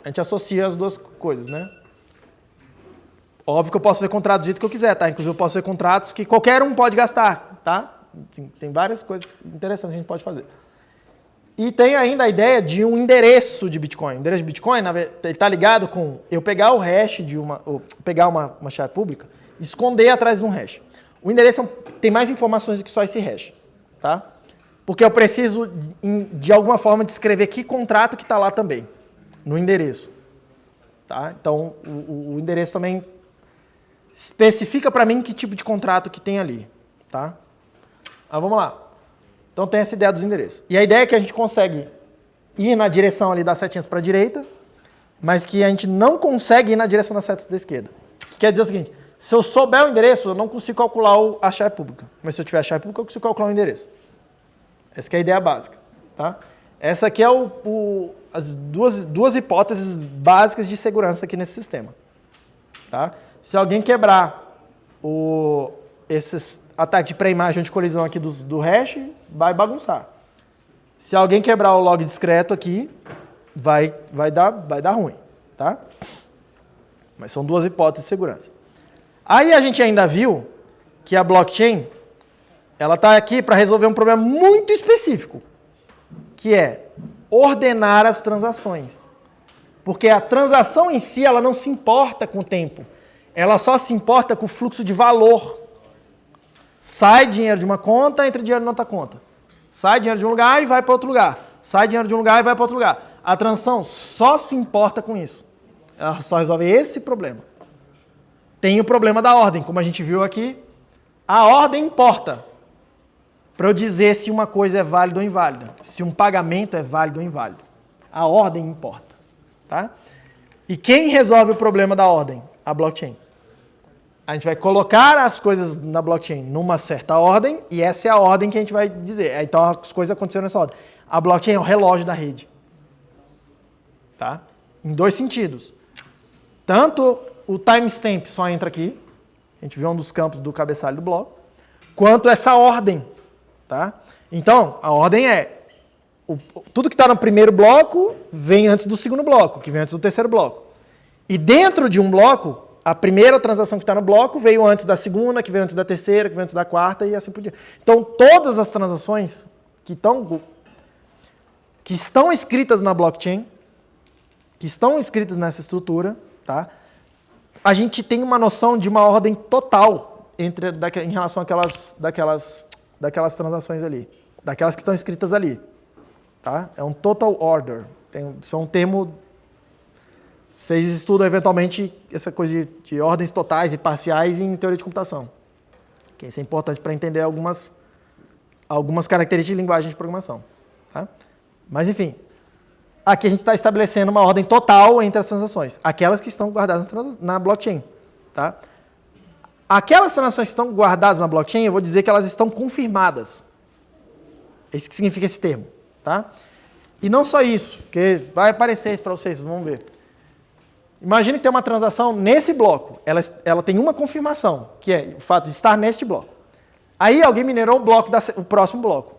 A gente associa as duas coisas, né? Óbvio que eu posso fazer contratos do jeito que eu quiser, tá? Inclusive eu posso fazer contratos que qualquer um pode gastar, tá? Tem várias coisas interessantes que a gente pode fazer. E tem ainda a ideia de um endereço de Bitcoin. O endereço de Bitcoin, ele está ligado com eu pegar o hash de pegar uma chave pública, esconder atrás de um hash. O endereço tem mais informações do que só esse hash, tá? Porque eu preciso, de alguma forma, descrever que contrato que está lá também, no endereço. Tá? Então, o endereço também especifica para mim que tipo de contrato que tem ali. Tá? Mas vamos lá. Então, tem essa ideia dos endereços. E a ideia é que a gente consegue ir na direção ali das setinhas para a direita, mas que a gente não consegue ir na direção das setas da esquerda. O que quer dizer o seguinte, se eu souber o endereço, eu não consigo calcular a chave pública. Mas se eu tiver a chave pública, eu consigo calcular o endereço. Essa que é a ideia básica. Tá? Essa aqui é as duas hipóteses básicas de segurança aqui nesse sistema. Tá? Se alguém quebrar esses ataques de pré-imagem de colisão aqui do hash, vai bagunçar. Se alguém quebrar o log discreto aqui, vai dar ruim. Tá? Mas são duas hipóteses de segurança. Aí a gente ainda viu que a blockchain ela está aqui para resolver um problema muito específico, que é ordenar as transações. Porque a transação em si, ela não se importa com o tempo. Ela só se importa com o fluxo de valor. Sai dinheiro de uma conta, entra dinheiro na outra conta. Sai dinheiro de um lugar e vai para outro lugar. Sai dinheiro de um lugar e vai para outro lugar. A transação só se importa com isso. Ela só resolve esse problema. Tem o problema da ordem, como a gente viu aqui. A ordem importa para eu dizer se uma coisa é válida ou inválida. Se um pagamento é válido ou inválido. A ordem importa. Tá? E quem resolve o problema da ordem? A blockchain. A gente vai colocar as coisas na blockchain numa certa ordem, e essa é a ordem que a gente vai dizer. Então as coisas aconteceram nessa ordem. A blockchain é o relógio da rede. Tá? Em dois sentidos. Tanto o timestamp só entra aqui, a gente viu um dos campos do cabeçalho do bloco, quanto essa ordem. Tá? Então, a ordem é tudo que está no primeiro bloco vem antes do segundo bloco, que vem antes do terceiro bloco. E dentro de um bloco, a primeira transação que está no bloco veio antes da segunda, que veio antes da terceira, que veio antes da quarta e assim por diante. Então, todas as transações que estão escritas na blockchain, que estão escritas nessa estrutura, tá? A gente tem uma noção de uma ordem total em relação daquelas transações ali, daquelas que estão escritas ali. Tá? É um total order. São um termo... Vocês estudam eventualmente essa coisa de ordens totais e parciais em teoria de computação. Que isso é importante para entender algumas características de linguagem de programação. Tá? Mas, enfim, aqui a gente está estabelecendo uma ordem total entre as transações. Aquelas que estão guardadas na blockchain. Tá? Aquelas transações que estão guardadas na blockchain, eu vou dizer que elas estão confirmadas. É isso que significa esse termo. Tá? E não só isso, porque vai aparecer isso para vocês vão ver. Imagine que tem uma transação nesse bloco. Ela tem uma confirmação, que é o fato de estar neste bloco. Aí alguém minerou o próximo bloco.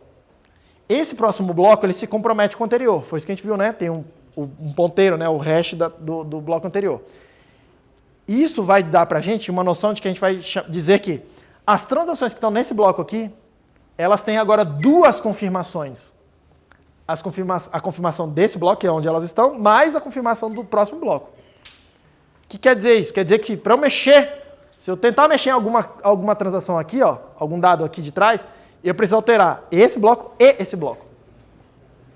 Esse próximo bloco ele se compromete com o anterior. Foi isso que a gente viu, né? Tem um ponteiro, né, o hash do bloco anterior. Isso vai dar para a gente uma noção de que a gente vai dizer que as transações que estão nesse bloco aqui, elas têm agora duas confirmações. A confirmação desse bloco, que é onde elas estão, mais a confirmação do próximo bloco. O que quer dizer isso? Quer dizer que para eu mexer, se eu tentar mexer em alguma transação aqui, ó, algum dado aqui de trás, eu preciso alterar esse bloco e esse bloco.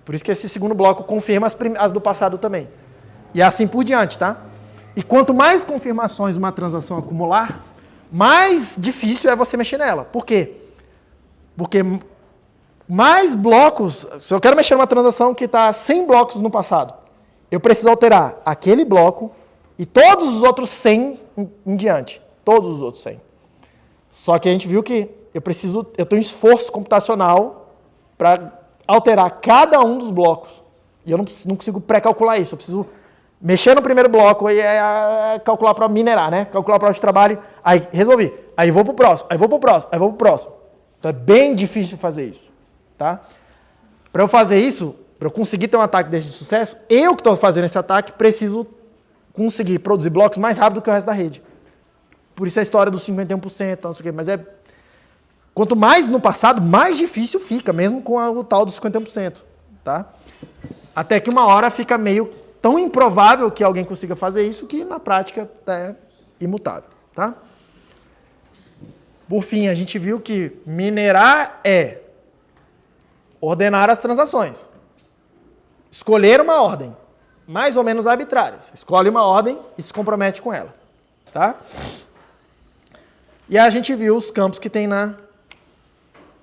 Por isso que esse segundo bloco confirma as do passado também. E assim por diante, tá? E quanto mais confirmações uma transação acumular, mais difícil é você mexer nela. Por quê? Porque mais blocos, se eu quero mexer numa transação que está 100 blocos no passado, eu preciso alterar aquele bloco e todos os outros 100 em diante. Todos os outros 100. Só que a gente viu que eu tenho um esforço computacional para alterar cada um dos blocos. E eu não consigo pré-calcular isso. Eu preciso mexer no primeiro bloco e calcular para minerar, né? Calcular para o trabalho. Aí resolvi. Aí vou para o próximo, aí vou para o próximo, aí vou para o próximo. Então é bem difícil fazer isso. Tá? Para eu fazer isso, para eu conseguir ter um ataque desse de sucesso, eu que estou fazendo esse ataque, preciso conseguir produzir blocos mais rápido que o resto da rede. Por isso a história dos 51%, não sei o quê, mas quanto mais no passado, mais difícil fica, mesmo com o tal dos 51%. Tá? Até que uma hora fica meio tão improvável que alguém consiga fazer isso que na prática é imutável. Tá? Por fim, a gente viu que minerar é ordenar as transações. Escolher uma ordem, mais ou menos arbitrária. Você escolhe uma ordem e se compromete com ela. Tá? E a gente viu os campos que tem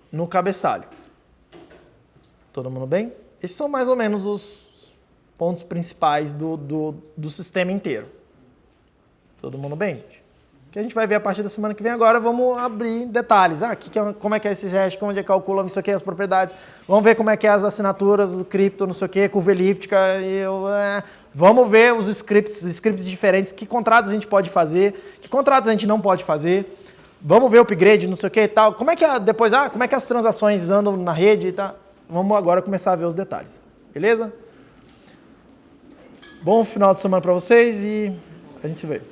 no cabeçalho. Todo mundo bem? Esses são mais ou menos os pontos principais do sistema inteiro. Todo mundo bem, gente? O que a gente vai ver a partir da semana que vem agora, vamos abrir detalhes. Como é que é esse hash, como é que calcula, não sei o que, as propriedades. Vamos ver como é que é as assinaturas do cripto, não sei o que, curva elíptica. Vamos ver os scripts diferentes, que contratos a gente pode fazer, que contratos a gente não pode fazer. Vamos ver o upgrade, não sei o que e tal. Como é que como é que as transações andam na rede e tal. Vamos agora começar a ver os detalhes. Beleza? Bom final de semana para vocês e a gente se vê.